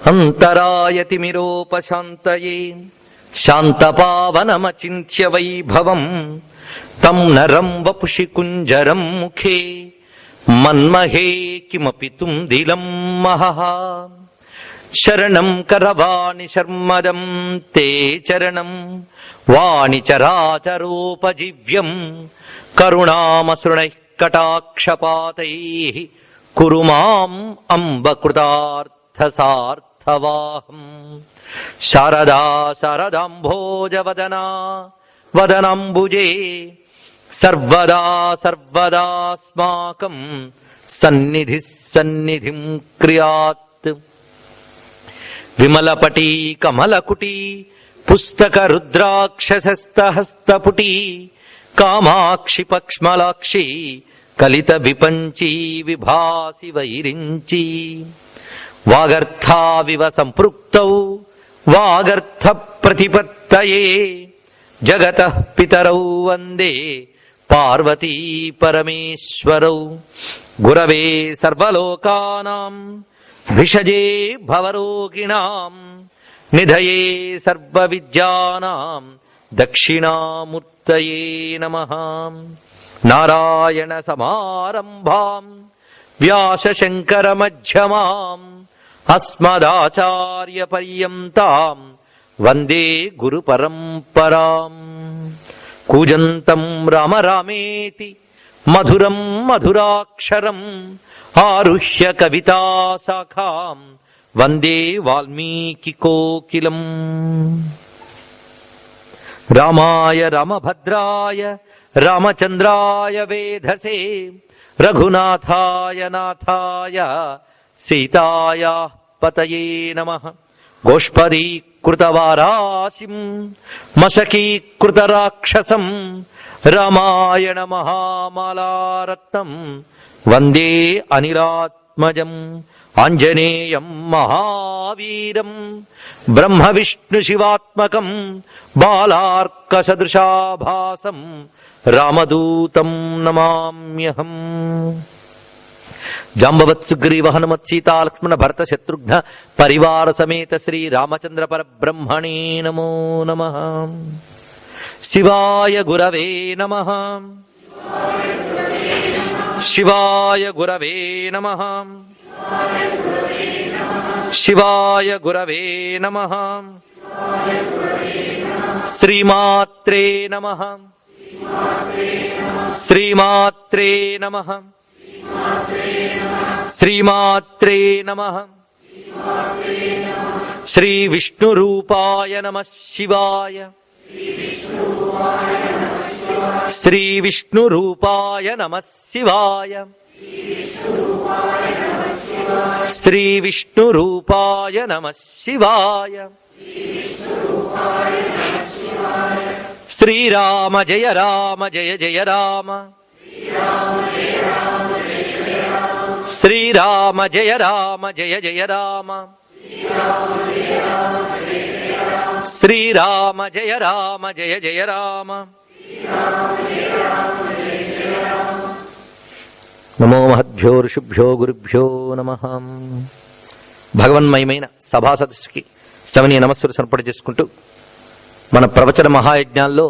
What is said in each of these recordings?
అంతరాయతిమిరోపశాంతయే శాంతపావనమచింత్య వైభవం తం నరం వపుషి కుంజరం ముఖే మన్మహే కిమపి తుందిలం మహః. శరణం కరవాణి శర్మదం తే చరణం వాణి చరాచరోపజీవ్యం కరుణామసృణైః కటాక్షపాతైః కురు మాం అంబ కృతార్థసార్థవాహం. శారదా శారదాంభోజవదనా వదనాంబుజే సర్వదా సర్వదాస్మాకం సన్నిధిః సన్నిధిం క్రియాత్. విమలపటీ కమలకుటీ పుస్తక రుద్రాక్షసస్తహస్తపుటీ కామాక్షి పక్ష్మలాక్షి కలిత విపంచీ విభాసి వైరించి. వాగర్థావివ సంపృక్తౌ వాగర్థ ప్రతిపత్తయే జగతః పితరౌ వందే పార్వతీ పరమేశ్వరౌ. గురవే సర్వలోకానాం భిషజే భవరోగిణాం నిధయే సర్వవిద్యానాం దక్షిణామూర్తయే నమః. నారాయణ సమారంభాం వ్యాస శంకర మధ్యమాం అస్మదాచార్య పర్యంతాం వందే గురు పరంపరాం. కూజంతం రామ రామేతి మధురం మధురాక్షరం ఆరుహ్య కవితా శాఖాం వందే వాల్మీకి కోకిలం. రామాయ రామభద్రాయ రామచంద్రాయ వేధసే రఘునాథాయ నాథాయ సీతాయా పతయే నమః. గోష్పదీకృతవారాసిం మశకీకృతరాక్షసం రామాయణ మహామాలారత్నం వందే అనిలాత్మజం. ఆంజనేయం మహావీరం బ్రహ్మ విష్ణు శివాత్మకం బాలార్కసదృశాభాసం రామదూతం నమామ్యహం. జాంబవత్సుగ్రీవ హనుమత్ సీతా లక్ష్మణ భరత శత్రుఘ్న పరివార సమేత శ్రీ రామచంద్ర పరబ్రహ్మణే నమో నమః. శివాయ గురవే నమః. శివాయ గురవే నమః. శివాయ గురవే నమః. శ్రీమాత్రే నమః. శ్రీమాత్రే నమః. శ్రీమాత్రే నమః. శ్రీ విష్ణురూపాయ నమః శివాయ. శ్రీ విష్ణురూపాయ నమః శివాయ. శ్రీ విష్ణురూపాయ నమః శివాయ. శ్రీరామ జయ రామ జయ జయ రామ. శ్రీరామ జయ రామ జయ జయ రామ. శ్రీరామ జయ రామ జయ జయ రామ. నమో మహద్భ్యో ఋషిభ్యో గురుభ్యో నమః. భగవన్మయమైన సభా సదస్సుకి శమనీయ నమస్సులు సమర్పణ చేసుకుంటూ మన ప్రవచన మహాయజ్ఞాల్లో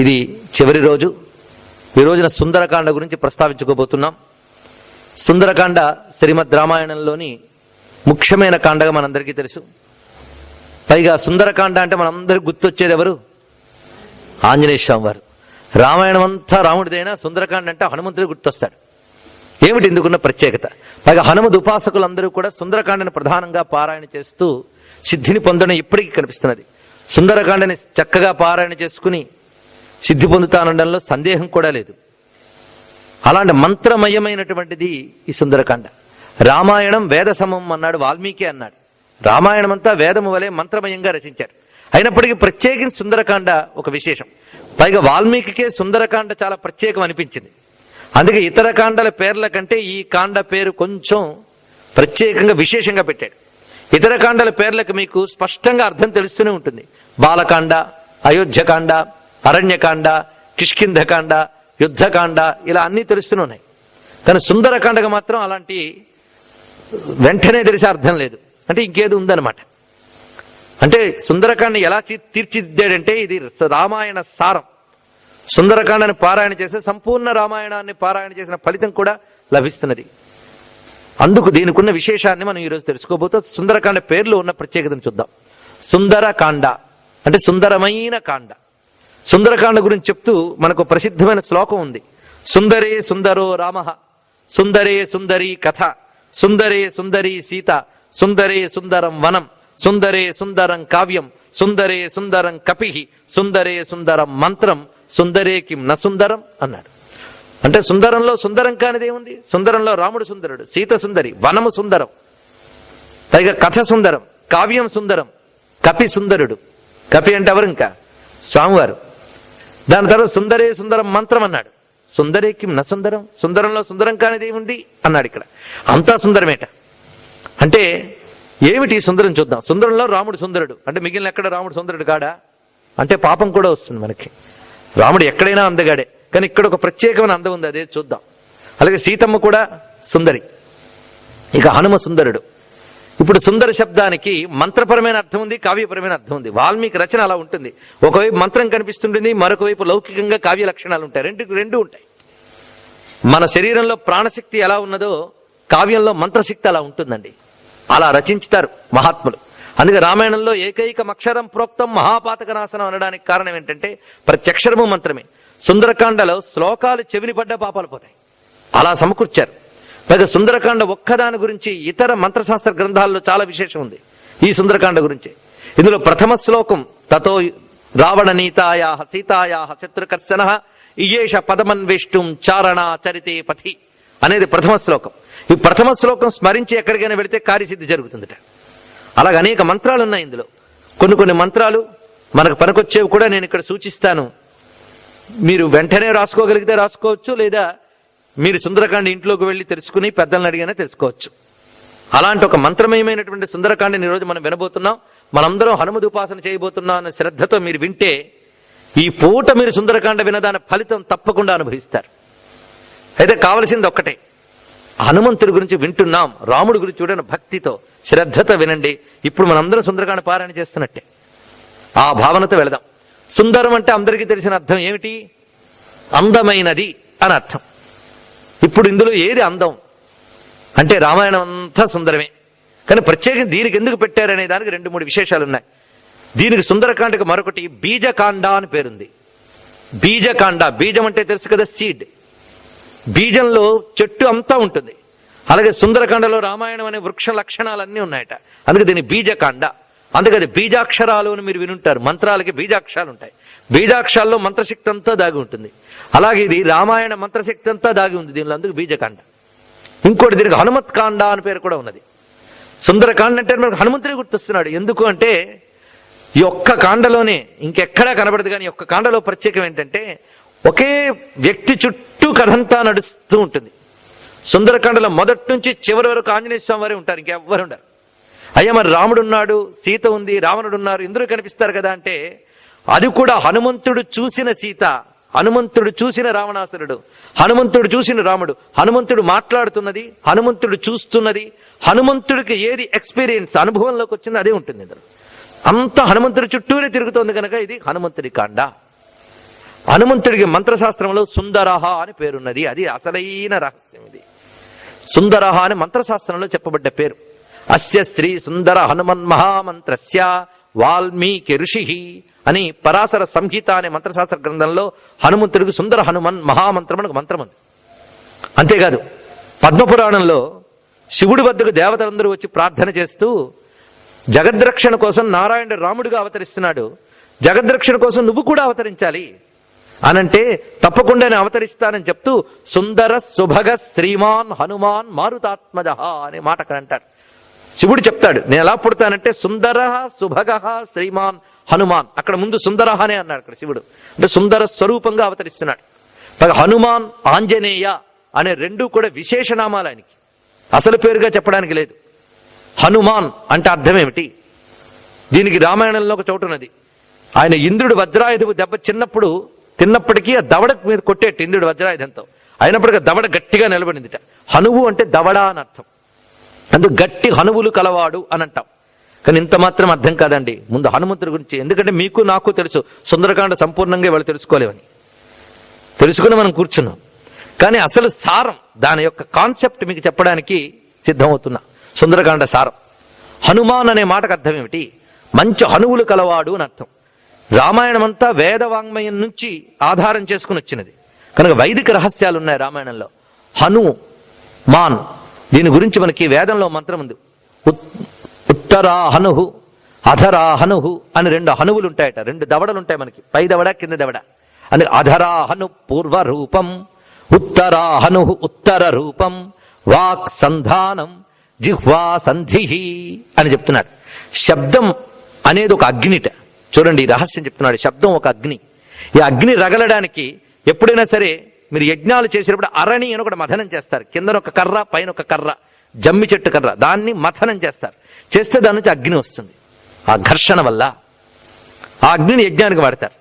ఇది చివరి రోజు. ఈ రోజున సుందరకాండ గురించి ప్రస్తావించుకోబోతున్నాం. సుందరకాండ శ్రీమద్ రామాయణంలోని ముఖ్యమైన కాండగా మనందరికీ తెలుసు. పైగా సుందరకాండ అంటే మనందరికి గుర్తొచ్చేది ఎవరు? ఆంజనేయ స్వామి వారు. రామాయణం అంతా రాముడిదైనా సుందరకాండ అంటే హనుమంతుడు గుర్తొస్తాడు. ఏమిటి ఇందుకున్న ప్రత్యేకత? పైగా హనుమద్ ఉపాసకులందరూ కూడా సుందరకాండని ప్రధానంగా పారాయణ చేస్తూ సిద్ధిని పొందడం ఇప్పటికీ కనిపిస్తున్నది. సుందరకాండని చక్కగా పారాయణ చేసుకుని సిద్ధి పొందుతానడంలో సందేహం కూడా లేదు. అలాంటి మంత్రమయమైనటువంటిది ఈ సుందరకాండ. రామాయణం వేద సమం అన్నాడు వాల్మీకి అన్నాడు. రామాయణం అంతా వేదము వలె మంత్రమయంగా రచించారు. అయినప్పటికీ ప్రత్యేకించి సుందరకాండ ఒక విశేషం. పైగా వాల్మీకికే సుందరకాండ చాలా ప్రత్యేకం అనిపించింది. అందుకే ఇతర కాండల పేర్ల కంటే ఈ కాండ పేరు కొంచెం ప్రత్యేకంగా విశేషంగా పెట్టాడు. ఇతర కాండల పేర్లకు మీకు స్పష్టంగా అర్థం తెలుస్తూనే ఉంటుంది. బాలకాండ, అయోధ్యకాండ, అరణ్యకాండ, కిష్కింధకాండ, యుద్ధకాండ, ఇలా అన్నీ తెలుస్తూనే ఉన్నాయి. కానీ సుందరకాండకు మాత్రం అలాంటి వెంటనే తెలిసే అర్థం లేదు. అంటే ఇంకేదో ఉందన్నమాట. అంటే సుందరకాండ ఎలా తీర్చిదిద్దాడంటే ఇది రామాయణ సారం. సుందరకాండని పారాయణ చేస్తే సంపూర్ణ రామాయణాన్ని పారాయణ చేసిన ఫలితం కూడా లభిస్తున్నది. అందుకు దీనికి ఉన్న విశేషాన్ని మనం ఈరోజు తెలుసుకోబోతూ సుందరకాండ పేర్లో ఉన్న ప్రత్యేకతను చూద్దాం. సుందరకాండ అంటే సుందరమైన కాండ. సుందరకాండ గురించి చెప్తూ మనకు ప్రసిద్ధమైన శ్లోకం ఉంది. సుందరే సుందరో రామః, సుందరే సుందరీ కథ, సుందరే సుందరీ సీత, సుందరే సుందరం వనం, సుందరే సుందరం కావ్యం, సుందరే సుందరం కపిః, సుందరే సుందరం మంత్రం, సుందరే కిం న సుందరం అన్నాడు. అంటే సుందరంలో సుందరం కానిదేముంది? సుందరంలో రాముడు సుందరుడు, సీత సుందరి, వనము సుందరం, పైగా కథ సుందరం, కావ్యం సుందరం, కపి సుందరుడు. కపి అంటే ఎవరు? ఇంకా స్వామివారు. దాని తర్వాత సుందరే సుందరం మంత్రం అన్నాడు. సుందరే కిం న సుందరం, సుందరంలో సుందరం కానిదేముంది అన్నాడు. ఇక్కడ అంతా సుందరమేట. అంటే ఏమిటి సుందరం చూద్దాం. సుందరంలో రాముడు సుందరుడు అంటే మిగిలిన ఎక్కడ రాముడు సుందరుడు కాడా అంటే పాపం కూడా వస్తుంది మనకి. రాముడు ఎక్కడైనా అందగాడే, కానీ ఇక్కడ ఒక ప్రత్యేకమైన అందం ఉంది, అదే చూద్దాం. అలాగే సీతమ్మ కూడా సుందరి, ఇక హనుమ సుందరుడు. ఇప్పుడు సుందర శబ్దానికి మంత్రపరమైన అర్థం ఉంది, కావ్యపరమైన అర్థం ఉంది. వాల్మీకి రచన అలా ఉంటుంది. ఒకవైపు మంత్రం కనిపిస్తుంటుంది, మరొక వైపు లౌకికంగా కావ్య లక్షణాలు ఉంటాయి. రెండు ఉంటాయి. మన శరీరంలో ప్రాణశక్తి ఎలా ఉన్నదో కావ్యంలో మంత్రశక్తి అలా ఉంటుందండి. అలా రచించుతారు మహాత్ములు. అందుకే రామాయణంలో ఏకైకం అక్షరం ప్రోక్తం మహాపాతక నాశనం అనడానికి కారణం ఏంటంటే ప్రతి అక్షరము మంత్రమే. సుందరకాండలో శ్లోకాలు చెవిని పడ్డ పాపాలు పోతాయి, అలా సమకూర్చారు. పైగా సుందరకాండ ఒక్కదాని గురించి ఇతర మంత్రశాస్త్ర గ్రంథాల్లో చాలా విశేషం ఉంది ఈ సుందరకాండ గురించి. ఇందులో ప్రథమ శ్లోకం తతో రావణ నీతాయా సీతాయా శత్రుకర్షణ ఇయేష పదమన్వేష్టం చారణ చరితే పథి అనేది ప్రథమ శ్లోకం. ఈ ప్రథమ శ్లోకం స్మరించి ఎక్కడికైనా వెళితే కార్యసిద్ధి జరుగుతుందట. అలాగే అనేక మంత్రాలు ఉన్నాయి ఇందులో. కొన్ని మంత్రాలు మనకు పనికొచ్చేవి కూడా నేను ఇక్కడ సూచిస్తాను. మీరు వెంటనే రాసుకోగలిగితే రాసుకోవచ్చు, లేదా మీరు సుందరకాండ ఇంట్లోకి వెళ్ళి తెలుసుకుని పెద్దలను అడిగినా తెలుసుకోవచ్చు. అలాంటి ఒక మంత్రమయమైనటువంటి సుందరకాండని ఈరోజు మనం వినబోతున్నాం. మనందరం హనుమద్ ఉపాసన చేయబోతున్నాం అనే శ్రద్ధతో మీరు వింటే ఈ పూట మీరు సుందరకాండ వినదాని ఫలితం తప్పకుండా అనుభవిస్తారు. అయితే కావలసింది ఒక్కటే, హనుమంతుడి గురించి వింటున్నాం, రాముడి గురించి చూడని భక్తితో శ్రద్ధతో వినండి. ఇప్పుడు మనందరం సుందరకాండ పారాయణ చేస్తున్నట్టే ఆ భావనతో వెళదాం. సుందరం అంటే అందరికీ తెలిసిన అర్థం ఏమిటి? అందమైనది అని అర్థం. ఇప్పుడు ఇందులో ఏది అందం అంటే రామాయణం అంతా సుందరమే, కానీ ప్రత్యేకంగా దీనికి ఎందుకు పెట్టారనే దానికి 2-3 విశేషాలు ఉన్నాయి. దీనికి సుందరకాండకు మరొకటి బీజకాండ అని పేరుంది. బీజకాండ, బీజం అంటే తెలుసు కదా, సీడ్. బీజంలో చెట్టు అంతా ఉంటుంది. అలాగే సుందరకాండలో రామాయణం అనే వృక్ష లక్షణాలన్నీ ఉన్నాయట. అందుకే దీని బీజకాండ. అందుకే అది బీజాక్షరాలు అని మీరు వినుంటారు. మంత్రాలకి బీజాక్షరాలు ఉంటాయి. బీజాక్షరాల్లో మంత్రశక్తి అంతా దాగి ఉంటుంది. అలాగే ఇది రామాయణ మంత్రశక్తి అంతా దాగి ఉంది దీనిలో, అందుకు బీజకాండ. ఇంకోటి దీనికి హనుమత్ కాండ అని పేరు కూడా ఉన్నది. సుందరకాండ అంటే మనకు హనుమంతుడే గుర్తొస్తున్నాడు. ఎందుకు అంటే ఈ ఒక్క కాండలోనే, ఇంకెక్కడా కనబడదు కానీ ఒక్క కాండలో ప్రత్యేకం ఏంటంటే ఒకే వ్యక్తి చుట్టూ కథంతా నడుస్తూ ఉంటుంది. సుందరకాండలో మొదటి నుంచి చివరి వరకు ఆంజనేయ స్వామి వారే ఉంటారు, ఇంకెవ్వరు ఉండరు. అయ్యా మరి రాముడు ఉన్నాడు, సీత ఉంది, రావణుడు ఉన్నారు, ఇందరూ కనిపిస్తారు కదా అంటే అది కూడా హనుమంతుడు చూసిన సీత, హనుమంతుడు చూసిన రావణాసురుడు, హనుమంతుడు చూసిన రాముడు, హనుమంతుడు మాట్లాడుతున్నది, హనుమంతుడు చూస్తున్నది, హనుమంతుడికి ఏది ఎక్స్పీరియన్స్ అనుభవంలోకి వచ్చిందో అదే ఉంటుంది ఇందులో. అంతా హనుమంతుడి చుట్టూనే తిరుగుతోంది కనుక ఇది హనుమంతుడి కాండ. హనుమంతుడికి మంత్రశాస్త్రంలో సుందరహ అని పేరున్నది. అది అసలైన రహస్యం. ఇది సుందరహ అని మంత్రశాస్త్రంలో చెప్పబడ్డ పేరు. అస్య శ్రీ సుందర హనుమన్ మహామంత్రస్య వాల్మీకి ఋషి అని పరాశర సంహిత అనే మంత్రశాస్త్ర గ్రంథంలో హనుమంతుడికి సుందర హనుమన్ మహామంత్రం అని ఒక మంత్రం ఉంది. అంతేకాదు పద్మపురాణంలో శివుడి వద్దకు దేవతలందరూ వచ్చి ప్రార్థన చేస్తూ జగద్రక్షణ కోసం నారాయణుడు రాముడిగా అవతరిస్తున్నాడు, జగద్రక్షణ కోసం నువ్వు కూడా అవతరించాలి అనంటే తప్పకుండా నేను అవతరిస్తానని చెప్తూ సుందర సుభగ శ్రీమాన్ హనుమాన్ మారుతాత్మజ అనే మాట అక్కడ అంటాడు. శివుడు చెప్తాడు నేను ఎలా పుడతానంటే సుందర సుభగ శ్రీమాన్ హనుమాన్, అక్కడ ముందు సుందర అనే అన్నాడు అక్కడ శివుడు. అంటే సుందర స్వరూపంగా అవతరిస్తున్నాడు. హనుమాన్ ఆంజనేయ అనే 2 కూడా విశేషనామాలు ఆయనకి, అసలు పేరుగా చెప్పడానికి లేదు. హనుమాన్ అంటే అర్థం ఏమిటి? దీనికి రామాయణంలో ఒక చోటు ఉన్నది. ఆయన ఇంద్రుడు వజ్రాయుధపు దెబ్బ చిన్నప్పుడు తిన్నప్పటికీ ఆ దవడ మీద కొట్టేట్టు ఇంద్రుడు వజ్రాయుధంతో, అయినప్పటికీ దవడ గట్టిగా నిలబడిందిట. హనువు అంటే దవడ అని అర్థం. అందుకు గట్టి హనువులు కలవాడు అని అంటాం. కానీ ఇంత మాత్రం అర్థం కాదండి. ముందు హనుమంతుడి గురించి, ఎందుకంటే మీకు నాకు తెలుసు సుందరకాండ సంపూర్ణంగా వాళ్ళు తెలుసుకోలేవని, తెలుసుకుని మనం కూర్చున్నాం. కానీ అసలు సారం, దాని యొక్క కాన్సెప్ట్ మీకు చెప్పడానికి సిద్ధమవుతున్నా. సుందరకాండ సారం. హనుమాన్ అనే మాటకు అర్థం ఏమిటి? మంచి హనువులు కలవాడు అని అర్థం. రామాయణం అంతా వేదవాంగ్మయం నుంచి ఆధారం చేసుకుని వచ్చినది కనుక వైదిక రహస్యాలు ఉన్నాయి రామాయణంలో. హనుమాన్, దీని గురించి మనకి వేదంలో మంత్రం ఉంది. ఉత్తరా హనుహు, అధరా హనుహు అని 2 హనువులు ఉంటాయట. 2 దవడలు ఉంటాయి మనకి, పై దవడ కింద దవడ అని. అధరా హను పూర్వ రూపం, ఉత్తరా హనుహు ఉత్తర రూపం, వాక్ సంధానం జిహ్వా సంధి అని చెప్తున్నాడు. శబ్దం అనేది ఒక అగ్నిట. చూడండి ఈ రహస్యం చెప్తున్నాడు. శబ్దం ఒక అగ్ని. ఈ అగ్ని రగలడానికి ఎప్పుడైనా సరే మీరు యజ్ఞాలు చేసేటప్పుడు అరణి అని ఒకటి మథనం చేస్తారు. కింద ఒక కర్ర, పైన ఒక కర్ర, జమ్మి చెట్టు కర్ర, దాన్ని మథనం చేస్తారు. చేస్తే దాని నుంచి అగ్ని వస్తుంది. ఆ ఘర్షణ వల్ల ఆ అగ్నిని యజ్ఞానికి వాడతారు.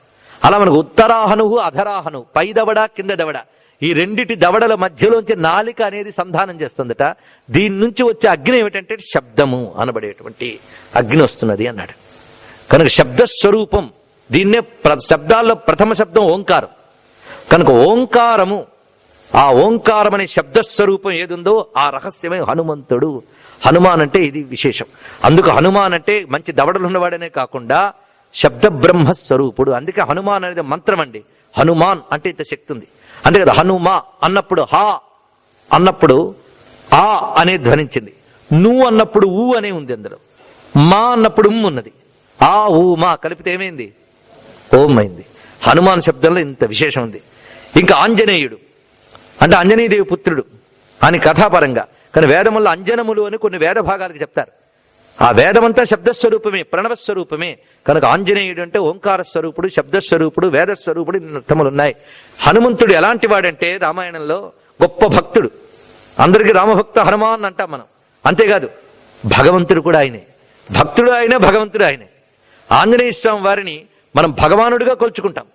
అలా మనకు ఉత్తరాహనుహు అధరాహను, పై దవడ కింద దవడ, ఈ 2 దవడల మధ్యలోంచి నాలిక అనేది సంధానం చేస్తుందట. దీని నుంచి వచ్చే అగ్ని ఏమిటంటే శబ్దము అనబడేటువంటి అగ్ని వస్తున్నది అన్నాడు. కనుక శబ్దస్వరూపం, దీన్నే శబ్దాల్లో ప్రథమ శబ్దం ఓంకారం. కనుక ఓంకారము, ఆ ఓంకారం అనే శబ్దస్వరూపం ఏదుందో ఆ రహస్యమే హనుమంతుడు. హనుమాన్ అంటే ఇది విశేషం. అందుకు హనుమాన్ అంటే మంచి దవడలు ఉన్నవాడనే కాకుండా శబ్ద బ్రహ్మస్వరూపుడు. అందుకే హనుమాన్ అనేది మంత్రం అండి. హనుమాన్ అంటే ఇంత శక్తి ఉంది. అంతే కదా, హనుమా అన్నప్పుడు హా అన్నప్పుడు ఆ అనే ధ్వనించింది. నువ్వు అన్నప్పుడు ఊ అనే ఉంది అందులో. మా అన్నప్పుడు ఉన్నది. ఆ ఊ మా కలిపితే ఏమైంది? ఓం అయింది. హనుమాన్ శబ్దంలో ఇంత విశేషం ఉంది. ఇంకా ఆంజనేయుడు అంటే ఆంజనేయదేవి పుత్రుడు అని కథాపరంగా. కానీ వేదముల్లో అంజనములు అని కొన్ని వేద భాగాలకు చెప్తారు. ఆ వేదమంతా శబ్దస్వరూపమే, ప్రణవస్వరూపమే. కనుక ఆంజనేయుడు అంటే ఓంకార స్వరూపుడు, శబ్దస్వరూపుడు, వేదస్వరూపుడు, అర్థములు ఉన్నాయి. హనుమంతుడు ఎలాంటి వాడంటే రామాయణంలో గొప్ప భక్తుడు. అందరికీ రామభక్త హనుమాన్ అంటాం మనం. అంతేకాదు భగవంతుడు కూడా ఆయనే. భక్తుడు ఆయనే, భగవంతుడు ఆయనే. ఆంజనేయ స్వామి వారిని మనం భగవానుడిగా కొలుచుకుంటాం.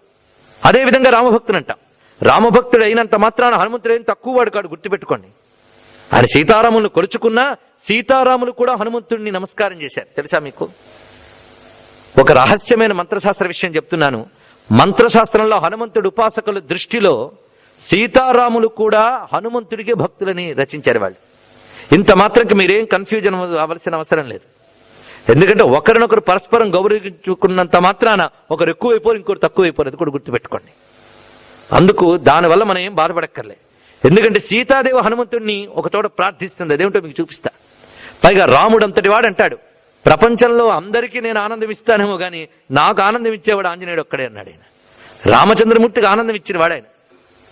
అదేవిధంగా రామభక్తుడు అంటాం. రామభక్తుడు అయినంత మాత్రాన హనుమంతుడు ఏం తక్కువ వాడు కాడు, గుర్తుపెట్టుకోండి. ఆయన సీతారాములను కొలుచుకున్నా సీతారాములు కూడా హనుమంతుడిని నమస్కారం చేశారు. తెలుసా మీకు? ఒక రహస్యమైన మంత్రశాస్త్ర విషయం చెప్తున్నాను. మంత్రశాస్త్రంలో హనుమంతుడు ఉపాసకుల దృష్టిలో సీతారాములు కూడా హనుమంతుడికే భక్తులని రచించారు వాళ్ళు. ఇంత మాత్రంకి మీరేం కన్ఫ్యూజన్ అవ్వాల్సిన అవసరం లేదు. ఎందుకంటే ఒకరినొకరు పరస్పరం గౌరవించుకున్నంత మాత్రాన ఒకరు ఎక్కువైపోరు, ఇంకొకరు తక్కువైపోరు. అది కూడా గుర్తుపెట్టుకోండి. అందుకు దానివల్ల మనం ఏం బాధపడక్కర్లే. ఎందుకంటే సీతాదేవి హనుమంతుడిని ఒక చోట ప్రార్థిస్తుంది. అదేమిటో మీకు చూపిస్తా. పైగా రాముడు అంతటి వాడు అంటాడు, ప్రపంచంలో అందరికీ నేను ఆనందం ఇస్తానేమో గాని నాకు ఆనందం ఇచ్చేవాడు ఆంజనేయుడు ఒక్కడే అన్నాడు ఆయన. రామచంద్రమూర్తికి ఆనందం ఇచ్చిన వాడు ఆయన.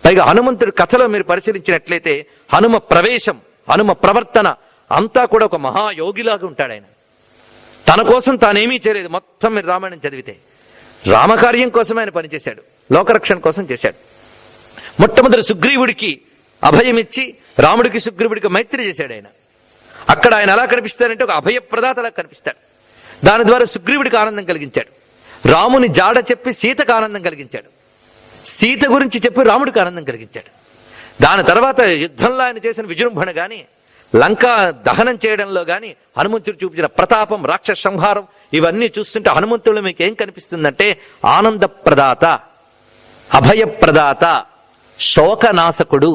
పైగా హనుమంతుడి కథలో మీరు పరిశీలించినట్లయితే హనుమ ప్రవేశం, హనుమ ప్రవర్తన అంతా కూడా ఒక మహాయోగిలాగా ఉంటాడు ఆయన. తన కోసం తానేమీ చేయలేదు. మొత్తం మీరు రామాయణం చదివితే రామకార్యం కోసం ఆయన పనిచేశాడు, లోకరక్షణ కోసం చేశాడు. మొట్టమొదటి సుగ్రీవుడికి అభయమిచ్చి రాముడికి సుగ్రీవుడికి మైత్రి చేశాడు ఆయన. అక్కడ ఆయన ఎలా కనిపిస్తాడంటే ఒక అభయప్రదాతలా కనిపిస్తాడు. దాని ద్వారా సుగ్రీవుడికి ఆనందం కలిగించాడు. రాముని జాడ చెప్పి సీతకు ఆనందం కలిగించాడు. సీత గురించి చెప్పి రాముడికి ఆనందం కలిగించాడు. దాని తర్వాత యుద్ధంలో ఆయన చేసిన విజృంభణ గాని, లంకా దహనం చేయడంలో గాని హనుమంతుడు చూపించిన ప్రతాపం, రాక్షస సంహారం, ఇవన్నీ చూస్తుంటే హనుమంతుడు మీకు ఏం కనిపిస్తుందంటే ఆనందప్రదాత, అభయప్రదాత, శోకనాశకుడు,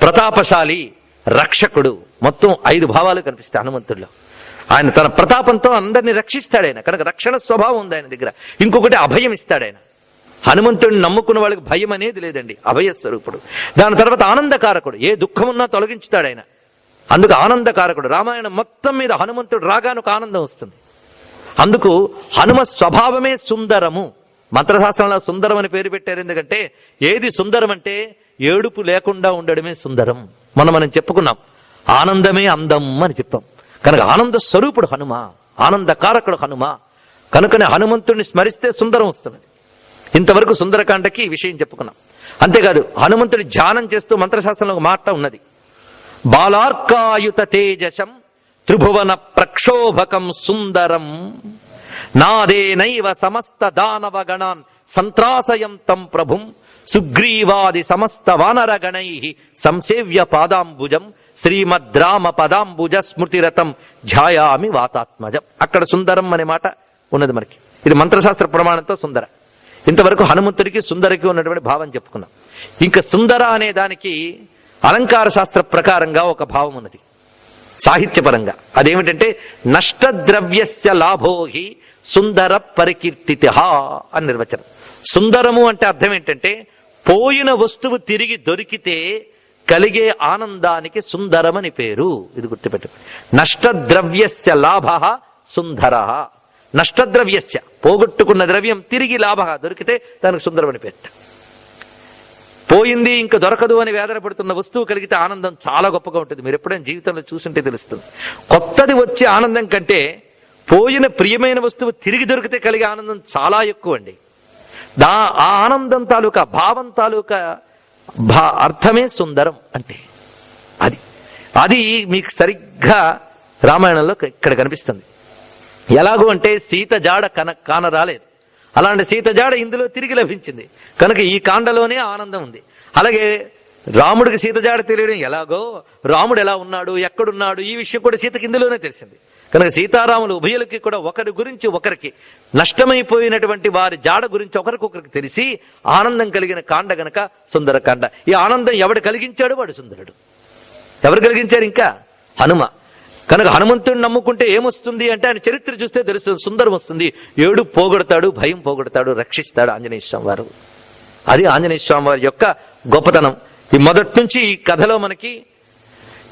ప్రతాపశాలి, రక్షకుడు. మొత్తం 5 భావాలు కనిపిస్తాయి హనుమంతుడిలో. ఆయన తన ప్రతాపంతో అందరినీ రక్షిస్తాడు ఆయన. కనుక రక్షణ స్వభావం ఉంది ఆయన దగ్గర. ఇంకొకటి అభయం ఇస్తాడు ఆయన. హనుమంతుడిని నమ్ముకున్న వాళ్ళకి భయం అనేది లేదండి, అభయ స్వరూపుడు. దాని తర్వాత ఆనందకారకుడు, ఏ దుఃఖమున్నా తొలగించుతాడు ఆయన. అందుకు ఆనందకారకుడు. రామాయణం మొత్తం మీద హనుమంతుడు రాగానే ఒక ఆనందం వస్తుంది. అందుకు హనుమ స్వభావమే సుందరము. మంత్రశాస్త్రంలో సుందరం అని పేరు పెట్టారు. ఎందుకంటే ఏది సుందరం అంటే ఏడుపు లేకుండా ఉండడమే సుందరం. మనం చెప్పుకున్నాం, ఆనందమే అందం అని చెప్పాం. కనుక ఆనంద స్వరూపుడు హనుమ, ఆనందకారకుడు హనుమ. కనుకనే హనుమంతుడిని స్మరిస్తే సుందరం వస్తున్నది. ఇంతవరకు సుందరకాండకి ఈ విషయం చెప్పుకున్నాం. అంతేకాదు హనుమంతుడి ధ్యానం చేస్తూ మంత్రశాస్త్రంలో ఒక మాట ఉన్నది. బాలార్కాయుత తేజసం త్రిభువన ప్రక్షోభకం సుందరం నాదేనైవ సమస్త దానవ గణాన్ సంత్రాసయం తం ప్రభుం సుగ్రీవాది సమస్త వానరగణై సంసేవ్య పాదాంబుజం శ్రీమద్రామ పదాంబుజ స్మృతిరతం ఝాయామి వాతాత్మజం. అక్కడ సుందరం అనే మాట ఉన్నది మనకి. ఇది మంత్రశాస్త్ర ప్రమాణంతో సుందర. ఇంతవరకు హనుమంతుడికి సుందరికి ఉన్నటువంటి భావం చెప్పుకున్నాం. ఇంకా సుందర అనే దానికి అలంకార శాస్త్ర ప్రకారంగా ఒక భావం ఉన్నది సాహిత్యపరంగా. అదేమిటంటే నష్టద్రవ్యస్య లాభోహి సుందర పరికీర్తిత అని నిర్వచనం. సుందరము అంటే అర్థం ఏంటంటే పోయిన వస్తువు తిరిగి దొరికితే కలిగే ఆనందానికి సుందరమని పేరు. ఇది గుర్తుపెట్టు. నష్టద్రవ్యస్య లాభ సుందర. నష్టద్రవ్యస్య పోగొట్టుకున్న ద్రవ్యం తిరిగి లాభ దొరికితే దానికి సుందరమని పేరు. పోయింది ఇంకా దొరకదు అని వేదన పడుతున్న వస్తువు కలిగితే ఆనందం చాలా గొప్పగా ఉంటుంది. మీరు ఎప్పుడైనా జీవితంలో చూసుంటే తెలుస్తుంది. కొత్తది వచ్చే ఆనందం కంటే పోయిన ప్రియమైన వస్తువు తిరిగి దొరికితే కలిగే ఆనందం చాలా ఎక్కువ అండి. ఆ ఆనందం తాలూకా భావం తాలూకా అర్థమే సుందరం అంటే. అది మీకు సరిగ్గా రామాయణంలో ఇక్కడ కనిపిస్తుంది. ఎలాగూ అంటే సీత జాడ కాన రాలేదు. అలాంటి సీత జాడ ఇందులో తిరిగి లభించింది కనుక ఈ కాండలోనే ఆనందం ఉంది. అలాగే రాముడికి సీత జాడ తెలియడం ఎలాగో రాముడు ఎలా ఉన్నాడు ఎక్కడున్నాడు ఈ విషయం కూడా సీతకి ఇందులోనే తెలిసింది. కనుక సీతారాములు ఉభయులకి కూడా ఒకరి గురించి ఒకరికి నష్టమైపోయినటువంటి వారి జాడ గురించి ఒకరికొకరికి తెలిసి ఆనందం కలిగిన కాండ గనక సుందరకాండ. ఈ ఆనందం ఎవడు కలిగించాడు వాడు సుందరుడు. ఎవరు కలిగించారు? ఇంకా హనుమ. కనుక హనుమంతుడిని నమ్ముకుంటే ఏమొస్తుంది అంటే ఆయన చరిత్ర చూస్తే తెలుస్తుంది. సుందరం వస్తుంది. ఏడు పోగొడతాడు, భయం పోగొడతాడు, రక్షిస్తాడు ఆంజనేయ స్వామి వారు. అది ఆంజనేయ స్వామి వారి యొక్క గొప్పతనం. ఈ మొదటి నుంచి ఈ కథలో మనకి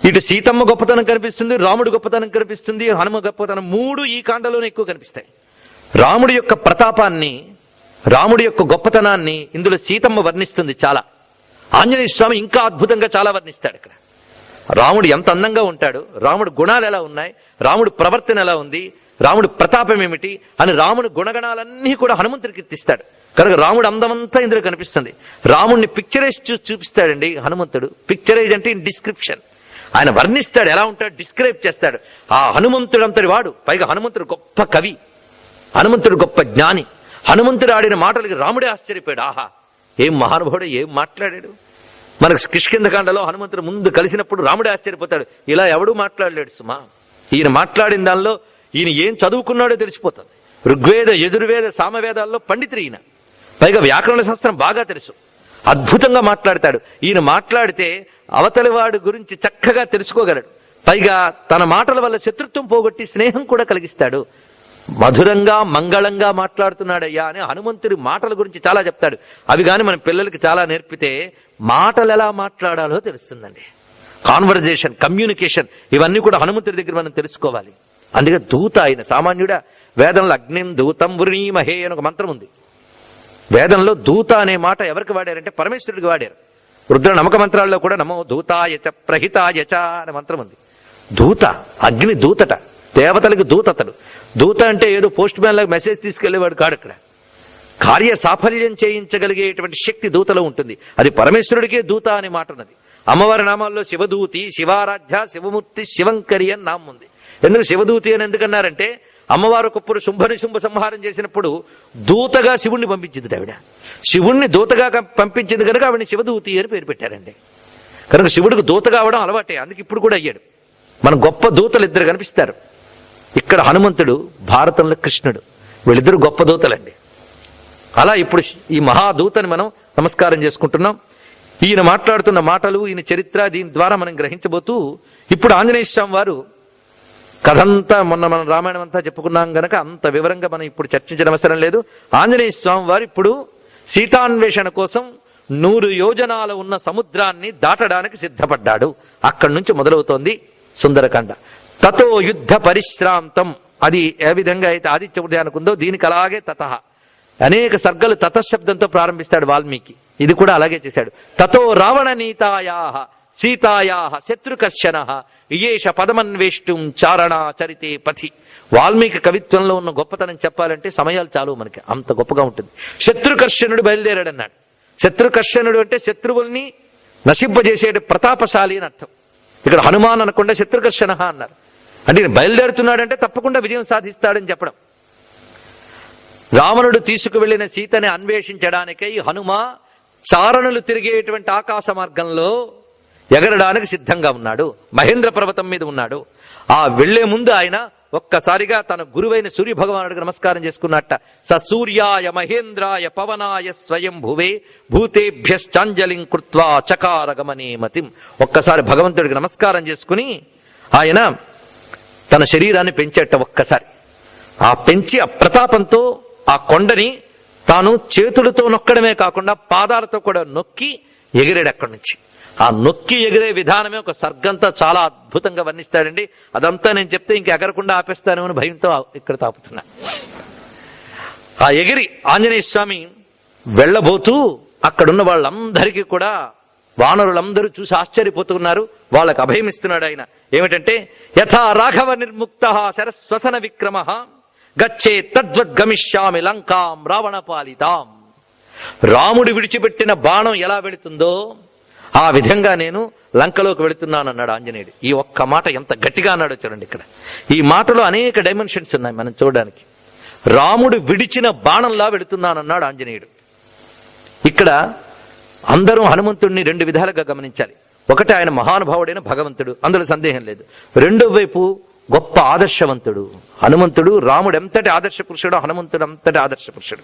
ఇటు సీతమ్మ గొప్పతనం కనిపిస్తుంది, రాముడు గొప్పతనం కనిపిస్తుంది, హనుమ గొప్పతనం మూడు ఈ కాండలోనే ఎక్కువ కనిపిస్తాయి. రాముడి యొక్క ప్రతాపాన్ని, రాముడి యొక్క గొప్పతనాన్ని ఇందులో సీతమ్మ వర్ణిస్తుంది చాలా. ఆంజనేయ స్వామి ఇంకా అద్భుతంగా చాలా వర్ణిస్తాడు. ఇక్కడ రాముడు ఎంత అందంగా ఉంటాడు, రాముడు గుణాలు ఎలా ఉన్నాయి, రాముడు ప్రవర్తన ఎలా ఉంది, రాముడు ప్రతాపం ఏమిటి అని రాముడి గుణగణాలన్నీ కూడా హనుమంతుడికి కీర్తిస్తాడు. కనుక రాముడు అందమంతా ఇందులో కనిపిస్తుంది. రాముడిని పిక్చరైజ్ చూపిస్తాడండి హనుమంతుడు. పిక్చరైజ్ అంటే ఇన్ డిస్క్రిప్షన్. ఆయన వర్ణిస్తాడు, ఎలా ఉంటాడు డిస్క్రైబ్ చేస్తాడు. ఆ హనుమంతుడు అంతటి వాడు. పైగా హనుమంతుడు గొప్ప కవి, హనుమంతుడు గొప్ప జ్ఞాని. హనుమంతుడు ఆడిన మాటలకి రాముడే ఆశ్చర్యపోయాడు. ఆహా ఏం మహానుభావుడు, ఏం మాట్లాడాడు. మనకు కిష్కింధకాండలో హనుమంతుడు ముందు కలిసినప్పుడు రాముడే ఆశ్చర్యపోతాడు. ఇలా ఎవడూ మాట్లాడలేడు సుమా. ఈయన మాట్లాడిన దానిలో ఈయన ఏం చదువుకున్నాడో తెలిసిపోతుంది. ఋగ్వేద యజుర్వేద సామవేదాల్లో పండితుడు ఈయన. పైగా వ్యాకరణ శాస్త్రం బాగా తెలుసు. అద్భుతంగా మాట్లాడతాడు. ఈయన మాట్లాడితే అవతలి వాడి గురించి చక్కగా తెలుసుకోగలడు. పైగా తన మాటల వల్ల శత్రుత్వం పోగొట్టి స్నేహం కూడా కలిగిస్తాడు. మధురంగా మంగళంగా మాట్లాడుతున్నాడయ్యా అని హనుమంతుడి మాటల గురించి చాలా చెప్తాడు. అవి గాని మన పిల్లలకి చాలా నేర్పితే మాటలు ఎలా మాట్లాడాలో తెలుస్తుందండి. కాన్వర్జేషన్, కమ్యూనికేషన్ ఇవన్నీ కూడా హనుమంతుడి దగ్గర మనం తెలుసుకోవాలి. అందుకే దూత ఆయన సామాన్యుడా. వేదంలో అగ్నిం దూతం వృణీమహే అని ఒక మంత్రం ఉంది. వేదంలో దూత అనే మాట ఎవరికి వాడారంటే పరమేశ్వరుడికి వాడారు. రుద్ర నమక మంత్రాల్లో కూడా నమో దూతాయచ ప్రహితాయచ అనే మంత్రం ఉంది. దూత అగ్ని దూతట, దేవతలకు దూతతడు. దూత అంటే ఏదో పోస్ట్ మ్యాన్ లాగా మెసేజ్ తీసుకెళ్లేవాడు కాడు. ఇక్కడ కార్య సాఫల్యం చేయించగలిగేటువంటి శక్తి దూతలో ఉంటుంది. అది పరమేశ్వరుడికే దూత అనే మాట ఉన్నది. అమ్మవారి నామాల్లో శివదూతి, శివారాధ్య, శివమూర్తి, శివంకరి అని నామం ఉంది. ఎందుకు శివదూతి అని ఎందుకన్నారంటే అమ్మవారు ఒకప్పుడు శుంభని శుంభ సంహారం చేసినప్పుడు దూతగా శివుణ్ణి పంపించింది ఆవిడ. శివుణ్ణి దూతగా పంపించింది కనుక ఆవిడని శివదూతి అని పేరు పెట్టారండి. కనుక శివుడికి దూతగా అవడం అలవాటే. అందుకు ఇప్పుడు కూడా అయ్యాడు. మన గొప్ప దూతలు ఇద్దరు కనిపిస్తారు. ఇక్కడ హనుమంతుడు, భారతంలో కృష్ణుడు, వీళ్ళిద్దరు గొప్ప దూతలండి. అలా ఇప్పుడు ఈ మహాదూతని మనం నమస్కారం చేసుకుంటున్నాం. ఈయన మాట్లాడుతున్న మాటలు, ఈయన చరిత్ర, దీని ద్వారా మనం గ్రహించబోతూ ఇప్పుడు ఆంజనేయ స్వామి వారు కథంతా మొన్న మనం రామాయణం అంతా చెప్పుకున్నాం గనక అంత వివరంగా మనం ఇప్పుడు చర్చించడం అవసరం లేదు. ఆంజనేయ స్వామి వారు ఇప్పుడు సీతాన్వేషణ కోసం 100 యోజనాలు ఉన్న సముద్రాన్ని దాటడానికి సిద్ధపడ్డాడు. అక్కడి నుంచి మొదలవుతోంది సుందరకాండ. తతో యుద్ధ పరిశ్రాంతం. అది ఏ విధంగా అయితే ఆదిత్య ఉదయానికి ఉందో దీనికి అలాగే తతః. అనేక సర్గలు తతశబ్దంతో ప్రారంభిస్తాడు వాల్మీకి. ఇది కూడా అలాగే చేశాడు. తతో రావణ నీతాయాః సీతాయాః శత్రుకర్షణః ఇయేష పదమన్వేష్టం చారణా చరితే పథి. వాల్మీకి కవిత్వంలో ఉన్న గొప్పతనం చెప్పాలంటే సమయాలు చాలు మనకి, అంత గొప్పగా ఉంటుంది. శత్రుకర్షణుడు బయలుదేరాడన్నాడు. శత్రుకర్షణుడు అంటే శత్రువుల్ని నశింపజేసే ప్రతాపశాలి అని అర్థం. ఇక్కడ హనుమాన్ అనకుండా శత్రుకర్షణ అన్నారు. అంటే బయలుదేరుతున్నాడంటే తప్పకుండా విజయం సాధిస్తాడని చెప్పడం. రావణుడు తీసుకువెళ్లిన సీతని అన్వేషించడానికై హనుమ చారణులు తిరిగేటువంటి ఆకాశ మార్గంలో ఎగరడానికి సిద్ధంగా ఉన్నాడు, మహేంద్ర పర్వతం మీద ఉన్నాడు. ఆ వెళ్లే ముందు ఆయన ఒక్కసారిగా తన గురువైన సూర్య భగవానుడికి నమస్కారం చేసుకున్నట్ట. స సూర్యాయ మహేంద్రాయ పవనాయ స్వయం భువే భూతేభ్యశ్చాంజలిం కృత్వా చకార గమనే మతిం. ఒక్కసారి భగవంతుడికి నమస్కారం చేసుకుని ఆయన తన శరీరాన్ని పెంచేట. ఒక్కసారి ఆ పెంచి ఆ ప్రతాపంతో ఆ కొండని తాను చేతులతో నొక్కడమే కాకుండా పాదాలతో కూడా నొక్కి ఎగిరాడు అక్కడి నుంచి. ఆ నొక్కి ఎగిరే విధానమే ఒక సర్గంతా చాలా అద్భుతంగా వర్ణిస్తాడండి. అదంతా నేను చెప్తే ఇంక ఎగరకుండా ఆపేస్తానేమో అని భయంతో ఇక్కడ తాపుతున్నా. ఆ ఎగిరి ఆంజనేయ స్వామి వెళ్లబోతూ అక్కడున్న వాళ్ళందరికీ కూడా వానరులందరూ చూసి ఆశ్చర్యపోతున్నారు. వాళ్ళకు అభయమిస్తున్నాడు ఆయన. ఏమిటంటే యథా రాఘవ నిర్ముక్త శరస్వసన విక్రమ గచ్చే తద్వద్గమిష్యామి లంకాం రావణ పాలితాం. రాముడు విడిచిపెట్టిన బాణం ఎలా వెళుతుందో ఆ విధంగా నేను లంకలోకి వెళుతున్నాను అన్నాడు ఆంజనేయుడు. ఈ ఒక్క మాట ఎంత గట్టిగా అన్నాడో చూడండి. ఇక్కడ ఈ మాటలో అనేక డైమెన్షన్స్ ఉన్నాయి మనం చూడడానికి. రాముడు విడిచిన బాణంలా వెళుతున్నానన్నాడు ఆంజనేయుడు. ఇక్కడ అందరూ హనుమంతుడిని రెండు విధాలుగా గమనించాలి. ఒకటి, ఆయన మహానుభావుడైన భగవంతుడు, అందులో సందేహం లేదు. రెండో వైపు గొప్ప ఆదర్శవంతుడు హనుమంతుడు. రాముడు ఎంతటి ఆదర్శ పురుషుడు, హనుమంతుడు అంతటి ఆదర్శ పురుషుడు.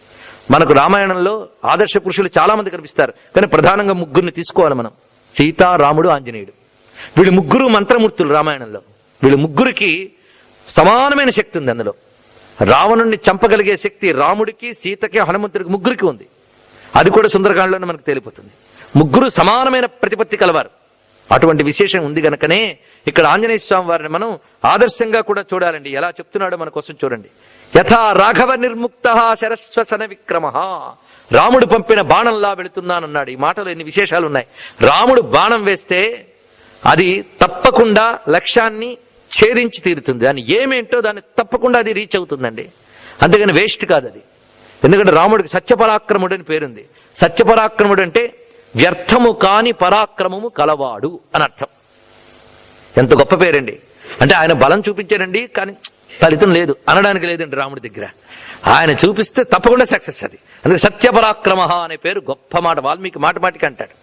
మనకు రామాయణంలో ఆదర్శ పురుషులు చాలా మంది కనిపిస్తారు, కానీ ప్రధానంగా ముగ్గురిని తీసుకోవాలి మనం: సీత, రాముడు, ఆంజనేయుడు. వీళ్ళు ముగ్గురు మంత్రమూర్తులు రామాయణంలో. వీళ్ళు ముగ్గురికి సమానమైన శక్తి ఉంది. అందులో రావణుణ్ణి చంపగలిగే శక్తి రాముడికి, సీతకి, హనుమంతుడికి ముగ్గురికి ఉంది. అది కూడా సుందరకాండలోనే మనకు తెలిపోతుంది. ముగ్గురు సమానమైన ప్రతిపత్తి కలవారు. అటువంటి విశేషం ఉంది గనకనే ఇక్కడ ఆంజనేయ స్వామి వారిని మనం ఆదర్శంగా కూడా చూడాలండి. ఎలా చెప్తున్నాడో మన కోసం చూడండి. యథా రాఘవ నిర్ముక్త శరస్వసన విక్రమ. రాముడు పంపిన బాణంలా వెళుతున్నానన్నాడు. ఈ మాటలో ఎన్ని విశేషాలు ఉన్నాయి. రాముడు బాణం వేస్తే అది తప్పకుండా లక్ష్యాన్ని ఛేదించి తీరుతుంది. దాన్ని ఏమేంటో దాన్ని తప్పకుండా అది రీచ్ అవుతుందండి. అంతేగాని వేస్ట్ కాదు అది. ఎందుకంటే రాముడికి సత్యపరాక్రముడు అని పేరుంది. సత్యపరాక్రముడు అంటే వ్యర్థము కాని పరాక్రమము కలవాడు అని అర్థం. ఎంత గొప్ప పేరండి. అంటే ఆయన బలం చూపించాడండి, కానీ ఫలితం లేదు అనడానికి లేదండి రాముడి దగ్గర. ఆయన చూపిస్తే తప్పకుండా సక్సెస్ అది. అందుకే సత్యపరాక్రమ అనే పేరు గొప్ప మాట. వాల్మీకి మాటికి అంటాడు.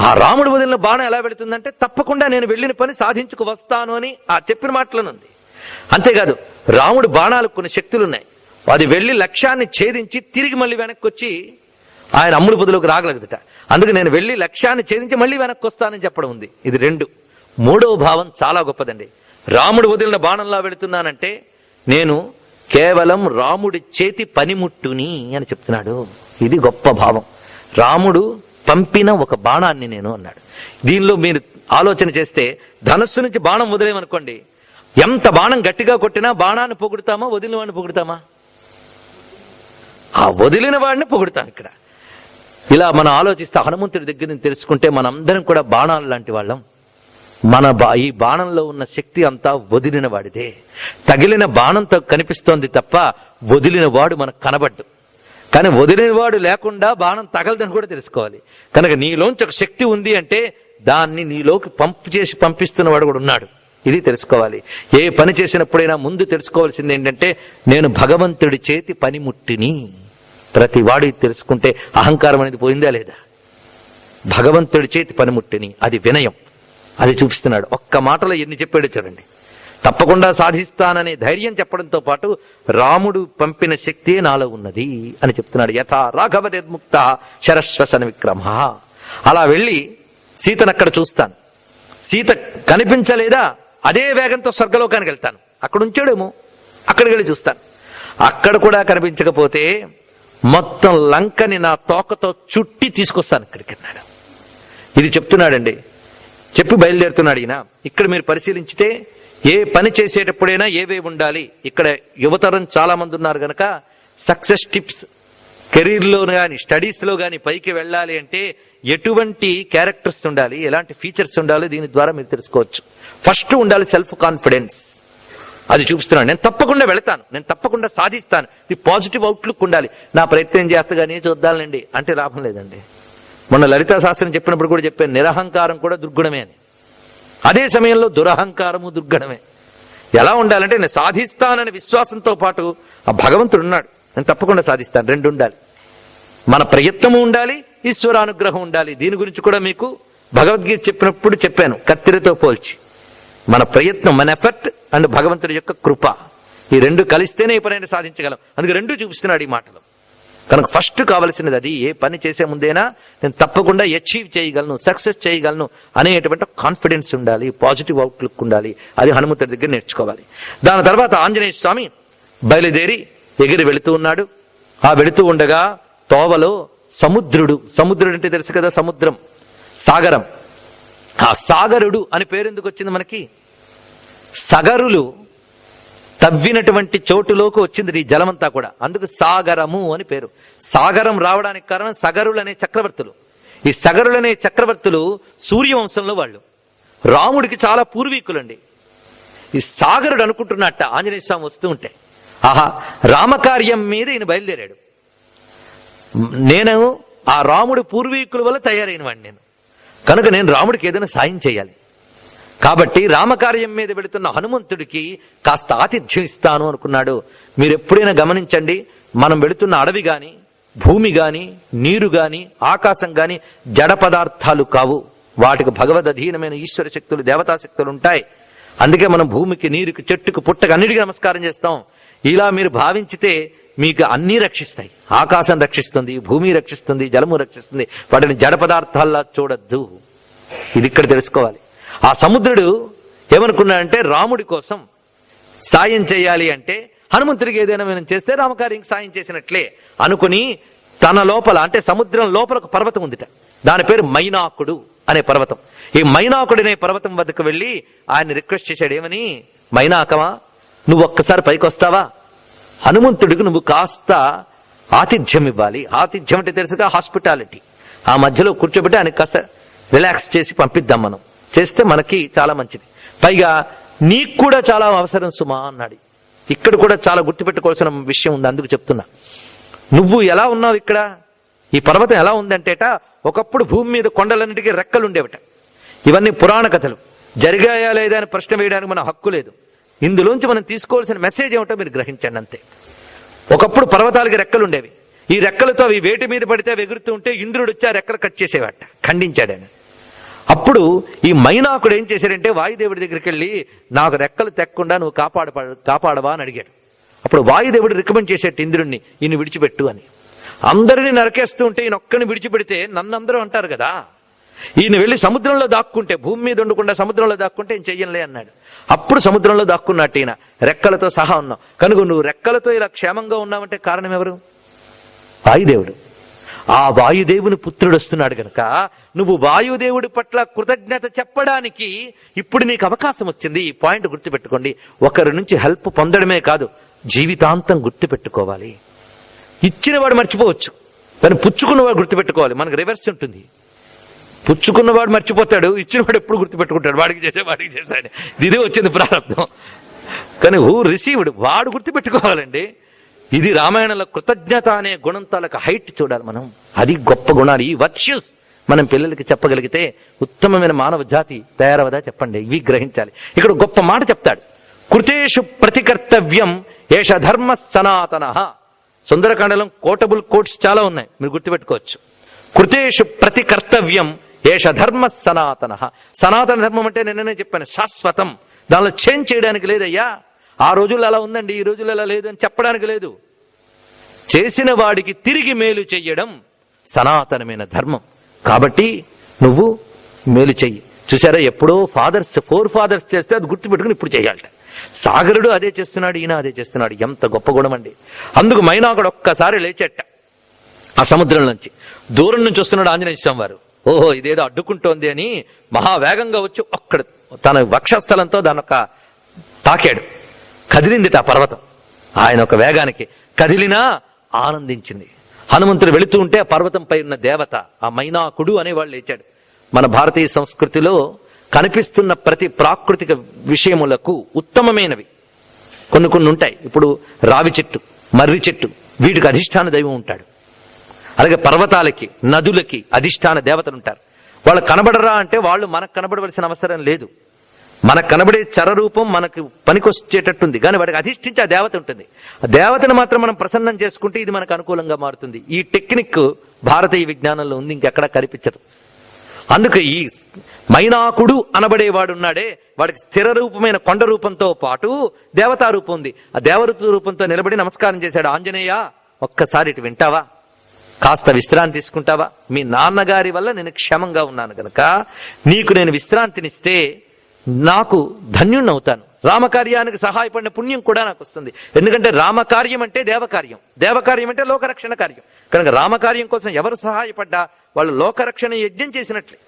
ఆ రాముడు వదిలిన బాణం ఎలా వెళుతుందంటే తప్పకుండా నేను వెళ్ళిన పని సాధించుకు వస్తాను అని ఆ చెప్పిన మాటలోనుంది. అంతేకాదు రాముడు బాణాలకు కొన్ని శక్తులున్నాయి. అది వెళ్లి లక్ష్యాన్ని ఛేదించి తిరిగి మళ్ళీ వెనక్కి వచ్చి ఆయన అమ్ముడు పొదిలోకి రాగలగదుట. అందుకే నేను వెళ్లి లక్ష్యాన్ని ఛేదించి మళ్ళీ వెనక్కి వస్తానని చెప్పడం ఉంది. ఇది రెండు. మూడవ భావం చాలా గొప్పదండి. రాముడు వదిలిన బాణంలా వెళుతున్నానంటే నేను కేవలం రాముడి చేతి పనిముట్టుని అని చెప్తున్నాడు. ఇది గొప్ప భావం. రాముడు పంపిన ఒక బాణాన్ని నేను అన్నాడు. దీనిలో మీరు ఆలోచన చేస్తే ధనస్సు నుంచి బాణం వదిలేమనుకోండి, ఎంత బాణం గట్టిగా కొట్టినా బాణాన్ని పొగుడుతామా, వదిలిన వాడిని పొగుడుతామా? ఆ వదిలిన వాడిని పొగుడుతాం. ఇక్కడ ఇలా మనం ఆలోచిస్తే హనుమంతుడి దగ్గర నుంచి తెలుసుకుంటే మనందరం కూడా బాణాలు లాంటి వాళ్ళం. ఈ బాణంలో ఉన్న శక్తి అంతా వదిలిన వాడిదే. తగిలిన బాణంతో కనిపిస్తోంది తప్ప వదిలిన వాడు మనకు కనబడ్డు. కానీ వదిలిన వాడు లేకుండా బాణం తగలదని కూడా తెలుసుకోవాలి. కనుక నీలోంచి ఒక శక్తి ఉంది అంటే దాన్ని నీలోకి పంపిస్తున్న వాడు కూడా ఉన్నాడు. ఇది తెలుసుకోవాలి. ఏ పని చేసినప్పుడైనా ముందు తెలుసుకోవాల్సింది ఏంటంటే నేను భగవంతుడి చేతి పనిముట్టిని. ప్రతి వాడు తెలుసుకుంటే అహంకారం అనేది పోయిందా లేదా? భగవంతుడి చేతి పనిముట్టిని, అది వినయం. అది చూపిస్తున్నాడు. ఒక్క మాటలో ఎన్ని చెప్పాడో చూడండి. తప్పకుండా సాధిస్తాననే ధైర్యం చెప్పడంతో పాటు రాముడు పంపిన శక్తియే నాలో ఉన్నది అని చెప్తున్నాడు. యథా రాఘవ నిర్ముక్త శరస్వసన విక్రమ. అలా వెళ్ళి సీతను అక్కడ చూస్తాను. సీత కనిపించలేదా, అదే వేగంతో స్వర్గలోకానికి వెళ్తాను. అక్కడ ఉంచాడేమో, అక్కడికి వెళ్ళి చూస్తాను. అక్కడ కూడా కనిపించకపోతే మొత్తం లంకని నా తోకతో చుట్టి తీసుకొస్తాను ఇక్కడికి అన్నాడు. ఇది చెప్తున్నాడండి. చెప్పి బయలుదేరుతున్నాడు ఈయన. ఇక్కడ మీరు పరిశీలించితే ఏ పని చేసేటప్పుడైనా ఏవే ఉండాలి. ఇక్కడ యువతరం చాలా మంది ఉన్నారు గనక సక్సెస్ టిప్స్, కెరీర్లో గాని స్టడీస్ లో గాని పైకి వెళ్ళాలి అంటే ఎటువంటి క్యారెక్టర్స్ ఉండాలి, ఎలాంటి ఫీచర్స్ ఉండాలి, దీని ద్వారా మీరు తెలుసుకోవచ్చు. ఫస్ట్ ఉండాలి సెల్ఫ్ కాన్ఫిడెన్స్. అది చూపిస్తున్నాడు. నేను తప్పకుండా వెళతాను, నేను తప్పకుండా సాధిస్తాను. ఇది పాజిటివ్ అవుట్లుక్ ఉండాలి. నా ప్రయత్నం చేస్తగానే చూద్దాలండి అంటే లాభం లేదండి. మొన్న లలితా శాస్త్రం చెప్పినప్పుడు కూడా చెప్పాను, నిరహంకారం కూడా దుర్గుణమే అని. అదే సమయంలో దురహంకారము దుర్గుణమే. ఎలా ఉండాలంటే నేను సాధిస్తానని విశ్వాసంతో పాటు ఆ భగవంతుడు ఉన్నాడు, నేను తప్పకుండా సాధిస్తాను. రెండు ఉండాలి. మన ప్రయత్నము ఉండాలి, ఈశ్వరానుగ్రహం ఉండాలి. దీని గురించి కూడా మీకు భగవద్గీత చెప్పినప్పుడు చెప్పాను కత్తిరితో పోల్చి, మన ప్రయత్నం, మన ఎఫర్ట్ అండ్ భగవంతుడి యొక్క కృప, ఈ రెండు కలిస్తేనే ఏ పనైనా సాధించగలం. అందుకే రెండు చూపిస్తున్నాడు ఈ మాటలో. కనుక ఫస్ట్ కావలసినది అది. ఏ పని చేసే ముందేనా నేను తప్పకుండా అచీవ్ చేయగలను, సక్సెస్ చేయగలను అనేటువంటి కాన్ఫిడెన్స్ ఉండాలి, పాజిటివ్ అవుట్లుక్ ఉండాలి. అది హనుమంతుడి దగ్గర నేర్చుకోవాలి. దాని తర్వాత ఆంజనేయ స్వామి బయలుదేరి ఎగిరి వెళుతూ ఉన్నాడు. ఆ వెళుతూ ఉండగా తోవలో సముద్రుడు అంటే తెలుసు కదా, సముద్రం, సాగరం. ఆ సాగరుడు అని పేరు ఎందుకు వచ్చింది మనకి? సగరులు తవ్వినటువంటి చోటులోకి వచ్చింది ఈ జలమంతా కూడా, అందుకు సాగరము అని పేరు. సాగరం రావడానికి కారణం సగరులు అనే చక్రవర్తులు. ఈ సగరులు అనే చక్రవర్తులు సూర్యవంశంలో వాళ్ళు, రాముడికి చాలా పూర్వీకులండి. ఈ సాగరుడు అనుకుంటున్నట్ట ఆంజనేయ స్వామి వస్తూ ఉంటే, ఆహా, రామకార్యం మీద ఈయన బయలుదేరాడు. నేను ఆ రాముడి పూర్వీకుల వల్ల తయారైన వాడిని నేను, కనుక నేను రాముడికి ఏదైనా సాయం చేయాలి. కాబట్టి రామకార్యం మీద వెళుతున్న హనుమంతుడికి కాస్త ఆతిథ్యం ఇస్తాను అనుకున్నాడు. మీరు ఎప్పుడైనా గమనించండి, మనం వెళుతున్న అడవి గాని, భూమి గాని, నీరు గాని, ఆకాశం గాని జడ పదార్థాలు కావు. వాటికి భగవద్ అధీనమైన ఈశ్వర శక్తులు, దేవతా శక్తులు ఉంటాయి. అందుకే మనం భూమికి, నీరుకి, చెట్టుకు, పుట్టకు అన్నిటికీ నమస్కారం చేస్తాం. ఇలా మీరు భావించితే మీకు అన్నీ రక్షిస్తాయి. ఆకాశం రక్షిస్తుంది, భూమి రక్షిస్తుంది, జలము రక్షిస్తుంది. వాటిని జడ పదార్థాల్లా చూడొద్దు. ఇది ఇక్కడ తెలుసుకోవాలి. ఆ సముద్రుడు ఏమనుకున్నాడంటే, రాముడి కోసం సాయం చేయాలి అంటే హనుమంతుడికి ఏదైనా మనం చేస్తే రామకార్యానికి సాయం చేసినట్లే అనుకుని తన లోపల, అంటే సముద్రం లోపల ఒక పర్వతం ఉందిట. దాని పేరు మైనాకుడు అనే పర్వతం. ఈ మైనాకుడు అనే పర్వతం వద్దకు వెళ్లి ఆయన రిక్వెస్ట్ చేశాడు. ఏమని? మైనాకమా, నువ్వు ఒక్కసారి పైకి వస్తావా? హనుమంతుడికి నువ్వు కాస్త ఆతిథ్యం ఇవ్వాలి. ఆతిథ్యం అంటే తెలుసుగా, హాస్పిటాలిటీ. ఆ మధ్యలో కూర్చోబెట్టి ఆయన కాస్త రిలాక్స్ చేసి పంపిద్దాం. మనం చేస్తే మనకి చాలా మంచిది. పైగా నీకు కూడా చాలా అవసరం సుమా అన్నాడు. ఇక్కడ కూడా చాలా గుర్తుపెట్టుకోవాల్సిన విషయం ఉంది, అందుకు చెప్తున్నా. నువ్వు ఎలా ఉన్నావు ఇక్కడ? ఈ పర్వతం ఎలా ఉందంటేట, ఒకప్పుడు భూమి మీద కొండలన్నిటికీ రెక్కలు ఉండేవట. ఇవన్నీ పురాణ కథలు. జరిగాయా లేదా అని ప్రశ్న వేయడానికి మన హక్కు లేదు. ఇందులోంచి మనం తీసుకోవాల్సిన మెసేజ్ ఏమిటో మీరు గ్రహించండి అంతే. ఒకప్పుడు పర్వతాలకి రెక్కలు ఉండేవి. ఈ రెక్కలతో అవి వేటి మీద పడితే అవి ఎగురుతూ ఉంటే ఇంద్రుడు వచ్చి ఆ రెక్కలు కట్ చేసేవాట, ఖండించాడని. అప్పుడు ఈ మైనాకుడు ఏం చేశాడంటే, వాయుదేవుడి దగ్గరికి వెళ్ళి నాకు రెక్కలు తెక్కకుండా నువ్వు కాపాడవా అని అడిగాడు. అప్పుడు వాయుదేవుడు రికమెండ్ చేసేట ఇంద్రుడిని, ఈయన విడిచిపెట్టు అని. అందరినీ నరకేస్తూ ఉంటే ఈయన ఒక్కడిని విడిచిపెడితే నన్ను అందరూ అంటారు కదా. ఈయన వెళ్ళి సముద్రంలో దాక్కుంటే, భూమి మీద ఉండకుండా సముద్రంలో దాక్కుంటే ఈయన చెయ్యంలే అన్నాడు. అప్పుడు సముద్రంలో దాక్కున్నట్టు ఈయన రెక్కలతో సహా ఉన్నావు. కనుక నువ్వు రెక్కలతో ఇలా క్షేమంగా ఉన్నావంటే కారణం ఎవరు? వాయుదేవుడు. ఆ వాయుదేవుని పుత్రుడు వస్తున్నాడు గనక నువ్వు వాయుదేవుడి పట్ల కృతజ్ఞత చెప్పడానికి ఇప్పుడు నీకు అవకాశం వచ్చింది. ఈ పాయింట్ గుర్తుపెట్టుకోండి. ఒకరి నుంచి హెల్ప్ పొందడమే కాదు, జీవితాంతం గుర్తుపెట్టుకోవాలి. ఇచ్చినవాడు మర్చిపోవచ్చు, కానీ పుచ్చుకున్నవాడు గుర్తుపెట్టుకోవాలి. మనకు రివర్స్ ఉంటుంది. పుచ్చుకున్నవాడు మర్చిపోతాడు, ఇచ్చినవాడు ఎప్పుడు గుర్తుపెట్టుకుంటాడు. వాడికి చేశాడు. ఇదే వచ్చింది ప్రారంభం. కానీ రిసీవ్డ్ వాడు గుర్తుపెట్టుకోవాలండి. ఇది రామాయణంలో కృతజ్ఞత అనే గుణంతాలకు హైట్ చూడాలి మనం. అది గొప్ప గుణాలు. ఈ వర్చ్యూస్ మనం పిల్లలకి చెప్పగలిగితే ఉత్తమమైన మానవ జాతి తయారవదా చెప్పండి. ఇవి గ్రహించాలి. ఇక్కడ గొప్ప మాట చెప్తాడు, కృతేషు ప్రతికర్తవ్యం ఏష ధర్మ సనాతన. సుందరకాండలో కోటబుల్ కోట్స్ చాలా ఉన్నాయి, మీరు గుర్తుపెట్టుకోవచ్చు. కృతేషు ప్రతికర్తవ్యం ఏష ధర్మ సనాతన. సనాతన ధర్మం అంటే నిన్ననే చెప్పాను, శాశ్వతం. దానిలో చేంజ్ చేయడానికి లేదయ్యా. ఆ రోజుల్లో అలా ఉందండి, ఈ రోజుల్లో అలా లేదు అని చెప్పడానికి లేదు. చేసిన వాడికి తిరిగి మేలు చెయ్యడం సనాతనమైన ధర్మం. కాబట్టి నువ్వు మేలు చెయ్యి. చూసారా, ఎప్పుడో ఫోర్ ఫాదర్స్ చేస్తే అది గుర్తుపెట్టుకుని ఇప్పుడు చేయాలట. సాగరుడు అదే చేస్తున్నాడు, ఈయన అదే చేస్తున్నాడు. ఎంత గొప్ప గుణం అండి. అందుకు మైనాకుడు ఒక్కసారి లేచెట్ట ఆ సముద్రం నుంచి. దూరం నుంచి వస్తున్నాడు ఆంజనేయ స్వామి వారు. ఓహో, ఇదేదో అడ్డుకుంటోంది అని మహావేగంగా వచ్చి ఒక్కడ తన వక్షస్థలంతో దానొక తాకాడు. కదిలిందిట ఆ పర్వతం. ఆయన ఒక వేగానికి కదిలినా ఆనందించింది. హనుమంతుడు వెళుతూ ఉంటే ఆ పర్వతంపై ఉన్న దేవత, ఆ మైనాకుడు అనేవాళ్ళు లేచాడు. మన భారతీయ సంస్కృతిలో కనిపిస్తున్న ప్రతి ప్రాకృతిక విషయములకు ఉత్తమమైనవి కొన్ని ఉంటాయి. ఇప్పుడు రావి చెట్టు, మర్రి చెట్టు, వీటికి అధిష్టాన దైవం ఉంటాడు. అలాగే పర్వతాలకి, నదులకి అధిష్టాన దేవతలు ఉంటారు. వాళ్ళు కనబడరా అంటే వాళ్ళు మనకు కనబడవలసిన అవసరం లేదు. మనకు కనబడే చరరూపం మనకు పనికొచ్చేటట్టుంది, కానీ వాడికి అధిష్ఠించి ఆ దేవత ఉంటుంది. ఆ దేవతను మాత్రం మనం ప్రసన్నం చేసుకుంటే ఇది మనకు అనుకూలంగా మారుతుంది. ఈ టెక్నిక్ భారతీయ విజ్ఞానంలో ఉంది, ఇంకెక్కడా కనిపించదు. అందుకు ఈ మైనాకుడు అనబడేవాడున్నాడే, వాడికి స్థిర రూపమైన కొండ రూపంతో పాటు దేవతా రూపం ఉంది. ఆ దేవత రూపంతో నిలబడి నమస్కారం చేశాడు. ఆంజనేయ, ఒక్కసారి ఇటు వింటావా? కాస్త విశ్రాంతి తీసుకుంటావా? మీ నాన్నగారి వల్ల నేను క్షేమంగా ఉన్నాను గనక నీకు నేను విశ్రాంతినిస్తే నాకు ధన్యుణ్ణవుతాను. రామకార్యానికి సహాయపడిన పుణ్యం కూడా నాకు వస్తుంది. ఎందుకంటే రామకార్యం అంటే దేవకార్యం, దేవకార్యం అంటే లోకరక్షణ కార్యం. కనుక రామకార్యం కోసం ఎవరు సహాయపడ్డా వాళ్ళు లోకరక్షణ యజ్ఞం చేసినట్లే.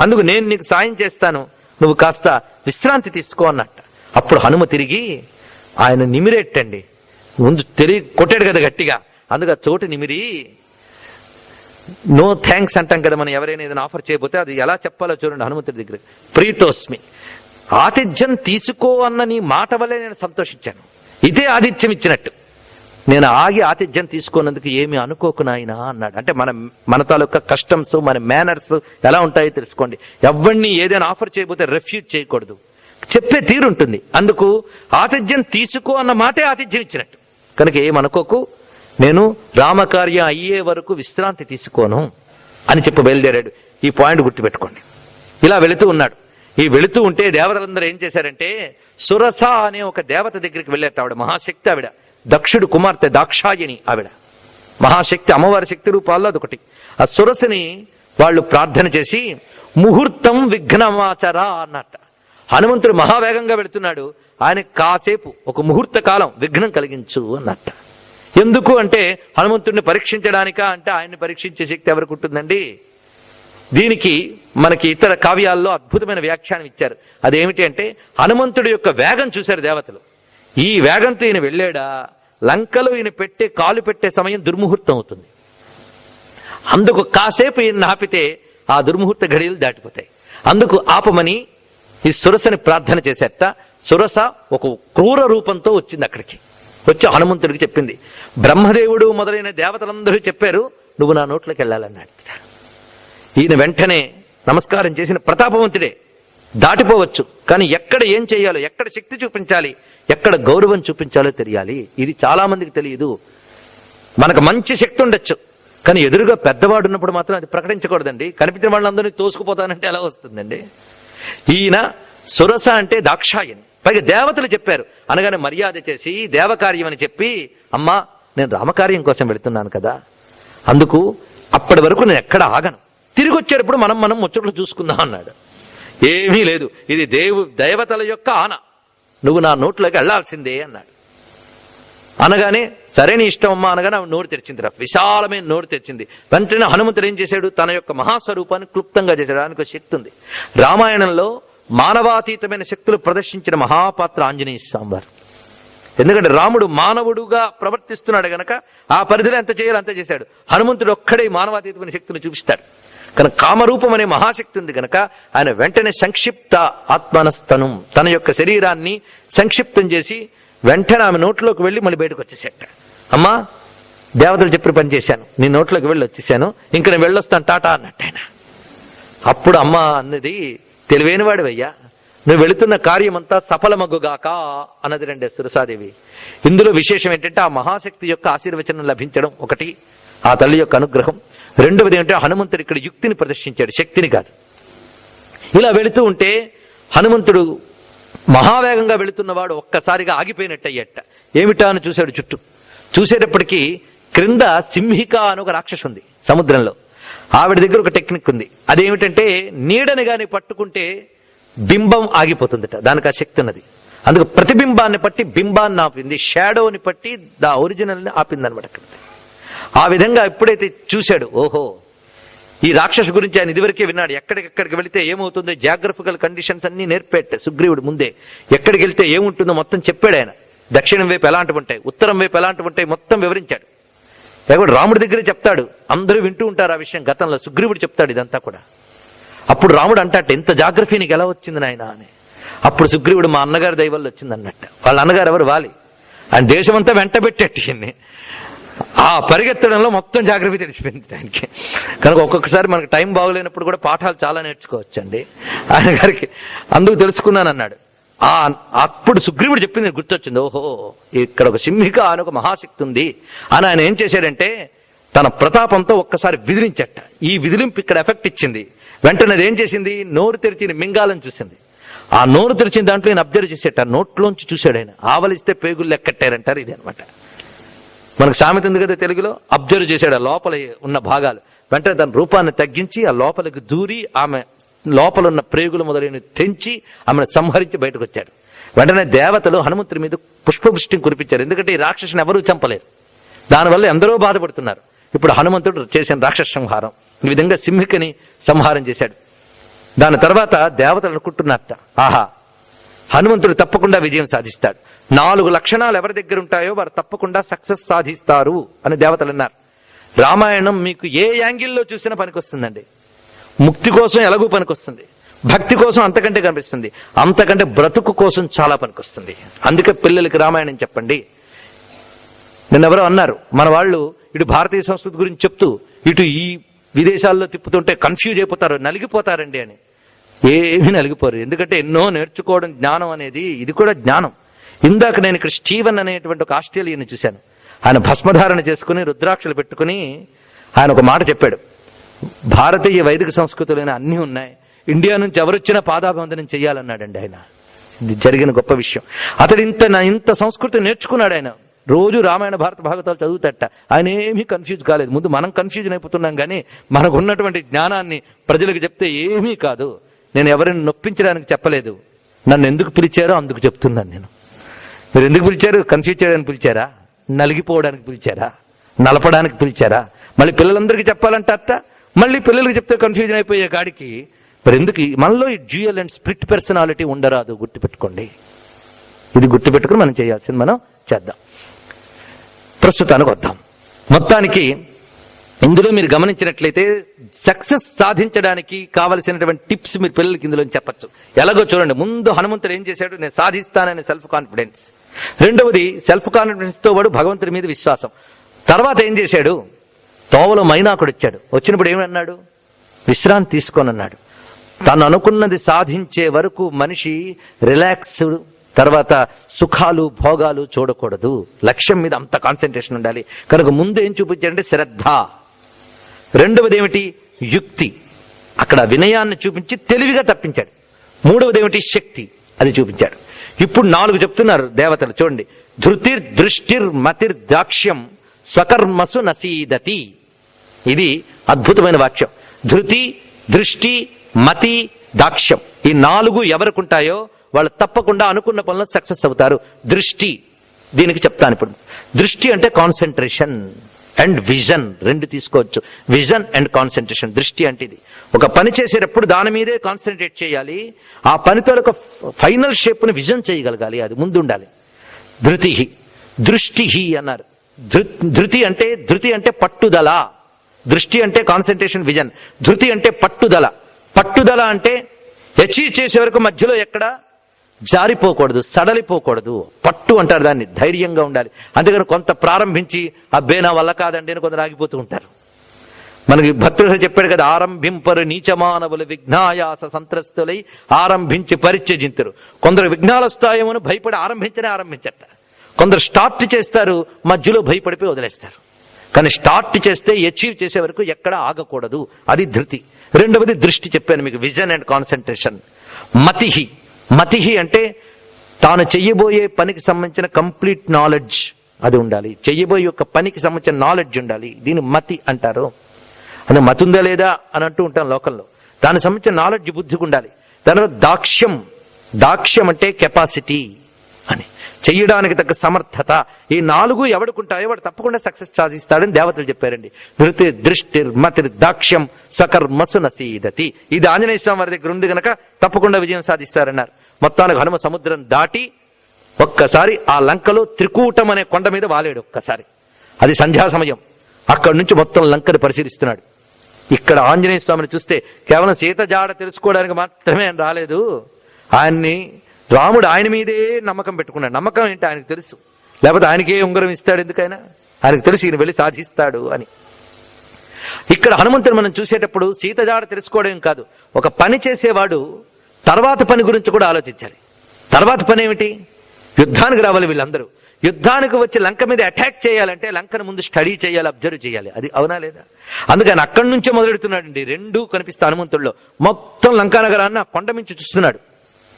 అందుకు నేను నీకు సాయం చేస్తాను, నువ్వు కాస్త విశ్రాంతి తీసుకో అన్నట్ట. అప్పుడు హనుమ తిరిగి ఆయన నిమిరేట్టండి, ముందు తిరిగి కొట్టాడు కదా గట్టిగా, అందుకు ఆ చోటు నిమిరి నో థ్యాంక్స్ అంటాం కదా మనం ఎవరైనా ఏదైనా ఆఫర్ చేయబోతే, అది ఎలా చెప్పాలో చూడండి హనుమంతుడి దగ్గర. ప్రీతోస్మి, ఆతిథ్యం తీసుకో అన్న నీ మాట వల్లే నేను సంతోషించాను, ఇదే ఆతిథ్యం ఇచ్చినట్టు. నేను ఆగి ఆతిథ్యం తీసుకున్నందుకు ఏమి అనుకోకు నాయనా అన్నాడు. అంటే మన తాలూకా కస్టమ్స్, మన మేనర్స్ ఎలా ఉంటాయో తెలుసుకోండి. ఎవరిని ఏదైనా ఆఫర్ చేయబోతే రిఫ్యూజ్ చేయకూడదు, చెప్పే తీరుంటుంది. అందుకు ఆతిథ్యం తీసుకో అన్న మాటే ఆతిథ్యం ఇచ్చినట్టు. కనుక ఏమనుకోకు, నేను రామకార్యం అయ్యే వరకు విశ్రాంతి తీసుకోను అని చెప్పి బయలుదేరాడు. ఈ పాయింట్ గుర్తుపెట్టుకోండి. ఇలా వెళుతూ ఉన్నాడు. ఈ వెళుతూ ఉంటే దేవతలందరూ ఏం చేశారంటే, సురస అనే ఒక దేవత దగ్గరికి వెళ్ళారట. ఆవిడ మహాశక్తి, ఆవిడ దక్షుడు కుమార్తె దాక్షాయణి. ఆవిడ మహాశక్తి, అమ్మవారి శక్తి రూపాల్లో అదొకటి. ఆ సురసని వాళ్ళు ప్రార్థన చేసి ముహూర్తం విఘ్నమాచర అన్నట్ట. హనుమంతుడు మహావేగంగా వెళుతున్నాడు, ఆయన కాసేపు ఒక ముహూర్త కాలం విఘ్నం కలిగించు అన్నట్ట. ఎందుకు అంటే హనుమంతుడిని పరీక్షించడానికా అంటే ఆయన్ని పరీక్షించే శక్తి ఎవరికి ఉంటుందండి? దీనికి మనకి ఇతర కావ్యాల్లో అద్భుతమైన వ్యాఖ్యానం ఇచ్చారు. అదేమిటి అంటే, హనుమంతుడి యొక్క వేగం చూశారు దేవతలు. ఈ వేగంతో ఈయన వెళ్ళాడా, లంకలో ఈయన కాలు పెట్టే సమయం దుర్ముహూర్తం అవుతుంది. అందుకు కాసేపు ఈయన ఆపితే ఆ దుర్ముహూర్త ఘడియలు దాటిపోతాయి. అందుకు ఆపమని ఈ సురసని ప్రార్థన చేసేట. సురస ఒక క్రూర రూపంతో వచ్చింది. అక్కడికి వచ్చి హనుమంతుడికి చెప్పింది. బ్రహ్మదేవుడు మొదలైన దేవతలందరూ చెప్పారు, నువ్వు నా నోట్లోకి వెళ్ళాలన్నాడు. ఈయన వెంటనే నమస్కారం చేసిన ప్రతాపవంతుడే, దాటిపోవచ్చు, కానీ ఎక్కడ ఏం చేయాలో, ఎక్కడ శక్తి చూపించాలి, ఎక్కడ గౌరవం చూపించాలో తెలియాలి. ఇది చాలా మందికి తెలియదు. మనకు మంచి శక్తి ఉండొచ్చు, కానీ ఎదురుగా పెద్దవాడు ఉన్నప్పుడు మాత్రం అది ప్రకటించకూడదండి. కనిపించిన వాళ్ళందరినీ తోసుకుపోతానంటే ఎలా వస్తుందండి? ఈయన సురస అంటే దాక్షాయని, పైగా దేవతలు చెప్పారు అనగానే మర్యాద చేసి దేవకార్యం అని చెప్పి, అమ్మా నేను రామకార్యం కోసం వెళుతున్నాను కదా, అందుకు అప్పటి వరకు నేను ఎక్కడ ఆగను, తిరిగి వచ్చేటప్పుడు మనం ముచ్చట్లు చూసుకుందాం అన్నాడు. ఏమీ లేదు, ఇది దేవతల యొక్క ఆన, నువ్వు నా నోట్లోకి వెళ్లాల్సిందే అన్నాడు. అనగానే సరే నీ ఇష్టం అమ్మా అనగానే ఆమె నోరు తెరిచింది. విశాలమైన నోరు తెరిచింది. వెంటనే హనుమంతుడు ఏం చేశాడు, తన యొక్క మహాస్వరూపాన్ని క్లుప్తంగా చేశాడు. దానికి ఒక శక్తి ఉంది. రామాయణంలో మానవాతీతమైన శక్తులు ప్రదర్శించిన మహాపాత్ర ఆంజనేయ స్వామి వారు. ఎందుకంటే రాముడు మానవుడుగా ప్రవర్తిస్తున్నాడు గనక ఆ పరిధిలో ఎంత చేయాలో అంత చేశాడు. హనుమంతుడు ఒక్కడే మానవాతీతమైన శక్తిని చూపిస్తాడు. కనుక కామరూపం అనే మహాశక్తి ఉంది గనక ఆయన వెంటనే సంక్షిప్త ఆత్మనస్తనం, తన యొక్క శరీరాన్ని సంక్షిప్తం చేసి వెంటనే ఆమె నోట్లోకి వెళ్ళి మళ్ళీ బయటకు వచ్చేసేట. అమ్మా దేవతలు చెప్పిన పని చేశాను, నీ నోట్లోకి వెళ్ళి వచ్చేసాను, ఇంక నేను వెళ్ళొస్తాను టాటా అన్నట్టు ఆయన. అప్పుడు అమ్మ అన్నది, తెలివైనవాడివయ్యా, నువ్వు వెళుతున్న కార్యమంతా సఫలమగుగాక అన్నది రండి సురసాదేవి. ఇందులో విశేషం ఏంటంటే ఆ మహాశక్తి యొక్క ఆశీర్వచనం లభించడం ఒకటి, ఆ తల్లి యొక్క అనుగ్రహం. రెండవది ఏంటంటే హనుమంతుడు ఇక్కడ యుక్తిని ప్రదర్శించాడు, శక్తిని కాదు. ఇలా వెళుతూ ఉంటే హనుమంతుడు మహావేగంగా వెళుతున్నవాడు ఒక్కసారిగా ఆగిపోయినట్టు అయ్యట. ఏమిటా అని చూశాడు చుట్టూ. చూసేటప్పటికీ క్రింద సింహిక అని ఒక రాక్షసు ఉంది సముద్రంలో. ఆవిడ దగ్గర ఒక టెక్నిక్ ఉంది. అదేమిటంటే నీడని గాని పట్టుకుంటే బింబం ఆగిపోతుందట, దానికి ఆ శక్తి ఉన్నది. అందుకు ప్రతిబింబాన్ని పట్టి బింబాన్ని ఆపింది, షాడోని పట్టి దా ఒరిజినల్ని ఆపింది అనమాట. అక్కడ ఆ విధంగా ఎప్పుడైతే చూశాడు, ఓహో ఈ రాక్షసు గురించి ఆయన ఇదివరకే విన్నాడు. ఎక్కడికెక్కడికి వెళితే ఏమవుతుందో జాగ్రఫికల్ కండిషన్స్ అన్ని నేర్పేట సుగ్రీవుడు ముందే. ఎక్కడికి వెళ్తే ఏముంటుందో మొత్తం చెప్పాడు ఆయన. దక్షిణం వైపు ఎలాంటివి ఉంటాయి, ఉత్తరం వైపు ఎలాంటివి ఉంటాయి మొత్తం వివరించాడు. లేకపోతే రాముడి దగ్గరే చెప్తాడు, అందరూ వింటూ ఉంటారు ఆ విషయం. గతంలో సుగ్రీవుడు చెప్తాడు ఇదంతా కూడా. అప్పుడు రాముడు అంటాడు, ఎంత జాగ్రఫీ నీకు ఎలా వచ్చింది నాయన అని. అప్పుడు సుగ్రీవుడు, మా అన్నగారి దైవల్లో వచ్చింది అన్నట్టు. వాళ్ళ అన్నగారు ఎవరు, వాలి. ఆయన దేశమంతా వెంట పెట్టేట్టు ఇవన్నీ. ఆ పరిగెత్తడంలో మొత్తం జాగ్రత్త తెలిసిపోయింది ఆయనకి. కనుక ఒక్కొక్కసారి మనకు టైం బాగోలేనప్పుడు కూడా పాఠాలు చాలా నేర్చుకోవచ్చండి ఆయన గారికి. అందుకు తెలుసుకున్నాను అన్నాడు. అప్పుడు సుగ్రీవుడు చెప్పింది గుర్తొచ్చింది, ఓహో ఇక్కడ ఒక సింహిక అని ఒక మహాశక్తి ఉంది అని. ఆయన ఏం చేశాడంటే తన ప్రతాపంతో ఒక్కసారి విదిలించట. ఈ విదిలింపు ఇక్కడ ఎఫెక్ట్ ఇచ్చింది. వెంటనే అది ఏం చేసింది, నోరు తెరిచి మింగాలని చూసింది. ఆ నోరు తెరిచిన దాంట్లో ఈయన అబ్జర్వ్ చేసేట, నోట్లోంచి చూశాడు ఆయన. ఆవలిస్తే పేగులు లెక్కట్టారంటారు, ఇది అనమాట. మనకు సామెత ఉంది కదా తెలుగులో, అబ్జర్వ్ చేశాడు లోపల ఉన్న భాగాలు. వెంటనే దాని రూపాన్ని తగ్గించి ఆ లోపలికి దూరి ఆమె లోపల ఉన్న ప్రేగులు మొదలైన తెంచి ఆమెను సంహరించి బయటకు వచ్చాడు. వెంటనే దేవతలు హనుమంతుడి మీద పుష్పవృష్టిని కురిపించారు. ఎందుకంటే ఈ రాక్షసుని ఎవరూ చంపలేరు, దానివల్ల ఎందరో బాధపడుతున్నారు. ఇప్పుడు హనుమంతుడు చేసిన రాక్షస సంహారం, ఈ విధంగా సింహికని సంహారం చేశాడు. దాని తర్వాత దేవతలు అనుకుంటున్నారట, ఆహా, హనుమంతుడు తప్పకుండా విజయం సాధిస్తాడు. 4 లక్షణాలు ఎవరి దగ్గర ఉంటాయో వారు తప్పకుండా సక్సెస్ సాధిస్తారు అని దేవతలు అన్నారు. రామాయణం మీకు ఏ యాంగిల్లో చూసినా పనికొస్తుందండి. ముక్తి కోసం ఎలాగూ పనికొస్తుంది, భక్తి కోసం అంతకంటే కనిపిస్తుంది, అంతకంటే బ్రతుకు కోసం చాలా పనికొస్తుంది. అందుకే పిల్లలకి రామాయణం చెప్పండి. నిన్నెవరో అన్నారు, మన వాళ్ళు ఇటు భారతీయ సంస్కృతి గురించి చెప్తూ ఇటు ఈ విదేశాల్లో తిప్పుతుంటే కన్ఫ్యూజ్ అయిపోతారు, నలిగిపోతారండి అని. ఏమీ నలిగిపోరు, ఎందుకంటే ఎన్నో నేర్చుకోవడం జ్ఞానం అనేది, ఇది కూడా జ్ఞానం. ఇందాక నేను ఇక్కడ స్టీవెన్ అనేటువంటి ఒక ఆస్ట్రేలియన్ చూశాను. ఆయన భస్మధారణ చేసుకుని రుద్రాక్షలు పెట్టుకుని ఆయన ఒక మాట చెప్పాడు, భారతీయ వైదిక సంస్కృతులైన అన్నీ ఉన్నాయి, ఇండియా నుంచి ఎవరొచ్చినా పాదాభివందనం చెయ్యాలన్నాడండి ఆయన. ఇది జరిగిన గొప్ప విషయం. అతడు ఇంత సంస్కృతి నేర్చుకున్నాడు. ఆయన రోజు రామాయణ భారత భాగవతాలు చదువుతట. ఆయన ఏమీ కన్ఫ్యూజ్ కాలేదు. ముందు మనం కన్ఫ్యూజన్ అయిపోతున్నాం, కానీ మనకు ఉన్నటువంటి జ్ఞానాన్ని ప్రజలకు చెప్తే ఏమీ కాదు. నేను ఎవరిని నొప్పించడానికి చెప్పలేదు, నన్ను ఎందుకు పిలిచారో అందుకు చెప్తున్నాను నేను. మీరు ఎందుకు పిలిచారు? కన్ఫ్యూజ్ చేయడానికి పిలిచారా? నలిగిపోవడానికి పిలిచారా? నలపడానికి పిలిచారా? మళ్ళీ పిల్లలందరికీ చెప్పాలంటారట. మళ్ళీ పిల్లలకి చెప్తే కన్ఫ్యూజన్ అయిపోయే కాడికి మరి ఎందుకు? మనలో ఈ డ్యూయల్ అండ్ స్ప్లిట్ పర్సనాలిటీ ఉండరాదు, గుర్తుపెట్టుకోండి. ఇది గుర్తుపెట్టుకుని మనం చేయాల్సింది మనం చేద్దాం. ప్రస్తుతానికి వద్దాం. మొత్తానికి ఇందులో మీరు గమనించినట్లయితే సక్సెస్ సాధించడానికి కావలసినటువంటి టిప్స్ మీరు పిల్లలకి ఇందులో చెప్పచ్చు. ఎలాగో చూడండి. ముందు హనుమంతుడు ఏం చేశాడు? నేను సాధిస్తానని సెల్ఫ్ కాన్ఫిడెన్స్. రెండవది సెల్ఫ్ కాన్ఫిడెన్స్ తో వాడు భగవంతుడి మీద విశ్వాసం. తర్వాత ఏం చేశాడు? తోవలో మైనాకుడు వచ్చాడు. వచ్చినప్పుడు ఏమన్నాడు? విశ్రాంతి తీసుకోనన్నాడు. తను అనుకున్నది సాధించే వరకు మనిషి రిలాక్స్డ్, తర్వాత సుఖాలు భోగాలు చూడకూడదు, లక్ష్యం మీద అంత కాన్సన్ట్రేషన్ ఉండాలి. కనుక ముందు ఏం చూపించాడంటే శ్రద్ధ. రెండవది ఏమిటి? యుక్తి. అక్కడ వినయాన్ని చూపించి తెలివిగా తప్పించాడు. మూడవది ఏమిటి? శక్తి, అది చూపించాడు. ఇప్పుడు 4 చెప్తున్నారు దేవతలు. చూడండి. ధృతిర్ దృష్టిర్ మతిర్ దాక్ష్యం స్వకర్మసు నసీదతి. ఇది అద్భుతమైన వాక్యం. ధృతి, దృష్టి, మతి, దాక్ష్యం, ఈ 4 ఎవరికి ఉంటాయో వాళ్ళు తప్పకుండా అనుకున్న పనుల్లో సక్సెస్ అవుతారు. దృష్టి, దీనికి చెప్తాను ఇప్పుడు. దృష్టి అంటే కాన్సన్ట్రేషన్ అండ్ విజన్, 2 తీసుకోవచ్చు. Vision and concentration. దృష్టి అంటే ఇది. ఒక పని చేసేటప్పుడు దాని మీదే కాన్సన్ట్రేట్ చేయాలి. ఆ పనితో ఒక ఫైనల్ షేప్ ని విజన్ చేయగలగాలి, అది ముందు ఉండాలి. ధృతి, దృష్టి అన్నారు. ధృతి అంటే పట్టుదల. దృష్టి అంటే కాన్సన్ట్రేషన్, విజన్. ధృతి అంటే పట్టుదల. పట్టుదల అంటే అచీవ్ చేసే వరకు మధ్యలో ఎక్కడ జారిపోకూడదు, సడలిపోకూడదు. పట్టు అంటారు దాన్ని. ధైర్యంగా ఉండాలి. అందుకని కొంత ప్రారంభించి అబ్బే నా వల్ల కాదండి అని కొందరు ఆగిపోతూ ఉంటారు. మనకి భక్తుడు చెప్పాడు కదా, ఆరంభింపరు నీచమానవులు విఘ్నాయాస సంత్రస్తులై ఆరంభించి పరిత్యజింతురు. కొందరు విఘ్నాల స్థాయమును భయపడి ఆరంభించట. కొందరు స్టార్ట్ చేస్తారు, మధ్యలో భయపడిపోయి వదిలేస్తారు. కానీ స్టార్ట్ చేస్తే అచీవ్ చేసే వరకు ఎక్కడ ఆగకూడదు, అది ధృతి. రెండవది దృష్టి చెప్పాను మీకు, విజన్ అండ్ కాన్సన్ట్రేషన్. మతి అంటే తాను చెయ్యబోయే పనికి సంబంధించిన కంప్లీట్ నాలెడ్జ్ అది ఉండాలి. చెయ్యబోయే ఒక పనికి సంబంధించిన నాలెడ్జ్ ఉండాలి. దీన్ని మతి అంటారు. అది మతి ఉందా లేదా అని అంటూ ఉంటాం లోకంలో. దానికి సంబంధించిన నాలెడ్జ్ బుద్ధికి ఉండాలి. తర్వాత దాక్ష్యం అంటే కెపాసిటీ అని, చెయ్యడానికి తగ్గ సమర్థత. ఈ 4 ఎవడుకుంటాయో వాడు తప్పకుండా సక్సెస్ సాధిస్తాడని దేవతలు చెప్పారండి. ధృతి దృష్టి మతి దాక్ష్యం స్వకర్మసు నసీదతి. ఇది ఆంజనేయ స్వామి వారి దగ్గర ఉంది గనక తప్పకుండా విజయం సాధిస్తారన్నారు. మొత్తానికి హనుమ సముద్రం దాటి ఒక్కసారి ఆ లంకలో త్రికూటం అనే కొండ మీద వాలేడు. ఒక్కసారి అది సంధ్యా సమయం. అక్కడి నుంచి మొత్తం లంకను పరిశీలిస్తున్నాడు. ఇక్కడ ఆంజనేయ స్వామిని చూస్తే కేవలం సీత జాడ తెలుసుకోవడానికి మాత్రమే ఆయన రాలేదు. రాముడు ఆయన మీదే నమ్మకం పెట్టుకున్నాడు. నమ్మకం ఏంటి? ఆయనకు తెలుసు, లేకపోతే ఆయనకే ఉంగరం ఇస్తాడు ఎందుకైనా? ఆయనకు తెలుసు ఈయన వెళ్ళి సాధిస్తాడు అని. ఇక్కడ హనుమంతుడు మనం చూసేటప్పుడు సీత జాడ తెలుసుకోవడం కాదు, ఒక పని చేసేవాడు తర్వాత పని గురించి కూడా ఆలోచించాలి. తర్వాత పని ఏమిటి? యుద్ధానికి రావాలి వీళ్ళందరూ. యుద్ధానికి వచ్చి లంక మీద అటాక్ చేయాలంటే లంకను ముందు స్టడీ చేయాలి, అబ్జర్వ్ చేయాలి. అది అవునా లేదా? అందుకని అక్కడి నుంచే మొదలెడుతున్నాడండి. రెండూ కనిపిస్తా హనుమంతుల్లో. మొత్తం లంకా నగరాన్ని ఆ కొండ మించి చూస్తున్నాడు.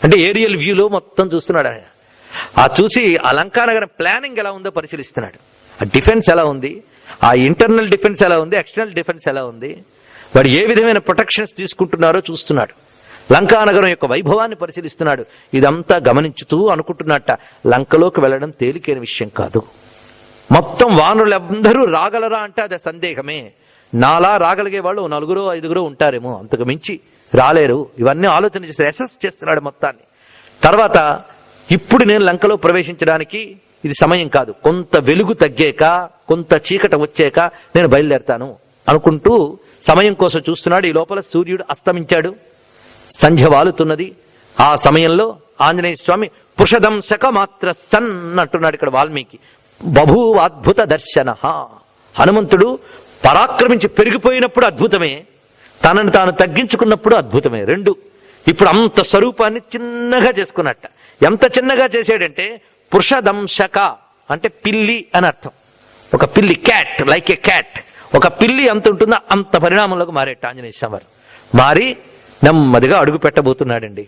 అంటే ఏరియల్ వ్యూలో మొత్తం చూస్తున్నాడు ఆయన. ఆ చూసి ఆ లంకా నగరం ప్లానింగ్ ఎలా ఉందో పరిశీలిస్తున్నాడు. ఆ డిఫెన్స్ ఎలా ఉంది, ఆ ఇంటర్నల్ డిఫెన్స్ ఎలా ఉంది, ఎక్స్టర్నల్ డిఫెన్స్ ఎలా ఉంది, వాడు ఏ విధమైన ప్రొటెక్షన్స్ తీసుకుంటున్నారో చూస్తున్నాడు. లంకానగరం యొక్క వైభవాన్ని పరిశీలిస్తున్నాడు. ఇదంతా గమనించుతూ అనుకుంటున్నట్ట, లంకలోకి వెళ్ళడం తేలికైన విషయం కాదు. మొత్తం వానరులందరూ రాగలరా అంటే అది సందేహమే. నాలా రాగలిగే వాళ్ళు 4-5 ఉంటారేమో, అంతకు మించి రాలేరు. ఇవన్నీ ఆలోచన చేసి అసెస్ చేస్తున్నాడు మొత్తాన్ని. తర్వాత ఇప్పుడు నేను లంకలో ప్రవేశించడానికి ఇది సమయం కాదు, కొంత వెలుగు తగ్గాక, కొంత చీకట వచ్చాక నేను బయలుదేరతాను అనుకుంటూ సమయం కోసం చూస్తున్నాడు. ఈ లోపల సూర్యుడు అస్తమించాడు, సంధ్య వాలుతున్నది. ఆ సమయంలో ఆంజనేయ స్వామి పుషదంశక మాత్ర సన్ అంటున్నాడు ఇక్కడ వాల్మీకి. బభూవ అద్భుత దర్శన. హనుమంతుడు పరాక్రమించి పెరిగిపోయినప్పుడు అద్భుతమే, తనను తాను తగ్గించుకున్నప్పుడు అద్భుతమే. రెండు. ఇప్పుడు అంత స్వరూపాన్ని చిన్నగా చేసుకున్నట్ట. ఎంత చిన్నగా చేసాడంటే పుషదంశక అంటే పిల్లి అని అర్థం. ఒక పిల్లి, క్యాట్, లైక్ ఏ క్యాట్. ఒక పిల్లి ఎంత ఉంటుందో అంత పరిణామంలోకి మారేట ఆంజనేయ స్వామి. మారి నెమ్మదిగా అడుగు పెట్టబోతున్నాడండి.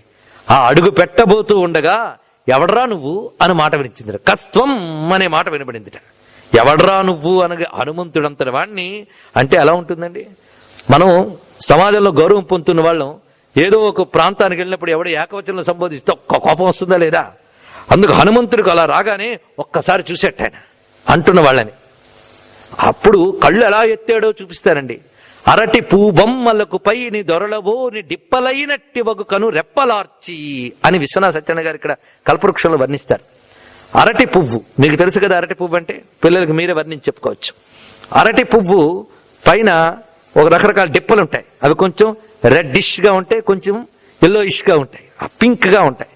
ఆ అడుగు పెట్టబోతూ ఉండగా ఎవడరా నువ్వు అని మాట వినిచింది. కస్త్వం అనే మాట వినబడిందిట. ఎవడరా నువ్వు అనగా హనుమంతుడంతటి వాడిని అంటే ఎలా ఉంటుందండి? మనం సమాజంలో గౌరవం పొందుతున్న వాళ్ళం ఏదో ఒక ప్రాంతానికి వెళ్ళినప్పుడు ఎవడో ఏకవచనంలో సంబోధిస్తే ఒక్క కోపం వస్తుందా లేదా? అందుకు హనుమంతుడికి అలా రాగానే ఒక్కసారి చూసేట్టాయన అంటున్న వాళ్ళని. అప్పుడు కళ్ళు ఎలా ఎత్తాడో చూపిస్తారండి. అరటి పూబొమ్మలకు పై నీ దొరలవో నీ డిప్పలైనట్టి వగుకను రెప్పలార్చి అని విశ్వనాథ సత్యనారాయణ గారు ఇక్కడ కల్పవృక్షంలో వర్ణిస్తారు. అరటి పువ్వు మీకు తెలుసు కదా, అరటి పువ్వు అంటే పిల్లలకి మీరే వర్ణించి చెప్పుకోవచ్చు. అరటి పువ్వు పైన ఒక రకరకాల డిప్పలు ఉంటాయి. అవి కొంచెం రెడ్డిష్ గా ఉంటాయి, కొంచెం ఎల్లోయిష్ గా ఉంటాయి, పింక్ గా ఉంటాయి.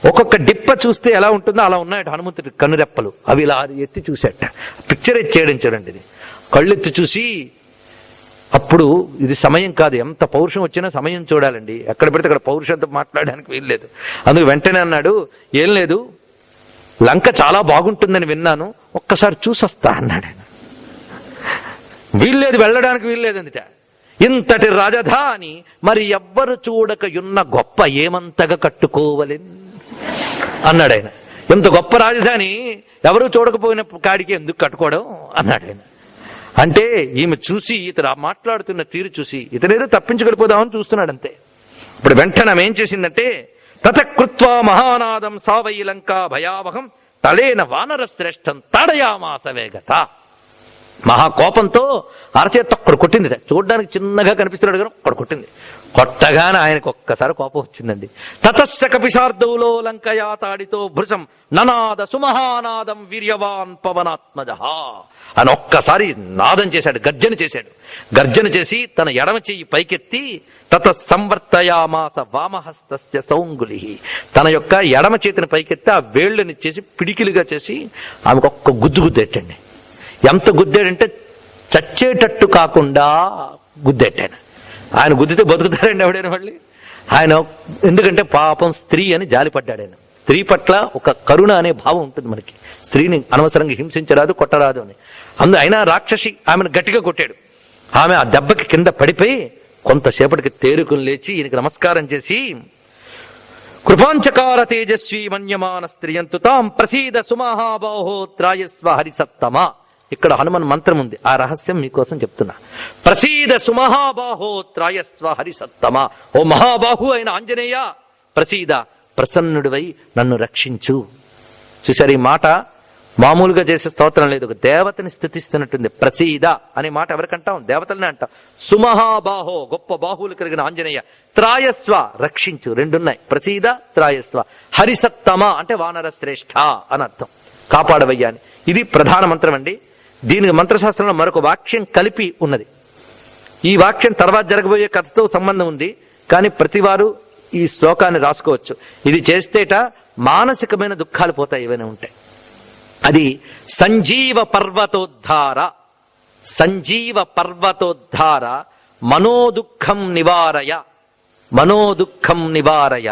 ఒక్కొక్క డిప్ప చూస్తే ఎలా ఉంటుందో అలా ఉన్నాయట హనుమంతుడి కనురెప్పలు. అవి ఇలా ఎత్తి చూసేట. పిక్చర్ చేయడం చూడండి. ఇది కళ్ళెత్తి చూసి, అప్పుడు ఇది సమయం కాదు, ఎంత పౌరుషం వచ్చినా సమయం చూడాలండి. ఎక్కడ పెడితే అక్కడ పౌరుషంతో మాట్లాడడానికి వీల్లేదు. అందుకు వెంటనే అన్నాడు, ఏం లేదు, లంక చాలా బాగుంటుందని విన్నాను, ఒక్కసారి చూసొస్తా అన్నాడు. వీల్లేదు, వెళ్ళడానికి వీల్లేదు అందుట. ఇంతటి రాజధాని మరి ఎవ్వరు చూడక యున్న గొప్ప ఏమంతగా కట్టుకోవలేన్ అన్నాడు ఆయన. ఎంత గొప్ప రాజధాని ఎవరు చూడకపోయిన కాడికి ఎందుకు కట్టుకోవడం అన్నాడు ఆయన. అంటే ఈమె చూసి, ఇతను మాట్లాడుతున్న తీరు చూసి ఇతనేదో తప్పించుకెళ్ళిపోదామని చూస్తున్నాడు అంతే. ఇప్పుడు వెంటనే ఆమె ఏం చేసిందంటే, తతకృత్వా మహానాదం సావై లంకా భయావహం తలేన వానర శ్రేష్టం తాడయామాస వేగత. మహాకోపంతో అరచేత ఒక్కడు కొట్టింది. చూడడానికి చిన్నగా కనిపిస్తున్నాడు కానీ ఒక్కడు కొట్టింది. కొట్టగానే ఆయనకు ఒక్కసారి కోపం వచ్చిందండి. తతస్స కపిశార్దౌలో లంకయా తాడితో భృశం ననాద సుమహానాదం వీర్యవాన్ పవనాత్మజ అని ఒక్కసారి నాదం చేశాడు, గర్జన చేశాడు. గర్జన చేసి తన ఎడమ చెయ్యి పైకెత్తి తత సంవర్తయామాస వామహస్తస్య సౌంగులి, తన యొక్క ఎడమ చేతిని పైకెత్తి ఆ వేళ్ళని చేసి పిడికిలుగా చేసి ఆమెకు ఒక్క గుద్దు గుద్దేటండి. ఎంత గుద్దాడంటే చచ్చేటట్టు కాకుండా గుద్దేటాను. ఆయన గుద్దితే బతుకుతారండి ఎవడైనా మళ్ళీ ఆయన. ఎందుకంటే పాపం స్త్రీ అని జాలిపడ్డాడు ఆయన. స్త్రీ పట్ల ఒక కరుణ అనే భావం ఉంటుంది మనకి. స్త్రీని అనవసరంగా హింసించరాదు, కొట్టరాదు అని. అయినా రాక్షసి ఆమెను గట్టిగా కొట్టాడు. ఆమె ఆ దెబ్బకి కింద పడిపోయి కొంతసేపటికి తేరుకుని లేచి ఈయనకి నమస్కారం చేసి, కృపాంచకార తేజస్వి మన్యమాన స్త్రియంతు తాం ప్రసీద సుమహాబాహో త్రాయస్వ హరిసత్తమ. ఇక్కడ హనుమన్ మంత్రం ఉంది, ఆ రహస్యం మీకోసం చెప్తున్నా. ప్రసీద సుమహాబాహో త్రాయస్వ హరిసత్తమ. ఓ మహాబాహు అయిన ఆంజనేయ, ప్రసీద, ప్రసన్నుడివై నన్ను రక్షించు. చూశారు, ఈ మాట మామూలుగా చేసే స్తోత్రం లేదు, ఒక దేవతని స్థుతిస్తున్నట్టుంది. ప్రసీద అనే మాట ఎవరికంటాం? దేవతలనే అంటాం. సుమహాబాహో, గొప్ప బాహువులు కలిగిన ఆంజనేయ, త్రాయస్వ, రక్షించు. రెండున్నాయి, ప్రసీద, త్రాయస్వ. హరిసత్తమ అంటే వానర శ్రేష్ఠ అని అర్థం, కాపాడవయ్యా అని. ఇది ప్రధాన మంత్రం అండి. దీనికి మంత్రశాస్త్రంలో మరొక వాక్యం కలిపి ఉన్నది. ఈ వాక్యం తర్వాత జరగబోయే కథతో సంబంధం ఉంది, కానీ ప్రతివారు ఈ శ్లోకాన్ని రాసుకోవచ్చు. ఇది చేస్తేట మానసికమైన దుఃఖాలు పోతాయి, ఏవైనా ఉంటాయి. అది సంజీవ పర్వతోద్ధార, సంజీవ పర్వతోద్ధార మనోదుఃఖం నివారయ, మనోదుఃఖం నివారయ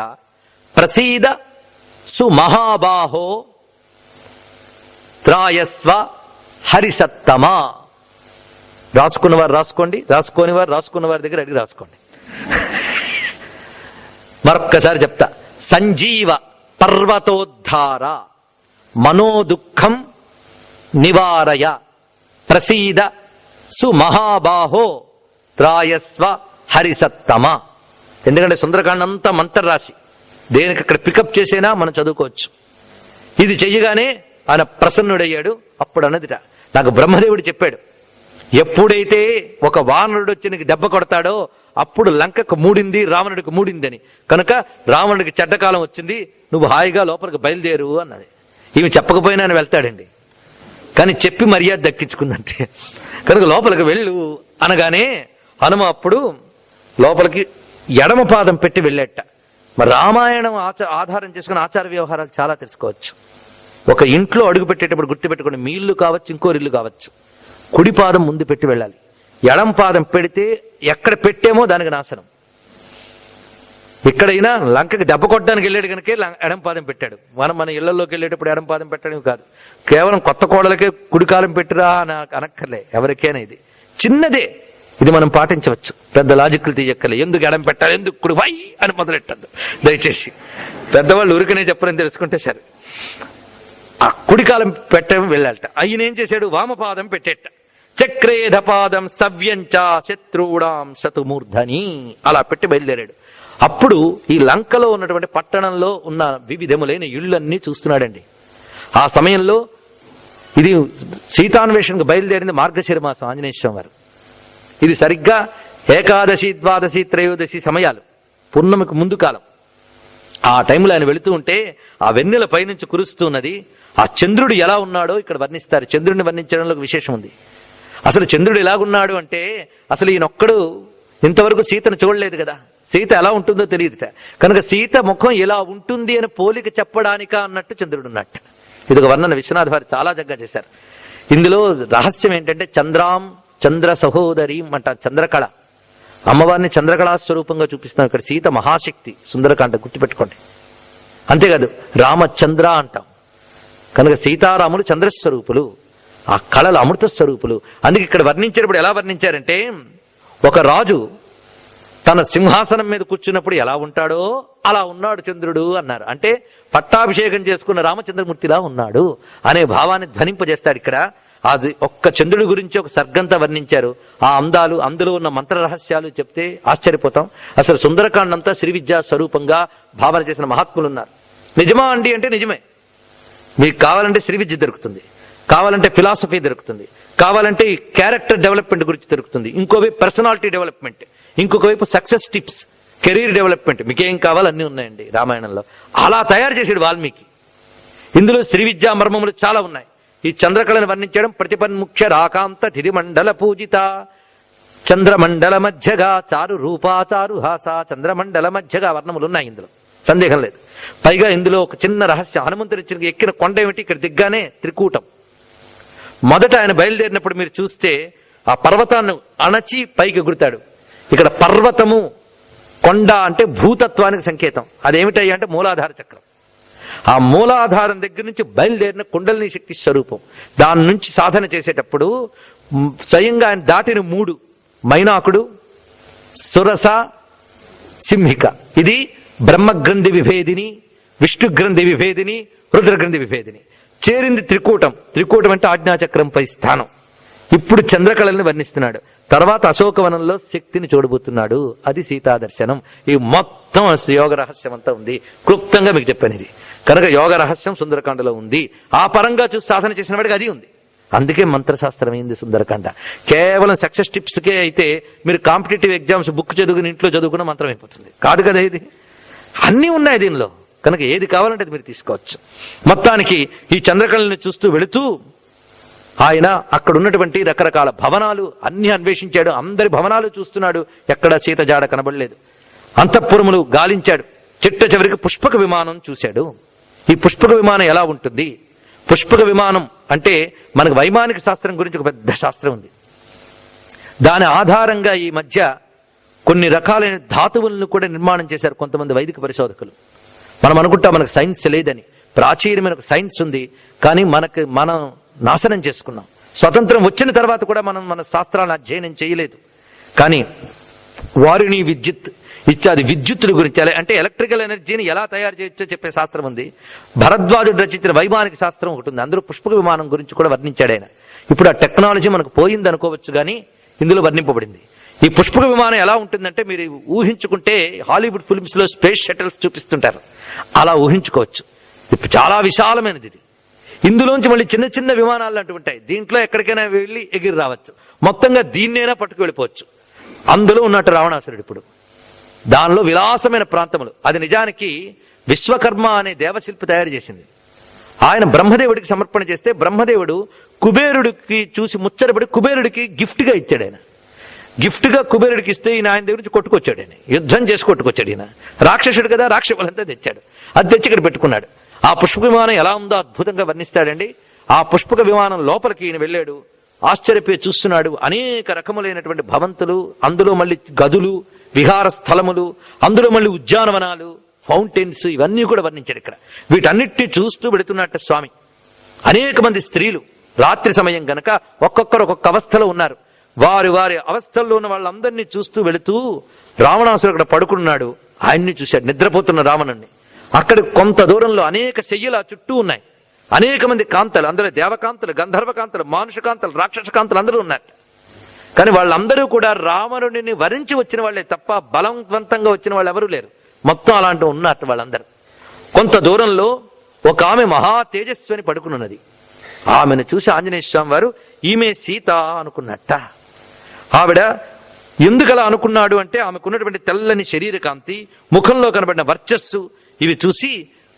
ప్రసీద సుమహాబాహో త్రాయస్వ హరిసత్తమా. రాసుకున్నవారు రాసుకోండి, రాసుకోని వారు రాసుకున్న వారి దగ్గర అడిగి రాసుకోండి. మరొక్కసారి చెప్తా. సంజీవ పర్వతోద్ధార మనోదుఃఖం నివారయ ప్రసీద సుమహాబాహో త్రాయస్వ హరిసత్తమ. ఎందుకంటే సుందరకాండ అంతా మంత్రరాశి, దేనికి అక్కడ పికప్ చేసేనా మనం చదువుకోవచ్చు. ఇది చెయ్యగానే ఆయన ప్రసన్నుడయ్యాడు. అప్పుడు అన్నదిట, నాకు బ్రహ్మదేవుడు చెప్పాడు, ఎప్పుడైతే ఒక వానరుడు వచ్చి నీకు దెబ్బ కొడతాడో అప్పుడు లంకకు మూడింది, రావణుడికి మూడిందని. కనుక రావణుడికి చెడ్డకాలం వచ్చింది, నువ్వు హాయిగా లోపలికి బయలుదేరు అన్నది. ఈమె చెప్పకపోయినా ఆయన వెళ్తాడండి, కానీ చెప్పి మర్యాద దక్కించుకుందంటే. కనుక లోపలికి వెళ్ళు అనగానే హనుమ అప్పుడు లోపలికి ఎడమ పాదం పెట్టి వెళ్ళేట. మరి రామాయణం ఆధారం చేసుకుని ఆచార వ్యవహారాలు చాలా తెలుసుకోవచ్చు. ఒక ఇంట్లో అడుగు పెట్టేటప్పుడు గుర్తుపెట్టుకోండి, మీ ఇల్లు కావచ్చు, ఇంకోరి ఇల్లు కావచ్చు, కుడి పాదం ముందు పెట్టి వెళ్ళాలి. ఎడం పాదం పెడితే ఎక్కడ పెట్టేమో దానికి నాశనం. ఇక్కడైనా లంకకి దెబ్బ కొట్టడానికి వెళ్ళాడు కనుక ఎడం పాదం పెట్టాడు. మన ఇళ్లలోకి వెళ్ళేటప్పుడు ఎడం పాదం పెట్టడం కాదు, కేవలం కొత్త కోడలకే కుడికాలం పెట్టిరా అని అనక్కర్లే, ఎవరికైనా ఇది చిన్నదే. ఇది మనం పాటించవచ్చు, పెద్ద లాజిక్లు తీయక్కర్లే. ఎందుకు ఎడం పెట్టాలి, ఎందుకు కుడి వై అని మొదలెట్టద్దు దయచేసి. పెద్దవాళ్ళు ఊరికనే చెప్పరని తెలుసుకుంటే సరే. ఆ కుడికాలం పెట్టడం వెళ్ళాలట. ఆయన ఏం చేశాడు, వామపాదం పెట్టేట. చక్రేధపాదం సవ్యంచ శత్రువుడాం శతుమూర్ధని అలా పెట్టి బయలుదేరాడు. అప్పుడు ఈ లంకలో ఉన్నటువంటి పట్టణంలో ఉన్న వివిధములైన ఇళ్లన్నీ చూస్తున్నాడండి. ఆ సమయంలో ఇది సీతాన్వేషణకు బయలుదేరింది మార్గశిర మాసం, ఆంజనేయ స్వామి వారు. ఇది సరిగ్గా ఏకాదశి, ద్వాదశి, త్రయోదశి సమయాలు, పూర్ణమికి ముందు కాలం. ఆ టైంలో ఆయన వెళుతూ ఉంటే ఆ వెన్నెల పైనుంచి కురుస్తున్నది. ఆ చంద్రుడు ఎలా ఉన్నాడో ఇక్కడ వర్ణిస్తారు. చంద్రుడిని వర్ణించడంలో విశేషం ఉంది. అసలు చంద్రుడు ఎలాగున్నాడు అంటే, అసలు ఈయనొక్కడు ఇంతవరకు సీతను చూడలేదు కదా, సీత ఎలా ఉంటుందో తెలియదుట. కనుక సీత ముఖం ఎలా ఉంటుంది అని పోలిక చెప్పడానిక అన్నట్టు చంద్రుడు ఉన్నట్టు. ఇది ఒక వర్ణన విశ్వనాథ్ వారు చాలా చక్కగా చేశారు. ఇందులో రహస్యం ఏంటంటే చంద్ర సహోదరి అంటారు, చంద్రకళ. అమ్మవారిని చంద్రకళా స్వరూపంగా చూపిస్తాం. ఇక్కడ సీత మహాశక్తి, సుందరకాండ గుర్తుపెట్టుకోండి. అంతేకాదు రామచంద్ర అంటాం. కనుక సీతారాములు చంద్రస్వరూపులు, ఆ కళలు అమృత స్వరూపులు. అందుకే ఇక్కడ వర్ణించేటప్పుడు ఎలా వర్ణించారంటే, ఒక రాజు తన సింహాసనం మీద కూర్చున్నప్పుడు ఎలా ఉంటాడో అలా ఉన్నాడు చంద్రుడు అన్నారు. అంటే పట్టాభిషేకం చేసుకున్న రామచంద్రమూర్తిలా ఉన్నాడు అనే భావాన్ని ధ్వనింపజేస్తాడు ఇక్కడ. అది ఒక్క చంద్రుడి గురించి ఒక సర్గంతా వర్ణించారు. ఆ అందాలు, అందులో ఉన్న మంత్ర రహస్యాలు చెప్తే ఆశ్చర్యపోతాం. అసలు సుందరకాండంతా శ్రీ విద్యా స్వరూపంగా భావన చేసిన మహాత్ములు ఉన్నారు. నిజమా అండి అంటే నిజమే. మీకు కావాలంటే శ్రీ విద్య దొరుకుతుంది, కావాలంటే ఫిలాసఫీ దొరుకుతుంది, కావాలంటే ఈ క్యారెక్టర్ డెవలప్మెంట్ గురించి దొరుకుతుంది, ఇంకోవైపు పర్సనాలిటీ డెవలప్మెంట్, ఇంకొక వైపు సక్సెస్ టిప్స్, కెరీర్ డెవలప్మెంట్, మీకేం కావాలి అన్నీ ఉన్నాయండి రామాయణంలో. అలా తయారు చేసాడు వాల్మీకి. ఇందులో శ్రీ విద్యా మర్మములు చాలా ఉన్నాయి. ఈ చంద్రకళను వర్ణించడం, ప్రతిపన్ముఖ్య రాకాంత ధిరిమండల పూజిత చంద్రమండల మధ్యగా చారు రూపాచారు హాస. చంద్రమండల మధ్యగా వర్ణములు ఉన్నాయి ఇందులో, సందేహం లేదు. పైగా ఇందులో ఒక చిన్న రహస్యం, హనుమంతుడి ఎక్కిన కొండ ఏమిటి, ఇక్కడ దిగ్గానే త్రికూటం. మొదట ఆయన బయలుదేరినప్పుడు మీరు చూస్తే ఆ పర్వతాన్ని అణచి పైకి ఎగురుతాడు. ఇక్కడ పర్వతము, కొండ అంటే భూతత్వానికి సంకేతం. అదేమిటయ్యా అంటే మూలాధార చక్రం. ఆ మూలాధారం దగ్గర నుంచి బయలుదేరిన కుండలిని శక్తి స్వరూపం. దాని నుంచి సాధన చేసేటప్పుడు స్వయంగా ఆయన దాటిన 3 మైనాకుడు, సురస, సింహిక. ఇది బ్రహ్మగ్రంథి విభేదిని, విష్ణుగ్రంథి విభేదిని, రుద్రగ్రంథి విభేదిని. చేరింది త్రికూటం. త్రికూటం అంటే ఆజ్ఞాచక్రంపై స్థానం. ఇప్పుడు చంద్రకళల్ని వర్ణిస్తున్నాడు. తర్వాత అశోకవనంలో శక్తిని చూడబోతున్నాడు. అది సీతా దర్శనం. ఈ మొత్తం యోగ రహస్యం అంతా ఉంది. క్లుప్తంగా మీకు చెప్పాను ఇది. కనుక యోగ రహస్యం సుందరకాండలో ఉంది. ఆ పరంగా చూసి సాధన చేసిన వాడికి అది ఉంది. అందుకే మంత్రశాస్త్రం అయింది సుందరకాండ. కేవలం సక్సెస్ టిప్స్ కే అయితే మీరు కాంపిటేటివ్ ఎగ్జామ్స్ బుక్ చదువుకుని ఇంట్లో చదువుకున్న మంత్రం అయిపోతుంది కాదు కదా. ఇది అన్నీ ఉన్నాయి దీనిలో. కనుక ఏది కావాలంటే అది మీరు తీసుకోవచ్చు. మొత్తానికి ఈ చంద్రకళని చూస్తూ వెళుతూ ఆయన అక్కడ ఉన్నటువంటి రకరకాల భవనాలు అన్ని అన్వేషించాడు. అందరి భవనాలు చూస్తున్నాడు. ఎక్కడ సీత జాడ కనబడలేదు. అంతఃపురములు గాలించాడు. చిట్ట చివరికి పుష్పక విమానం చూశాడు. ఈ పుష్పక విమానం ఎలా ఉంటుంది? పుష్పక విమానం అంటే మనకు వైమానిక శాస్త్రం గురించి ఒక పెద్ద శాస్త్రం ఉంది. దాని ఆధారంగా ఈ మధ్య కొన్ని రకాలైన ధాతువులను కూడా నిర్మాణం చేశారు కొంతమంది వైదిక పరిశోధకులు. మనం అనుకుంటాం మనకు సైన్స్ లేదని. ప్రాచీనమైన సైన్స్ ఉంది, కానీ మనం నాశనం చేసుకున్నాం. స్వతంత్రం వచ్చిన తర్వాత కూడా మనం మన శాస్త్రాలను అధ్యయనం చేయలేదు. కానీ వారిని విద్యుత్ ఇత్యాది విద్యుత్తుల గురించి, అంటే ఎలక్ట్రికల్ ఎనర్జీని ఎలా తయారు చేయొచ్చో చెప్పే శాస్త్రం ఉంది. భరద్వాజుడు రచించిన వైమానిక శాస్త్రం ఒకటి ఉంది, అందులో పుష్పక విమానం గురించి కూడా వర్ణించాడు ఆయన. ఇప్పుడు ఆ టెక్నాలజీ మనకు పోయింది అనుకోవచ్చు, కానీ ఇందులో వర్ణింపబడింది. ఈ పుష్పక విమానం ఎలా ఉంటుందంటే, మీరు ఊహించుకుంటే హాలీవుడ్ ఫిల్మ్స్ లో స్పేస్ షటిల్స్ చూపిస్తుంటారు, అలా ఊహించుకోవచ్చు. ఇప్పుడు చాలా విశాలమైనది ఇది. ఇందులోంచి మళ్ళీ చిన్న చిన్న విమానాలు అంటూ ఉంటాయి, దీంట్లో ఎక్కడికైనా వెళ్ళి ఎగిరి రావచ్చు. మొత్తంగా దీన్నైనా పట్టుకు వెళ్ళిపోవచ్చు. అందులో ఉన్నట్టు రావణాసురుడు ఇప్పుడు దానిలో విలాసమైన ప్రాంతములు. అది నిజానికి విశ్వకర్మ అనే దేవశిల్పి తయారు చేసింది. ఆయన బ్రహ్మదేవుడికి సమర్పణ చేస్తే బ్రహ్మదేవుడు కుబేరుడికి చూసి ముచ్చటపడి కుబేరుడికి గిఫ్ట్ గా ఇచ్చాడు. ఆయన గిఫ్ట్ గా కుబేరుడికి ఇస్తే ఈయన ఆయన దగ్గర నుంచి కొట్టుకొచ్చాడు. ఆయన యుద్ధం చేసి కొట్టుకొచ్చాడు. ఈయన రాక్షసుడు కదా, రాక్షసులంతా తెచ్చాడు. అది తెచ్చి ఇక్కడ పెట్టుకున్నాడు. ఆ పుష్పక విమానం ఎలా ఉందో అద్భుతంగా వర్ణిస్తాడండి. ఆ పుష్పక విమానం లోపలికి ఈయన వెళ్ళాడు, ఆశ్చర్యపోయి చూస్తున్నాడు. అనేక రకములైనటువంటి భవంతులు, అందులో మళ్ళీ గదులు, విహార స్థలములు, అందులో మళ్ళీ ఉద్యానవనాలు, ఫౌంటైన్స్, ఇవన్నీ కూడా వర్ణించాడు ఇక్కడ. వీటన్నిటిని చూస్తూ వెళుతున్నట్టు స్వామి. అనేక మంది స్త్రీలు, రాత్రి సమయం గనక ఒక్కొక్కరు ఒక్కొక్క అవస్థలో ఉన్నారు. వారి వారి అవస్థల్లో ఉన్న వాళ్ళందరినీ చూస్తూ వెళుతూ రావణాసురుడు అక్కడ పడుకున్నాడు. ఆయన్ని చూశాడు, నిద్రపోతున్న రావణుణ్ణి. అక్కడ కొంత దూరంలో అనేక శయ్యలు ఆ చుట్టూ ఉన్నాయి. అనేక మంది కాంతలు, అందులో దేవకాంతలు, గంధర్వ కాంతలు, మానుష కాంతలు, రాక్షస కాంతలు అందరూ ఉన్నారు. కానీ వాళ్ళందరూ కూడా రావణుడిని వరించి వచ్చిన వాళ్లే తప్ప బలవంతంగా వచ్చిన వాళ్ళు ఎవరూ లేరు. మొత్తం అలాంటి ఉన్నట్టు వాళ్ళందరూ. కొంత దూరంలో ఒక ఆమె మహా తేజస్విని పడుకున్నది. ఆమెను చూసి ఆంజనేయ స్వామి వారు ఈమె సీత అనుకున్నట్ట. ఆవిడ ఎందుకలా అనుకున్నాడు అంటే, ఆమెకున్నటువంటి తెల్లని శరీర కాంతి, ముఖంలో కనబడిన వర్చస్సు, ఇవి చూసి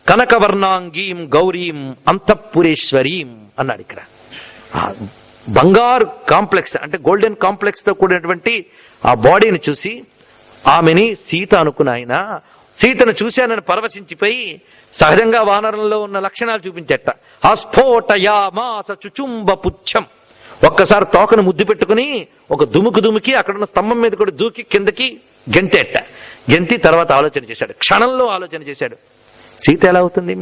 కనకవర్ణాంగీం గౌరీం అంతఃపురేశ్వరీం అన్నాడు. ఇక్కడ బంగారు కాంప్లెక్స్, అంటే గోల్డెన్ కాంప్లెక్స్ తో కూడినటువంటి ఆ బాడీని చూసి ఆమెని సీత అనుకున్న ఆయన, సీతను చూశానని పరవశించిపోయి సహజంగా వానరంలో ఉన్న లక్షణాలు చూపించట. హస్ఫోటయామాస చుచుంబ పుచ్చం, ఒక్కసారి తోకను ముద్దు పెట్టుకుని ఒక దుముకి అక్కడున్న స్తంభం మీద కూడా దూకి కిందకి గెంతేట. గెంతి తర్వాత ఆలోచన చేశాడు, క్షణంలో ఆలోచన చేశాడు. సీత ఎలా అవుతుంది?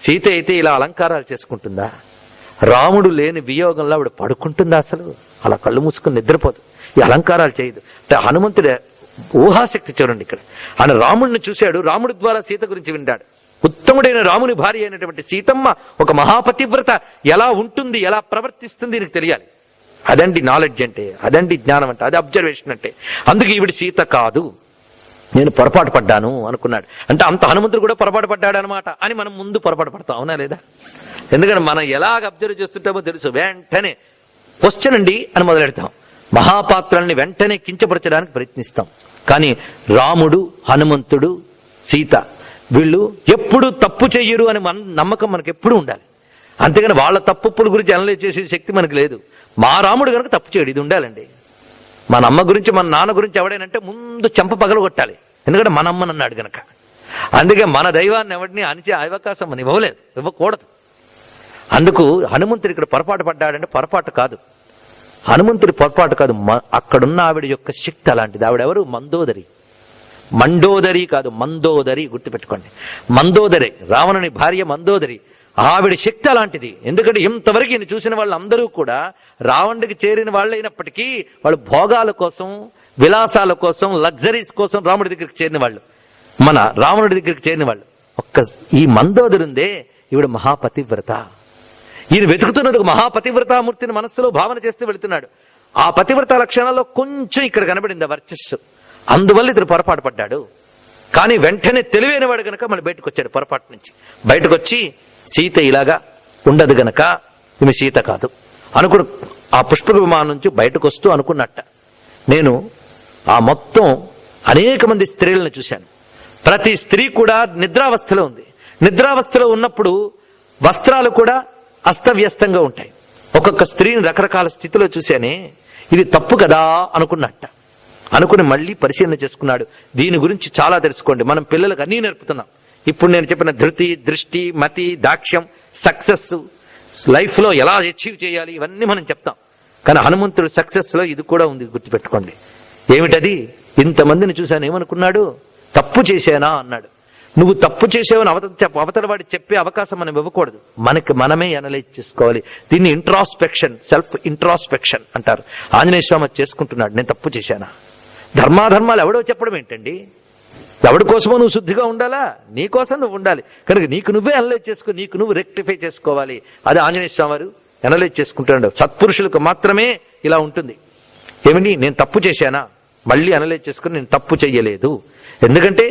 సీత అయితే ఇలా అలంకారాలు చేసుకుంటుందా? రాముడు లేని వియోగంలో ఆవిడ పడుకుంటుందా? అసలు అలా కళ్ళు మూసుకుని నిద్రపోదు, ఈ అలంకారాలు చేయదు. అంటే హనుమంతుడి ఊహాశక్తి చూడండి ఇక్కడ. ఆయన రాముడిని చూశాడు, రాముడి ద్వారా సీత గురించి విన్నాడు. ఉత్తముడైన రాముని భార్య అయినటువంటి సీతమ్మ ఒక మహాపతివ్రత ఎలా ఉంటుంది, ఎలా ప్రవర్తిస్తుంది నీకు తెలియాలి. అదండి నాలెడ్జ్ అంటే, అదండి జ్ఞానం అంటే, అది అబ్జర్వేషన్ అంటే. అందుకే ఈవిడ సీత కాదు, నేను పొరపాటు పడ్డాను అనుకున్నాడు. అంటే అంత హనుమంతుడు కూడా పొరపాటు పడ్డాడు అనమాట అని మనం ముందు పొరపాటు పడతాం, అవునా లేదా? ఎందుకంటే మనం ఎలాగ అబ్జర్వ్ చేస్తుంటామో తెలుసు. వెంటనే క్వశ్చన్ అండి అని మొదలెడతాం, మహాపాత్రల్ని వెంటనే కించపరచడానికి ప్రయత్నిస్తాం. కానీ రాముడు, హనుమంతుడు, సీత వీళ్ళు ఎప్పుడు తప్పు చెయ్యరు అని నమ్మకం మనకు ఎప్పుడు ఉండాలి. అంతేగాని వాళ్ళ తప్పుల గురించి అనలైజ్ చేసే శక్తి మనకు లేదు. మా రాముడు కనుక తప్పు చేయడు, ఇది ఉండాలండి. మన అమ్మ గురించి, మన నాన్న గురించి ఎవడైనంటే ముందు చెంప పగలగొట్టాలి, ఎందుకంటే మన అమ్మని అన్నాడు గనక. అందుకే మన దైవాన్ని ఎవరిని అనిచే అవకాశం మనం ఇవ్వలేదు, ఇవ్వకూడదు. అందుకు హనుమంతుడు ఇక్కడ పొరపాటు పడ్డాడంటే పొరపాటు కాదు, హనుమంతుడి పొరపాటు కాదు, అక్కడున్న ఆవిడ యొక్క శక్తి అలాంటిది. ఆవిడెవరు? మందోదరి. మండోదరి కాదు, మందోదరి, గుర్తుపెట్టుకోండి. మందోదరి, రావణుని భార్య మందోదరి. ఆవిడ శక్తి అలాంటిది. ఎందుకంటే ఇంతవరకు ఈయన చూసిన వాళ్ళందరూ కూడా రావణుడికి చేరిన వాళ్ళైనప్పటికీ వాళ్ళు భోగాల కోసం, విలాసాల కోసం, లగ్జరీస్ కోసం రాముడి దగ్గరికి చేరిన వాళ్ళు, మన రావణుడి దగ్గరికి చేరిన వాళ్ళు. ఈ మందోదరి ఉందే, ఈవిడ మహాపతివ్రత. ఈయన వెతుకుతున్నది ఒక మహాపతివ్రతామూర్తిని మనస్సులో భావన చేస్తూ వెళుతున్నాడు. ఆ పతివ్రత లక్షణాల్లో కొంచెం ఇక్కడ కనబడింది వర్చస్సు, అందువల్ల ఇతను పొరపాటు పడ్డాడు. కానీ వెంటనే తెలివైన వాడు గనక మళ్ళీ బయటకు వచ్చాడు. పొరపాటు నుంచి బయటకు వచ్చి సీత ఇలాగా ఉండదు గనక ఈమె సీత కాదు అనుకుని ఆ పుష్పక విమానం నుంచి బయటకు వస్తూ అనుకున్నట్ట, నేను ఆ మొత్తం అనేక మంది స్త్రీలను చూశాను. ప్రతి స్త్రీ కూడా నిద్రావస్థలో ఉంది. నిద్రావస్థలో ఉన్నప్పుడు వస్త్రాలు కూడా అస్తవ్యస్తంగా ఉంటాయి. ఒక్కొక్క స్త్రీని రకరకాల స్థితిలో చూశానే, ఇది తప్పు కదా అనుకున్నట్ట. అనుకుని మళ్ళీ పరిశీలన చేసుకున్నాడు. దీని గురించి చాలా తెలుసుకోండి, మనం పిల్లలకు అన్నీ నేర్పుతున్నాం. ఇప్పుడు నేను చెప్పిన ధృతి, దృష్టి, మతి, దాక్ష్యం, సక్సెస్, లైఫ్ లో ఎలా అచీవ్ చేయాలి, ఇవన్నీ మనం చెప్తాం. కానీ హనుమంతుడు సక్సెస్ లో ఇది కూడా ఉంది, గుర్తుపెట్టుకోండి. ఏమిటది? ఇంతమందిని చూశాను, ఏమనుకున్నాడు? తప్పు చేశానా అన్నాడు. నువ్వు తప్పు చేసేవని అవతల వాడి చెప్పే అవకాశం మనం ఇవ్వకూడదు. మనమే అనలైజ్ చేసుకోవాలి. దీన్ని ఇంట్రాస్పెక్షన్, సెల్ఫ్ ఇంట్రాస్పెక్షన్ అంటారు. ఆంజనేయ స్వామి చేసుకుంటున్నాడు. నేను తప్పు చేశానా? ధర్మాధర్మాలు ఎవడో చెప్పడం ఏంటండి? ఎవడి కోసమో నువ్వు శుద్ధిగా ఉండాలా? నీ కోసం నువ్వు ఉండాలి కనుక నీకు నువ్వే అనలైజ్ చేసుకో, నీకు నువ్వు రెక్టిఫై చేసుకోవాలి. అది ఆంజనేయ స్వామి వారు అనలైజ్ చేసుకుంటున్నాడు. సత్పురుషులకు మాత్రమే ఇలా ఉంటుంది. ఏమిటి, నేను తప్పు చేశానా? మళ్ళీ అనలైజ్ చేసుకుని నేను తప్పు చెయ్యలేదు. ఎందుకంటే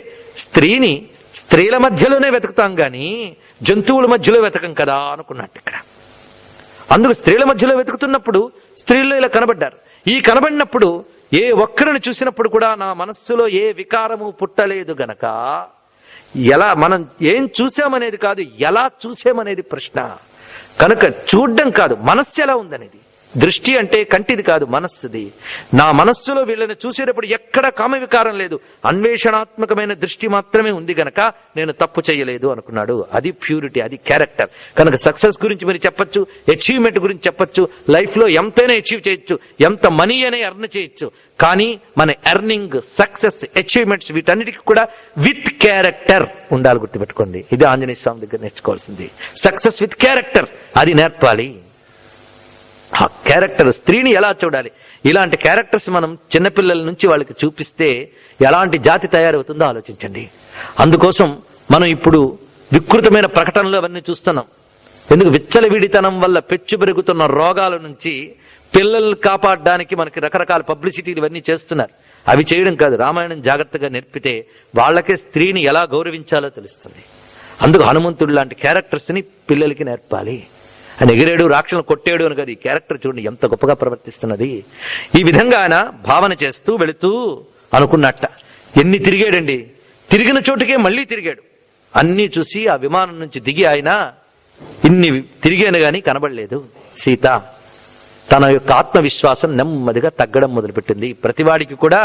స్త్రీల మధ్యలోనే వెతుకుతాం గాని జంతువుల మధ్యలో వెతకం కదా అనుకున్నట్టు ఇక్కడ. అందుకు స్త్రీల మధ్యలో వెతుకుతున్నప్పుడు స్త్రీల్లో ఇలా కనబడ్డారు. ఈ కనబడినప్పుడు ఏ ఒక్కరిని చూసినప్పుడు కూడా నా మనస్సులో ఏ వికారము పుట్టలేదు గనక ఎలా మనం ఏం చూసామనేది కాదు, ఎలా చూసామనేది ప్రశ్న. కనుక చూడ్డం కాదు, మనస్సు ఎలా ఉందనేది. దృష్టి అంటే కంటిది కాదు, మనస్సుది. నా మనస్సులో వీళ్ళని చూసేటప్పుడు ఎక్కడ కామ వికారం లేదు, అన్వేషణాత్మకమైన దృష్టి మాత్రమే ఉంది గనక నేను తప్పు చేయలేదు అనుకున్నాడు. అది ప్యూరిటీ, అది క్యారెక్టర్. కనుక సక్సెస్ గురించి మీరు చెప్పొచ్చు, అచీవ్మెంట్ గురించి చెప్పొచ్చు, లైఫ్ లో ఎంతైనా అచీవ్ చేయొచ్చు, ఎంత మనీ అనే ఎర్న్ చేయొచ్చు. కానీ మన ఎర్నింగ్, సక్సెస్, అచీవ్మెంట్స్ వీటన్నిటికీ కూడా విత్ క్యారెక్టర్ ఉండాలి. గుర్తుపెట్టుకోండి, ఇది ఆంజనేయ స్వామి దగ్గర నేర్చుకోవాల్సింది. సక్సెస్ విత్ క్యారెక్టర్, అది నేర్పాలి. ఆ క్యారెక్టర్, స్త్రీని ఎలా చూడాలి, ఇలాంటి క్యారెక్టర్స్ మనం చిన్నపిల్లల నుంచి వాళ్ళకి చూపిస్తే ఎలాంటి జాతి తయారవుతుందో ఆలోచించండి. అందుకోసం మనం ఇప్పుడు వికృతమైన ప్రకటనలు అవన్నీ చూస్తున్నాం. ఎందుకు? విచ్చలవిడితనం వల్ల పెచ్చు పెరుగుతున్న రోగాల నుంచి పిల్లల్ని కాపాడడానికి మనకి రకరకాల పబ్లిసిటీలు ఇవన్నీ చేస్తున్నారు. అవి చేయడం కాదు, రామాయణం జాగ్రత్తగా నేర్పితే వాళ్ళకే స్త్రీని ఎలా గౌరవించాలో తెలుస్తుంది. అందుకు హనుమంతుడు లాంటి క్యారెక్టర్స్ ని పిల్లలకి నేర్పాలి. ఆయన ఎగిరేడు, రాక్షసులను కొట్టాడు అని కదా, ఈ క్యారెక్టర్ చూడండి ఎంత గొప్పగా ప్రవర్తిస్తున్నది. ఈ విధంగా ఆయన భావన చేస్తూ వెళుతూ అనుకున్నట్ట. ఎన్ని తిరిగాడండి, తిరిగిన చోటుకే మళ్ళీ తిరిగాడు. అన్నీ చూసి ఆ విమానం నుంచి దిగి ఆయన ఇన్ని తిరిగాను గాని కనబడలేదు. సీత తన యొక్క ఆత్మవిశ్వాసం నెమ్మదిగా తగ్గడం మొదలుపెట్టింది. ప్రతివాడికి కూడా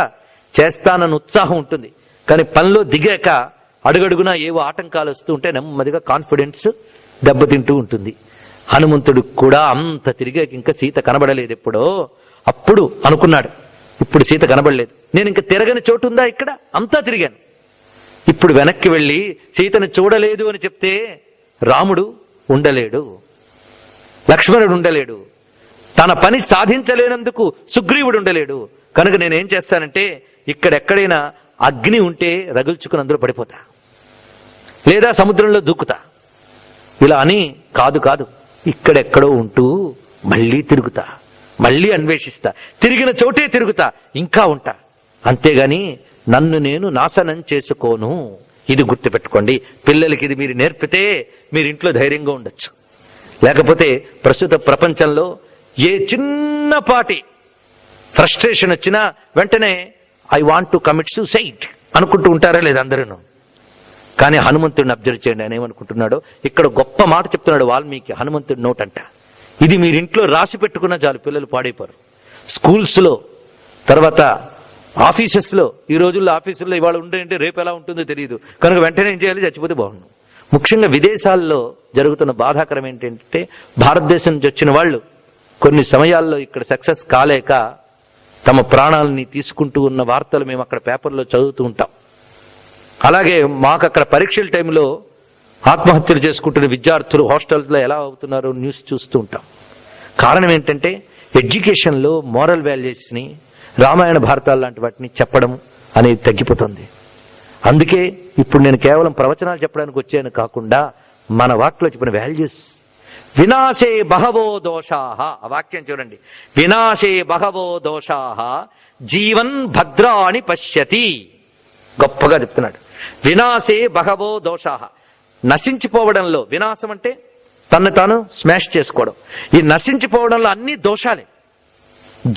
చేస్తానన్న ఉత్సాహం ఉంటుంది, కానీ పనిలో దిగాక అడుగడుగునా ఏవో ఆటంకాలు వస్తూ ఉంటే నెమ్మదిగా కాన్ఫిడెన్స్ దెబ్బతింటూ ఉంటుంది. హనుమంతుడు కూడా అంత తిరిగాక ఇంకా సీత కనబడలేదు. ఎప్పుడో అప్పుడు అనుకున్నాడు, ఇప్పుడు సీత కనబడలేదు, నేను ఇంకా తిరగని చోటు ఉందా? ఇక్కడ అంతా తిరిగాను. ఇప్పుడు వెనక్కి వెళ్ళి సీతను చూడలేదు అని చెప్తే రాముడు ఉండలేడు, లక్ష్మణుడు ఉండలేడు, తన పని సాధించలేనందుకు సుగ్రీవుడు ఉండలేడు. కనుక నేనేం చేస్తానంటే ఇక్కడెక్కడైనా అగ్ని ఉంటే రగుల్చుకుని అందులో పడిపోతా, లేదా సముద్రంలో దూకుతా. ఇలా అని కాదు, ఇక్కడెక్కడో ఉంటూ మళ్ళీ తిరుగుతా, మళ్ళీ అన్వేషిస్తా, తిరిగిన చోటే తిరుగుతా, ఇంకా ఉంటా. అంతేగాని నన్ను నేను నాశనం చేసుకోను. ఇది గుర్తుపెట్టుకోండి. పిల్లలకి ఇది మీరు నేర్పితే మీరు ఇంట్లో ధైర్యంగా ఉండొచ్చు. లేకపోతే ప్రస్తుత ప్రపంచంలో ఏ చిన్నపాటి ఫ్రస్ట్రేషన్ వచ్చినా వెంటనే I want to commit suicide అనుకుంటూ ఉంటారా లేదా అందరూ? కానీ హనుమంతుడిని అబ్జర్వ్ చేయండి, ఆయన ఏమనుకుంటున్నాడో. ఇక్కడ గొప్ప మాట చెప్తున్నాడు వాల్మీకి, హనుమంతుడి నోట్ అంట. ఇది మీరు ఇంట్లో రాసి పెట్టుకున్న చాలు, పిల్లలు పాడైపోరు. స్కూల్స్ లో, తర్వాత ఆఫీసెస్ లో, ఈ రోజుల్లో ఆఫీసుల్లో ఇవాళ ఉంటే రేపు ఎలా ఉంటుందో తెలియదు. కనుక వెంటనే ఏం చేయాలి? చచ్చిపోతే బాగుండు. ముఖ్యంగా విదేశాల్లో జరుగుతున్న బాధాకరం ఏంటంటే భారతదేశం నుంచి వచ్చిన వాళ్ళు కొన్ని సమయాల్లో ఇక్కడ సక్సెస్ కాలేక తమ ప్రాణాలని తీసుకుంటూ ఉన్న వార్తలు మేము అక్కడ పేపర్లో చదువుతూ ఉంటాం. అలాగే మాకు అక్కడ పరీక్షల టైంలో ఆత్మహత్యలు చేసుకుంటున్న విద్యార్థులు హాస్టల్స్లో ఎలా అవుతున్నారో న్యూస్ చూస్తూ ఉంటాం. కారణం ఏంటంటే ఎడ్యుకేషన్లో మోరల్ వాల్యూస్ని, రామాయణ భారతాలు లాంటి వాటిని చెప్పడం అనేది తగ్గిపోతుంది. అందుకే ఇప్పుడు నేను కేవలం ప్రవచనాలు చెప్పడానికి వచ్చాను కాకుండా మన వాటిలో చెప్పిన వాల్యూస్. వినాశే బహవో దోషాః, ఆ వాక్యం చూడండి. వినాశే బహవో దోషాః జీవన్ భద్రాణి పశ్యతి. గొప్పగా చెప్తున్నాడు. వినాశే బహవో దోషాః, నశించిపోవడంలో, వినాశం అంటే తను తాను స్మాష్ చేసుకోవడం, ఈ నశించిపోవడంలో అన్ని దోషాలే.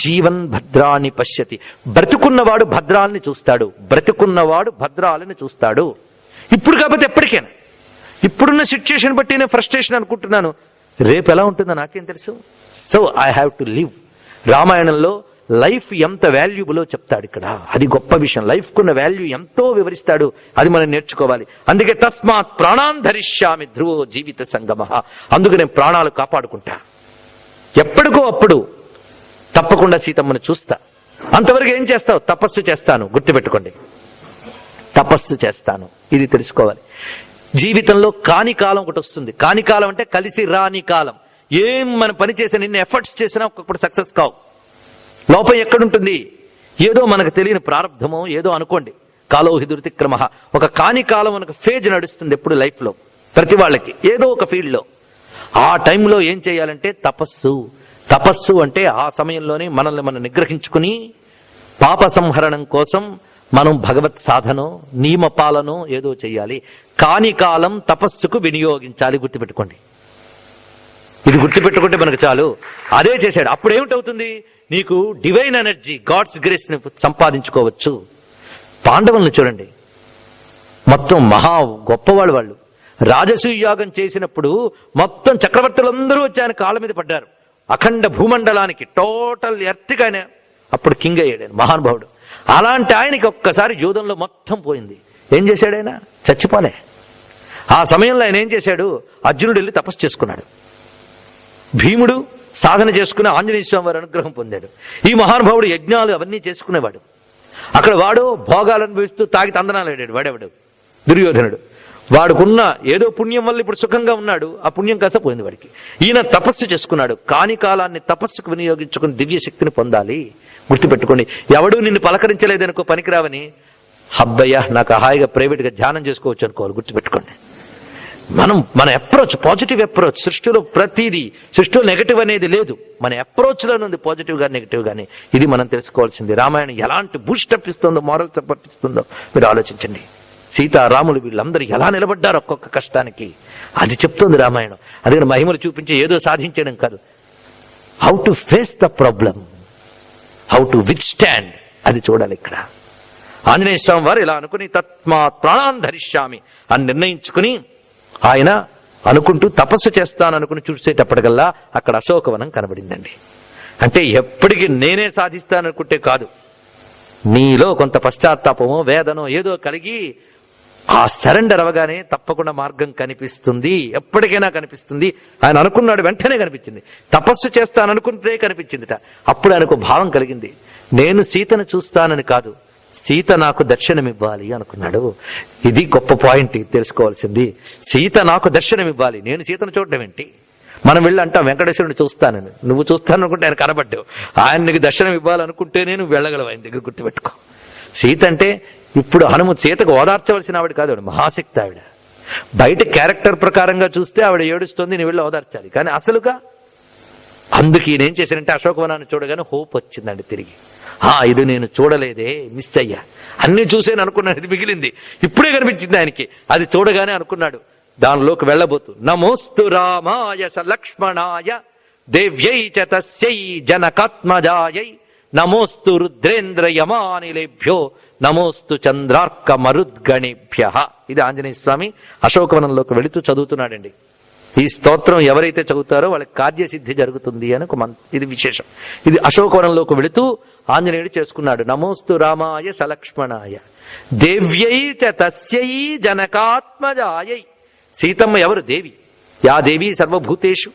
జీవన్ భద్రాన్ని పశ్యతి, బ్రతుకున్నవాడు భద్రాల్ని చూస్తాడు, బ్రతుకున్నవాడు భద్రాలని చూస్తాడు. ఇప్పుడు కాకపోతే ఎప్పటికైనా, ఇప్పుడున్న సిచ్యుయేషన్ బట్టి నేను ఫ్రస్ట్రేషన్ అనుకుంటున్నాను, రేపు ఎలా ఉంటుందో నాకేం తెలుసు. So I have to live. రామాయణంలో లైఫ్ ఎంత వాల్యూబులో చెప్తాడు ఇక్కడ, అది గొప్ప విషయం. లైఫ్ కున్న వాల్యూ ఎంతో వివరిస్తాడు, అది మనం నేర్చుకోవాలి. అందుకే తస్మాత్ ప్రాణాన్ ధరిష్యామి ధ్రువో జీవిత సంగమః, అందుకు నేను ప్రాణాలు కాపాడుకుంటా. ఎప్పటికో అప్పుడు తప్పకుండా సీతమ్మను చూస్తా. అంతవరకు ఏం చేస్తావు? తపస్సు చేస్తాను. గుర్తుపెట్టుకోండి, తపస్సు చేస్తాను. ఇది తెలుసుకోవాలి. జీవితంలో కాని కాలం ఒకటి వస్తుంది. కాని కాలం అంటే కలిసి రాని కాలం. ఏం మనం పని చేసిన ఎన్ని ఎఫర్ట్స్ చేసినా ఒక్కొక్కటి సక్సెస్ కావు. లోపం ఎక్కడుంటుంది? ఏదో మనకు తెలియని ప్రారంధమో ఏదో అనుకోండి. కాలోహి దుర్తిక్రమ. ఒక కాని కాలం మనకు ఫేజ్ నడుస్తుంది ఎప్పుడు లైఫ్లో, ప్రతి వాళ్ళకి ఏదో ఒక ఫీల్డ్లో. ఆ టైంలో ఏం చేయాలంటే తపస్సు. తపస్సు అంటే ఆ సమయంలోనే మనల్ని మనం నిగ్రహించుకుని పాప సంహరణం కోసం మనం భగవత్ సాధనో నియమపాలనో ఏదో చెయ్యాలి. కాని కాలం తపస్సుకు వినియోగించాలి. గుర్తుపెట్టుకోండి. ఇది గుర్తుపెట్టుకుంటే మనకు చాలు. అదే చేశాడు. అప్పుడు ఏమిటవుతుంది? నీకు డివైన్ ఎనర్జీ, గాడ్స్ గ్రేస్ ని సంపాదించుకోవచ్చు. పాండవులను చూడండి, మొత్తం మహా గొప్పవాళ్ళు. వాళ్ళు రాజసూయ యాగం చేసినప్పుడు మొత్తం చక్రవర్తులందరూ వచ్చి ఆయన కాళ్ళ మీద పడ్డారు. అఖండ భూమండలానికి టోటల్ ఎర్త్గా ఆయన అప్పుడు కింగ్ అయ్యాడు, ఆయన మహానుభావుడు. అలాంటి ఆయనకి ఒక్కసారి యూదంలో మొత్తం పోయింది. ఏం చేశాడు ఆయన? చచ్చిపోలే. ఆ సమయంలో ఆయన ఏం చేశాడు? అర్జునుడు వెళ్ళి తపస్సు చేసుకున్నాడు. భీముడు సాధన చేసుకుని ఆంజనేయ స్వామి వారి అనుగ్రహం పొందాడు. ఈ మహానుభావుడు యజ్ఞాలు అవన్నీ చేసుకునేవాడు. అక్కడ వాడు భోగాలు అనుభవిస్తూ తాగి తందనాలు ఆడాడు. వాడేవాడు దుర్యోధనుడు. వాడుకున్న ఏదో పుణ్యం వల్ల ఇప్పుడు సుఖంగా ఉన్నాడు. ఆ పుణ్యం కాస్త పోయింది వాడికి. ఈయన తపస్సు చేసుకున్నాడు. కాని కాలాన్ని తపస్సుకు వినియోగించుకుని దివ్య శక్తిని పొందాలి. గుర్తుపెట్టుకోండి. ఎవడూ నిన్ను పలకరించలేదనుకో పనికిరావని, హబ్బయ్య నాకు హాయిగా ప్రైవేట్గా ధ్యానం చేసుకోవచ్చు అనుకోవాలి. గుర్తుపెట్టుకోండి. మన అప్రోచ్ పాజిటివ్ అప్రోచ్. సృష్టిలో ప్రతిదీ, సృష్టిలో నెగటివ్ అనేది లేదు. మన అప్రోచ్ లోనే ఉంది పాజిటివ్ గా నెగటివ్ గానీ. ఇది మనం తెలుసుకోవాల్సింది. రామాయణం ఎలాంటి బూస్టప్ ఇస్తుందో, మారల్ సపోర్ట్ ఇస్తుందో మీరు ఆలోచించండి. సీతారాములు వీళ్ళందరూ ఎలా నిలబడ్డారు ఒక్కొక్క కష్టానికి, అది చెప్తుంది రామాయణం. అదే మహిమలు చూపించి ఏదో సాధించడం కాదు. How to face the problem, how to with stand, అది చూడాలి ఇక్కడ. ఆంజనేయ స్వామి వారు ఇలా అనుకుని తత్మాత్ ప్రాణాన్ ధరిష్యామి అని నిర్ణయించుకుని ఆయన అనుకుంటూ తపస్సు చేస్తాననుకుని చూసేటప్పటికల్లా అక్కడ అశోకవనం కనబడిందండి. అంటే ఎప్పటికీ నేనే సాధిస్తాననుకుంటే కాదు, నీలో కొంత పశ్చాత్తాపమో వేదనో ఏదో కలిగి ఆ సరెండర్ అవగానే తప్పకుండా మార్గం కనిపిస్తుంది. ఎప్పటికైనా కనిపిస్తుంది. ఆయన అనుకున్నాడు, వెంటనే కనిపించింది. తపస్సు చేస్తాననుకుంటే కనిపించిందిట. అప్పుడు ఆయనకు భావం కలిగింది, నేను సీతను చూస్తానని కాదు, సీత నాకు దర్శనమివ్వాలి అనుకున్నాడు. ఇది గొప్ప పాయింట్ తెలుసుకోవాల్సింది. సీత నాకు దర్శనమివ్వాలి, నేను సీతను చూడడం ఏంటి? మనం వెళ్ళి అంటాం వెంకటేశ్వరుని చూస్తానని. నువ్వు చూస్తాననుకుంటే ఆయన కనబడ్డావు. ఆయన నీకు దర్శనం ఇవ్వాలనుకుంటే నేను వెళ్ళగలవు ఆయన దగ్గర. గుర్తుపెట్టుకో. సీత అంటే ఇప్పుడు హనుమ సీతకు ఓదార్చవలసిన ఆవిడ కాదు, ఆవిడ మహాశక్తి. ఆవిడ బయట క్యారెక్టర్ ప్రకారంగా చూస్తే ఆవిడ ఏడుస్తుంది, నేను వెళ్ళి ఓదార్చాలి. కానీ అసలుగా అందుకు ఈయన ఏం చేశారంటే అశోకవనాన్ని చూడగానే హోప్ వచ్చిందండి తిరిగి. ఇది నేను చూడలేదే, మిస్ అయ్యా. అన్ని చూసేను అనుకున్నాను, ఇది మిగిలింది. ఇప్పుడే కనిపించింది ఆయనకి. అది చూడగానే అనుకున్నాడు, దానిలోకి వెళ్ళబోతు. నమోస్తు రామాయ సలక్ష్మణాయ దేవ్యై చ తస్యై జనకాత్మజాయై నమోస్తు రుద్రేంద్ర యమానిలేభ్యో నమోస్తు చంద్రార్క మరుద్గణేభ్య. ఇది ఆంజనేయ స్వామి అశోకవనంలోకి వెళుతూ చదువుతున్నాడండి. ఈ స్తోత్రం ఎవరైతే చదువుతారో వాళ్ళకి కార్యసిద్ధి జరుగుతుంది అని ఒక ఇది విశేషం. ఇది అశోకవనంలోకి వెళుతూ ఆంజనేయుడు చేసుకున్నాడు. నమోస్తు రామాయ సలక్ష్మణాయ దేవ్యై చ తస్యై జనకాత్మజాయై. సీతమ్మ ఎవరు? దేవి. యా దేవి సర్వభూతేషు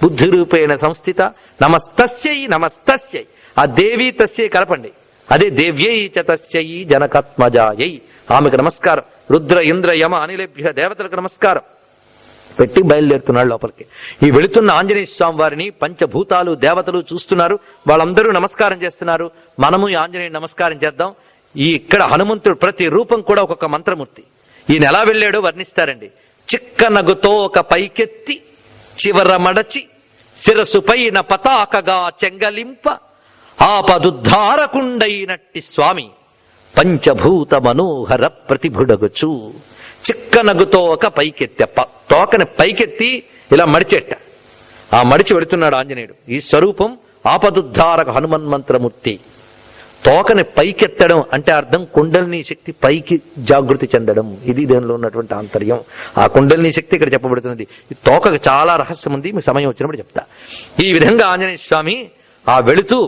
బుద్ధి రూపేణ సంస్థిత నమస్తస్యై నమస్తస్యై. ఆ దేవి తస్యై కలపండి, అదే దేవ్యై చ తస్యై జనకాత్మజాయై. ఆమెకు నమస్కారం. రుద్ర ఇంద్ర యమ అనిలేభ్య దేవతలకు నమస్కారం పెట్టి బయలుదేరుతున్నాడు లోపలికి. ఈ వెళుతున్న ఆంజనేయ స్వామి వారిని పంచభూతాలు దేవతలు చూస్తున్నారు. వాళ్ళందరూ నమస్కారం చేస్తున్నారు. మనము ఈ ఆంజనేయుని నమస్కారం చేద్దాం. ఈ ఇక్కడ హనుమంతుడు ప్రతి రూపం కూడా ఒక్కొక్క మంత్రమూర్తి. ఈయన ఎలా వెళ్ళాడో వర్ణిస్తారండి. చిక్కనగుతో ఒక పైకెత్తి చివర మడచి శిరసు పైన పతాకగా చెంగలింప ఆపదుద్ధారకుండైనట్టి స్వామి పంచభూత మనోహర ప్రతిభుడగుచు. చిక్కనగుతో ఒక పైకెత్తి, తోకని పైకెత్తి ఇలా మడిచెట్ట. ఆ మడిచి వెళుతున్నాడు ఆంజనేయుడు. ఈ స్వరూపం ఆపదుద్ధారక హనుమన్మంత్రమూర్తి. తోకని పైకెత్తడం అంటే అర్థం కుండలిని శక్తి పైకి జాగృతి చెందడం. ఇది దీనిలో ఉన్నటువంటి ఆంతర్యం. ఆ కుండలిని శక్తి ఇక్కడ చెప్పబడుతున్నది. ఈ తోకకు చాలా రహస్యం ఉంది, మీ సమయం వచ్చినప్పుడు చెప్తా. ఈ విధంగా ఆంజనేయ స్వామి ఆ వెళుతూ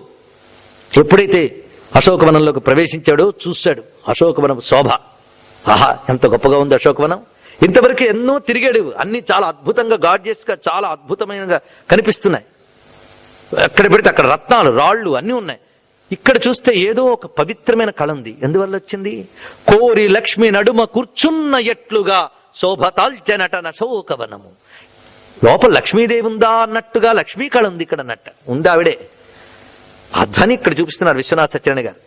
ఎప్పుడైతే అశోకవనంలోకి ప్రవేశించాడో చూశాడు అశోకవనం శోభ. ఆహా, ఎంత గొప్పగా ఉంది అశోకవనం. ఇంతవరకు ఎన్నో తిరిగాడు, అన్ని చాలా అద్భుతంగా గార్జియస్ గా చాలా అద్భుతమైనగా కనిపిస్తున్నాయి. ఎక్కడ పెడితే అక్కడ రత్నాలు రాళ్లు అన్నీ ఉన్నాయి. ఇక్కడ చూస్తే ఏదో ఒక పవిత్రమైన కళ ఉంది. ఎందువల్ల వచ్చింది? కోరి లక్ష్మి నడుమ కూర్చున్న ఎట్లుగా శోభతాల్చనటన శోకవనము. లోపల లక్ష్మీదేవి ఉందా అన్నట్టుగా లక్ష్మీ కళ ఉంది ఇక్కడ అన్నట్ట. ఉంది ఆవిడే. ఆ ధ్వని ఇక్కడ చూపిస్తున్నారు విశ్వనాథ సత్యనారాయణ గారు.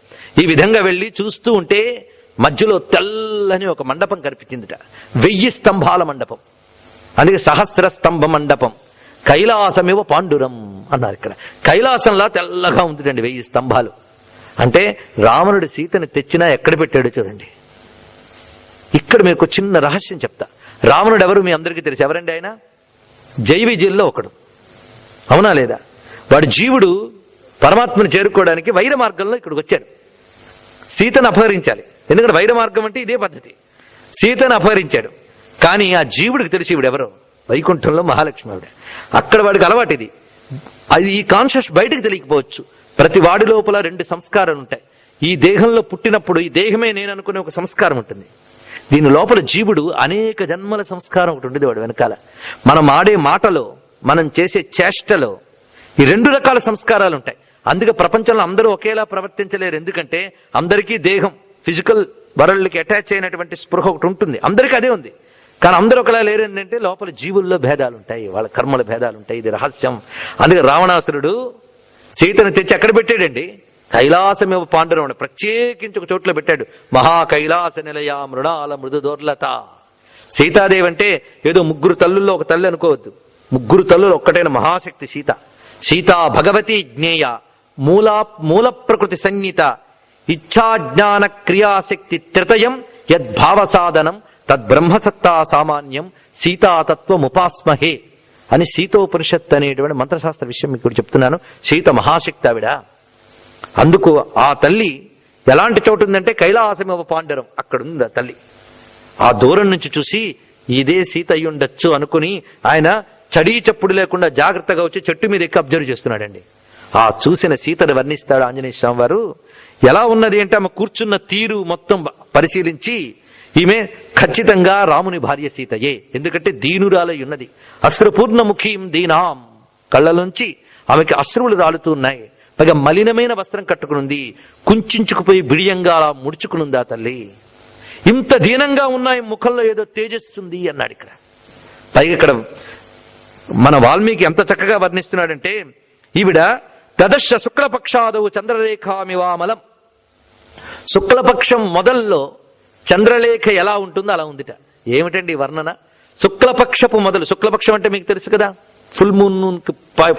ఈ విధంగా వెళ్ళి చూస్తూ ఉంటే మధ్యలో తెల్లని ఒక మండపం కనిపించిందిట. 1000 స్తంభాల మండపం. అందుకే సహస్ర స్తంభ మండపం. కైలాసమేవ పాండురం అన్నారు. ఇక్కడ కైలాసంలా తెల్లగా ఉంటుందండి 1000 స్తంభాలు. అంటే రావణుడు సీతని తెచ్చినా ఎక్కడ పెట్టాడో చూడండి. ఇక్కడ మీకు చిన్న రహస్యం చెప్తా. రావణుడు ఎవరు మీ అందరికీ తెలుసు. ఎవరండి ఆయన? జైవిజయుల్లో ఒకడు. అవునా లేదా? వాడు జీవుడు పరమాత్మను చేరుకోవడానికి వైర మార్గంలో ఇక్కడికి వచ్చాడు. సీతను అపహరించాలి. ఎందుకంటే వైర మార్గం అంటే ఇదే పద్ధతి. సీతను అపహరించాడు. కానీ ఆ జీవుడికి తెలిసి ఇవిడెవరో, వైకుంఠంలో మహాలక్ష్మి ఆవిడ. అక్కడ వాడికి అలవాటు ఇది. అది ఈ కాన్షియస్ బయటకు తెలియకపోవచ్చు. ప్రతి వాడి లోపల 2 సంస్కారాలు ఉంటాయి. ఈ దేహంలో పుట్టినప్పుడు ఈ దేహమే నేను అనుకునే ఒక సంస్కారం ఉంటుంది. దీని లోపల జీవుడు అనేక జన్మల సంస్కారం ఒకటి ఉండేది వాడు వెనకాల. మనం ఆడే మాటలో, మనం చేసే చేష్టలో ఈ 2 రకాల సంస్కారాలు ఉంటాయి. అందుకే ప్రపంచంలో అందరూ ఒకేలా ప్రవర్తించలేరు. ఎందుకంటే అందరికీ దేహం, ఫిజికల్ వరల్డ్కి అటాచ్ అయినటువంటి స్పృహ ఒకటి ఉంటుంది. అందరికీ అదే ఉంది. కానీ అందరూ ఒకలా లేరు. ఏంటంటే లోపల జీవుల్లో భేదాలు ఉంటాయి, వాళ్ళ కర్మల భేదాలు ఉంటాయి. ఇది రహస్యం. అందుకే రావణాసురుడు సీతను తెచ్చి ఎక్కడ పెట్టాడండి? కైలాసమేవ పాండురం అని ప్రత్యేకించి ఒక చోట్ల పెట్టాడు. మహా కైలాస నిలయ మృణాల మృదు దోర్లత. సీతాదేవి అంటే ఏదో 3 తల్లుల్లో ఒక తల్లి అనుకోవద్దు. 3 తల్లులు ఒక్కటైన మహాశక్తి సీత. సీతా భగవతి జ్ఞేయ మూల ప్రకృతి సంగీత ఇచ్ఛాజ్ఞాన క్రియాశక్తి త్రితయం యద్భావ సాధనం తద్బ్రహ్మసత్తా సామాన్యం సీతాతత్వముపాస్మహే అని సీతోపనిషత్తు అనేటువంటి మంత్రశాస్త్ర విషయం మీకు చెప్తున్నాను. సీత మహాశక్తి ఆవిడ. అందుకు ఆ తల్లి ఎలాంటి చోటు ఉందంటే కైలాసమేవ పాండురం. అక్కడ ఉంది ఆ తల్లి. ఆ దూరం నుంచి చూసి ఇదే సీత అయి ఉండొచ్చు అనుకుని ఆయన చడీ చప్పుడు లేకుండా జాగ్రత్తగా వచ్చి చెట్టు మీద ఎక్కి అబ్జర్వ్ చేస్తున్నాడండి. ఆ చూసిన సీతను వర్ణిస్తాడు ఆంజనేయ స్వామి వారు. ఎలా ఉన్నది అంటే ఆమె కూర్చున్న తీరు మొత్తం పరిశీలించి ఈమె ఖచ్చితంగా రాముని భార్య సీతయే. ఎందుకంటే దీనురాలై ఉన్నది. అశ్రుపూర్ణముఖీం దీనాం. కళ్ళలోంచి ఆమెకి అశ్రువులు రాలుతూ ఉన్నాయి. పైగా మలినమైన వస్త్రం కట్టుకునుంది. కుంచుకుపోయి బిడియంగా అలా ముడుచుకునుంది ఆ తల్లి. ఇంత దీనంగా ఉన్నాయి, ముఖంలో ఏదో తేజస్సుంది అన్నాడు ఇక్కడ. పైగా ఇక్కడ మన వాల్మీకి ఎంత చక్కగా వర్ణిస్తున్నాడంటే ఈవిడ తదశ శుక్లపక్షాదవు చంద్రరేఖామివామలం. శుక్లపక్షం మొదల్లో చంద్రలేఖ ఎలా ఉంటుందో అలా ఉందిట. ఏమిటండి వర్ణన? శుక్లపక్షపు మొదలు. శుక్లపక్షం అంటే మీకు తెలుసు కదా, ఫుల్ మూన్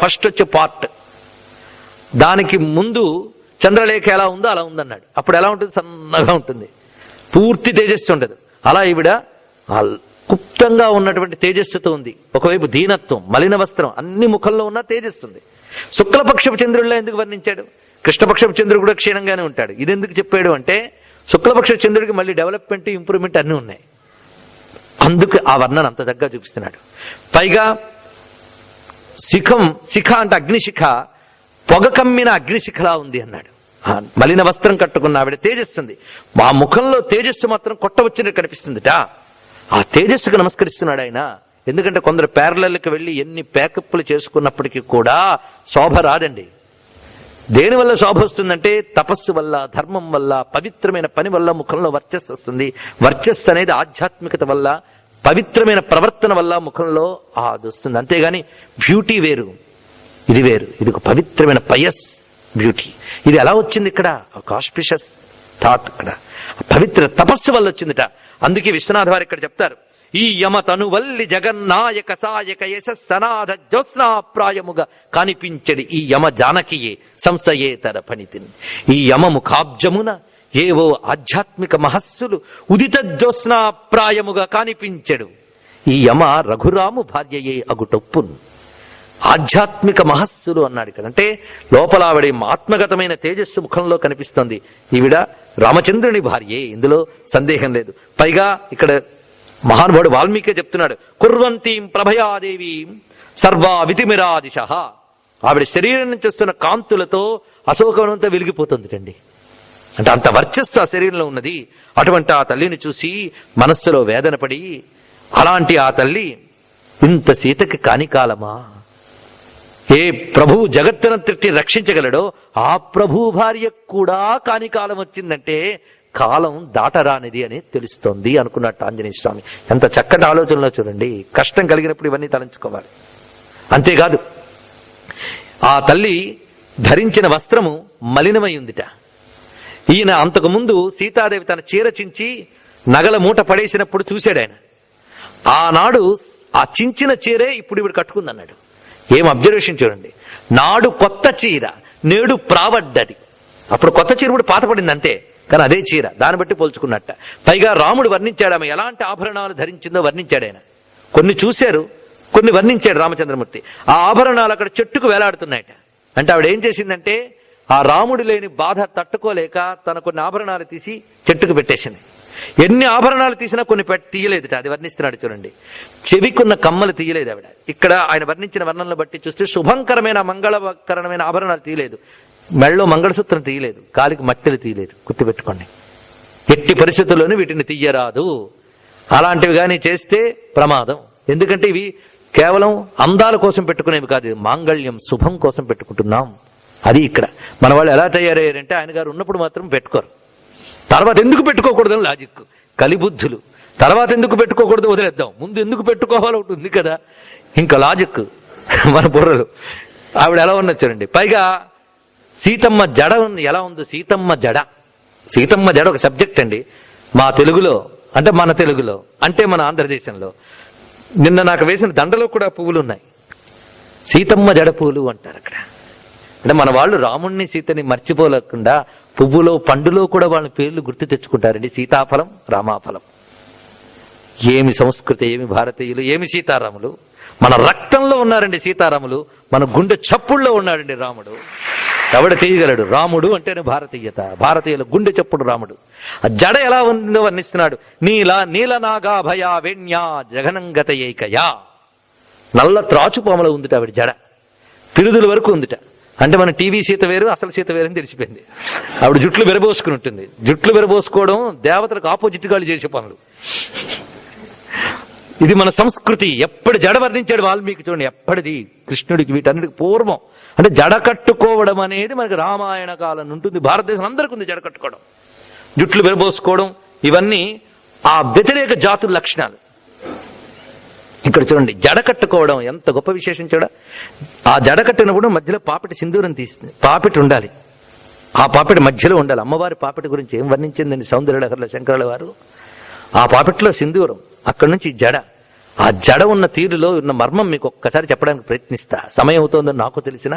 ఫస్ట్ వచ్చే పార్ట్. దానికి ముందు చంద్రలేఖ ఎలా ఉందో అలా ఉందన్నాడు. అప్పుడు ఎలా ఉంటుంది? సన్నగా ఉంటుంది, పూర్తి తేజస్సు ఉండదు. అలా ఈవిడ గుప్తంగా ఉన్నటువంటి తేజస్సుతో ఉంది. ఒకవైపు దీనత్వం, మలిన వస్త్రం, అన్ని ముఖంలో ఉన్న తేజస్సు ఉంది. శుక్లపక్షపు చంద్రుడిలో ఎందుకు వర్ణించాడు? కృష్ణపక్షపు చంద్రుడు కూడా క్షీణంగానే ఉంటాడు. ఇది ఎందుకు చెప్పాడు అంటే శుక్లపక్ష చంద్రుడికి మళ్ళీ డెవలప్మెంట్, ఇంప్రూవ్మెంట్ అన్నీ ఉన్నాయి. అందుకు ఆ వర్ణన అంత చక్కగా చూపిస్తున్నాడు. పైగా శిఖ అంటే అగ్నిశిఖ, పొగ కమ్మిన అగ్నిశిఖలా ఉంది అన్నాడు. మలిన వస్త్రం కట్టుకున్న ఆవిడ తేజస్సుంది. ఆ ముఖంలో తేజస్సు మాత్రం కొట్టవచ్చినట్టు కనిపిస్తుందిట. ఆ తేజస్సుకు నమస్కరిస్తున్నాడు ఆయన. ఎందుకంటే కొందరు ప్యారలల్కి వెళ్ళి ఎన్ని ప్యాకప్లు చేసుకున్నప్పటికీ కూడా శోభ రాదండి. దేనివల్ల శోభ వస్తుందంటే తపస్సు వల్ల, ధర్మం వల్ల, పవిత్రమైన పని వల్ల ముఖంలో వర్చస్సు వస్తుంది. వర్చస్సు అనేది ఆధ్యాత్మికత వల్ల, పవిత్రమైన ప్రవర్తన వల్ల ముఖంలో అది వస్తుంది. అంతేగాని బ్యూటీ వేరు, ఇది వేరు. ఇది ఒక పవిత్రమైన పయస్ బ్యూటీ. ఇది ఎలా వచ్చింది ఇక్కడ? ఒక ఆస్పిషియస్ థాట్. ఇక్కడ పవిత్ర తపస్సు వల్ల వచ్చిందిట. అందుకే విశ్వనాథ వారు ఇక్కడ చెప్తారు, ఈ యమ తనువల్లి జగన్నాయక సాయక యశస్సనాథ జ్యోత్స్నాప్రాయముగా కనిపించడి ఈ యమ జానకియే సంశయేతర పనితిని. ఈ యమ ముఖాబ్జమున ఏవో ఆధ్యాత్మిక మహస్సులు ఉదిత జ్యోత్స్నాప్రాయముగా కనిపించడు. ఈ యమ రఘురాము భార్యయే అగుటొప్పును. ఆధ్యాత్మిక మహస్సులు అన్నాడు ఇక్కడ. అంటే లోపల ఆవిడ ఆత్మగతమైన తేజస్సు ముఖంలో కనిపిస్తుంది. ఈవిడ రామచంద్రుని భార్యే, ఇందులో సందేహం లేదు. పైగా ఇక్కడ మహానుభావుడు వాల్మీకి చెప్తున్నాడు, కుర్వంతీం ప్రభయాదేవి సర్వా వితిమిరాదిశ. ఆవిడ శరీరం నుంచి వస్తున్న కాంతులతో అశోకవనంతో వెలిగిపోతుందిటండి. అంటే అంత వర్చస్సు ఆ శరీరంలో ఉన్నది. అటువంటి ఆ తల్లిని చూసి మనస్సులో వేదన పడి, అలాంటి ఆ తల్లి ఇంత సీతకి కాని కాలమా, ఏ ప్రభువు జగత్తునంతటి రక్షించగలడో ఆ ప్రభు భార్య కూడా కాని కాలం వచ్చిందంటే కాలం దాటరానిది అని తెలుస్తోంది అనుకున్నట్టు ఆంజనేయ స్వామి. ఎంత చక్కటి ఆలోచనలో చూడండి. కష్టం కలిగినప్పుడు ఇవన్నీ తలంచుకోవాలి. అంతేకాదు, ఆ తల్లి ధరించిన వస్త్రము మలినమై ఉందిట. ఈయన అంతకుముందు సీతాదేవి తన చీర చించి నగల మూట పడేసినప్పుడు చూశాడు ఆయన. ఆనాడు ఆ చించిన చీరే ఇప్పుడు ఇవిడు కట్టుకుందన్నాడు. ఏం అబ్జర్వేషన్ చూడండి. నాడు కొత్త చీర, నేడు ప్రావడ్డది. అప్పుడు కొత్త చీర కూడా పాత పడింది అంతే, కానీ అదే చీర, దాన్ని బట్టి పోల్చుకున్నట్ట. పైగా రాముడు వర్ణించాడు ఆమె ఎలాంటి ఆభరణాలు ధరించిందో వర్ణించాడు ఆయన. కొన్ని చూశారు, కొన్ని వర్ణించాడు రామచంద్రమూర్తి. ఆ ఆభరణాలు అక్కడ చెట్టుకు వేలాడుతున్నాయట. అంటే ఆవిడ ఏం చేసిందంటే ఆ రాముడు లేని బాధ తట్టుకోలేక తన కొన్ని ఆభరణాలు తీసి చెట్టుకు పెట్టేసింది. ఎన్ని ఆభరణాలు తీసినా కొన్ని తీయలేదుట. అది వర్ణిస్తున్నాడు చూడండి. చెవికున్న కమ్మలు తీయలేదు ఆవిడ. ఇక్కడ ఆయన వర్ణించిన వర్ణనలు బట్టి చూస్తే శుభంకరమైన మంగళకరమైన ఆభరణాలు తీయలేదు. మెళ్ళలో మంగళసూత్రం తీయలేదు, కాలికి మట్టెలు తీయలేదు. గుర్తుపెట్టుకోండి, ఎట్టి పరిస్థితుల్లోనూ వీటిని తీయరాదు. అలాంటివి కానీ చేస్తే ప్రమాదం. ఎందుకంటే ఇవి కేవలం అందాల కోసం పెట్టుకునేవి కాదు, మాంగళ్యం శుభం కోసం పెట్టుకుంటున్నాం. అది ఇక్కడ మన వాళ్ళు ఎలా తయారయ్యారంటే ఆయన గారు ఉన్నప్పుడు మాత్రం పెట్టుకోరు, తర్వాత ఎందుకు పెట్టుకోకూడదని లాజిక్, కలిబుద్ధులు. తర్వాత ఎందుకు పెట్టుకోకూడదు వదిలేద్దాం, ముందు ఎందుకు పెట్టుకోవాలో ఒకటి ఉంది కదా, ఇంకా లాజిక్ మన బుర్రలు. ఆవిడ ఎలా ఉన్నది చూడండి. పైగా సీతమ్మ జడ ఎలా ఉందో. సీతమ్మ జడ ఒక సబ్జెక్ట్ అండి మా తెలుగులో, అంటే మన తెలుగులో, అంటే మన ఆంధ్రదేశంలో. నిన్న నాకు వేసిన దండలో కూడా పువ్వులు ఉన్నాయి. సీతమ్మ జడ పువ్వులు అంటారు అక్కడ. అంటే మన వాళ్ళు రాముణ్ణి సీతని మర్చిపోలేకుండా పువ్వులో పండులో కూడా వాళ్ళ పేర్లు గుర్తు తెచ్చుకుంటారండి. సీతాఫలం, రామాఫలం. ఏమి సంస్కృతి, ఏమి భారతీయులు, ఏమి సీతారాములు. మన రక్తంలో ఉన్నారండి సీతారాములు, మన గుండె చప్పుల్లో ఉన్నాడండి రాముడు. ఎవడు తీయగలడు? రాముడు అంటేనే భారతీయత, భారతీయుల గుండె చప్పుడు రాముడు. ఆ జడ ఎలా ఉందో వర్ణిస్తున్నాడు. నీలనాగాభయా వేణ్యా జగనంగత ఏకయా. నల్ల త్రాచుపాముల ఉందిట ఆవిడ జడ, పిరుదుల వరకు ఉందిట. అంటే మన టీవీ సీత వేరు, అసలు సీత వేరు అని తెలిసిపోయింది. ఆవిడ జుట్లు విరబోసుకుని ఉంటుంది. జుట్లు విరబోసుకోవడం దేవతలకు ఆపోజిట్ గాళ్ళు చేసే పనులు. ఇది మన సంస్కృతి. ఎప్పటి జడ వర్ణించాడు వాల్మీకి చూడండి, ఎప్పటిది కృష్ణుడికి వీటన్నిటికి పూర్వం. అంటే జడ కట్టుకోవడం అనేది మనకి రామాయణ కాలం ఉంటుంది. భారతదేశం అందరికీ ఉంది జడ కట్టుకోవడం, జుట్లు విరబోసుకోవడం. ఇవన్నీ ఆ వ్యతిరేక జాతుల లక్షణాలు. ఇక్కడ చూడండి, జడ కట్టుకోవడం ఎంత గొప్ప విశేషం చూడ. ఆ జడ కట్టినప్పుడు మధ్యలో పాపిటి సింధూరం తీస్తుంది. పాపిటి ఉండాలి, ఆ పాపిటి మధ్యలో ఉండాలి. అమ్మవారి పాపిటి గురించి ఏం వర్ణించిందండి సౌందర్యలహరిలో శంకరుల వారు. ఆ పాపిట్లో సింధూరం, అక్కడి నుంచి జడ. ఆ జడ ఉన్న తీరులో ఉన్న మర్మం మీకు ఒక్కసారి చెప్పడానికి ప్రయత్నిస్తా. సమయం అవుతుందని నాకు తెలిసిన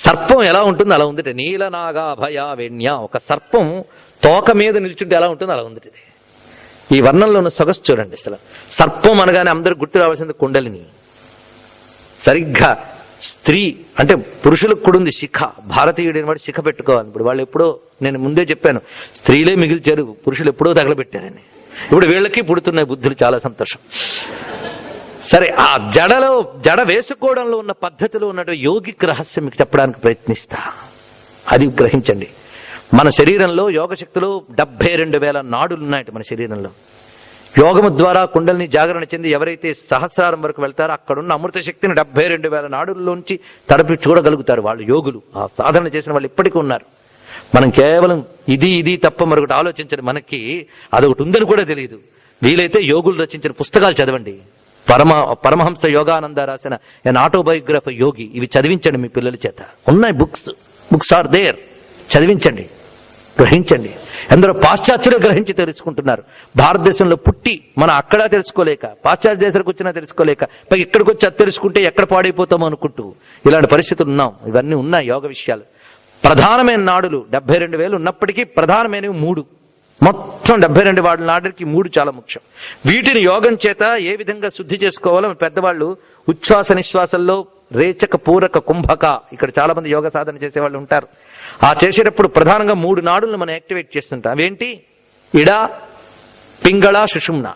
సర్పం ఎలా ఉంటుందో అలా ఉంది. నీలనాగాభయా వేణ్య. ఒక సర్పం తోక మీద నిల్చుంటే ఎలా ఉంటుందో అలా ఉంది. ఈ వర్ణంలో ఉన్న సొగసు చూడండి. అసలు సర్పం అనగానే అందరూ గుర్తు రావాల్సింది కుండలిని. సరిగ్గా స్త్రీ అంటే పురుషులకు కూడా ఉంది శిఖ. భారతీయుడైన వాడు శిఖ పెట్టుకోవాలి. ఇప్పుడు వాళ్ళు ఎప్పుడో, నేను ముందే చెప్పాను, స్త్రీలే మిగిల్చారు, పురుషులు ఎప్పుడో తగలబెట్టారని. ఇప్పుడు వీళ్ళకి పుడుతున్నాయి బుద్ధులు. చాలా సంతోషం. సరే, ఆ జడ వేసుకోవడంలో ఉన్న పద్ధతిలో ఉన్నటువంటి యోగిక్ రహస్యం మీకు చెప్పడానికి ప్రయత్నిస్తా. అది గ్రహించండి. మన శరీరంలో యోగశక్తిలో 72,000 నాడులు ఉన్నాయట మన శరీరంలో. యోగము ద్వారా కుండలిని జాగరణ చెంది ఎవరైతే సహస్రారం వరకు వెళ్తారో అక్కడున్న అమృత శక్తిని 72,000 నాడుల్లోంచి తడిపి చూడగలుగుతారు వాళ్ళు యోగులు. ఆ సాధన చేసిన వాళ్ళు ఇప్పటికీ ఉన్నారు. మనం కేవలం ఇది తప్ప మరొకటి ఆలోచించండి. మనకి అదొకటి ఉందని కూడా తెలియదు. వీలైతే యోగులు రచించిన పుస్తకాలు చదవండి. పరమహంస యోగానంద రాసిన ఎన్ ఆటోబయోగ్రఫీ యోగి, ఇవి చదివించండి మీ పిల్లల చేత. ఉన్నాయి బుక్స్ ఆర్ దేర్. చదివించండి, గ్రహించండి. ఎందరో పాశ్చాత్యులు గ్రహించి తెలుసుకుంటున్నారు. భారతదేశంలో పుట్టి మనం అక్కడ తెలుసుకోలేక, పాశ్చాత్య దేశాలకు వచ్చినా తెలుసుకోలేక, పైకి ఇక్కడికి వచ్చి అది తెలుసుకుంటే ఎక్కడ పాడైపోతామో అనుకుంటూ ఇలాంటి పరిస్థితులు ఉన్నాం. ఇవన్నీ ఉన్నాయి యోగ విషయాలు. ప్రధానమైన నాడులు 72,000 ఉన్నప్పటికీ ప్రధానమైనవి 3. మొత్తం 72 వాడి నాడులకి 3 చాలా ముఖ్యం. వీటిని యోగం చేత ఏ విధంగా శుద్ధి చేసుకోవాలో పెద్దవాళ్ళు ఉచ్ఛ్వాస నిశ్వాసంలో రేచక, పూరక, కుంభక, ఇక్కడ చాలా మంది యోగ సాధన చేసేవాళ్ళు ఉంటారు. ఆ చేసేటప్పుడు ప్రధానంగా 3 నాడులను మనం యాక్టివేట్ చేస్తుంటాం. అవేంటి? ఇడ, పింగళ, సుషుమ్న.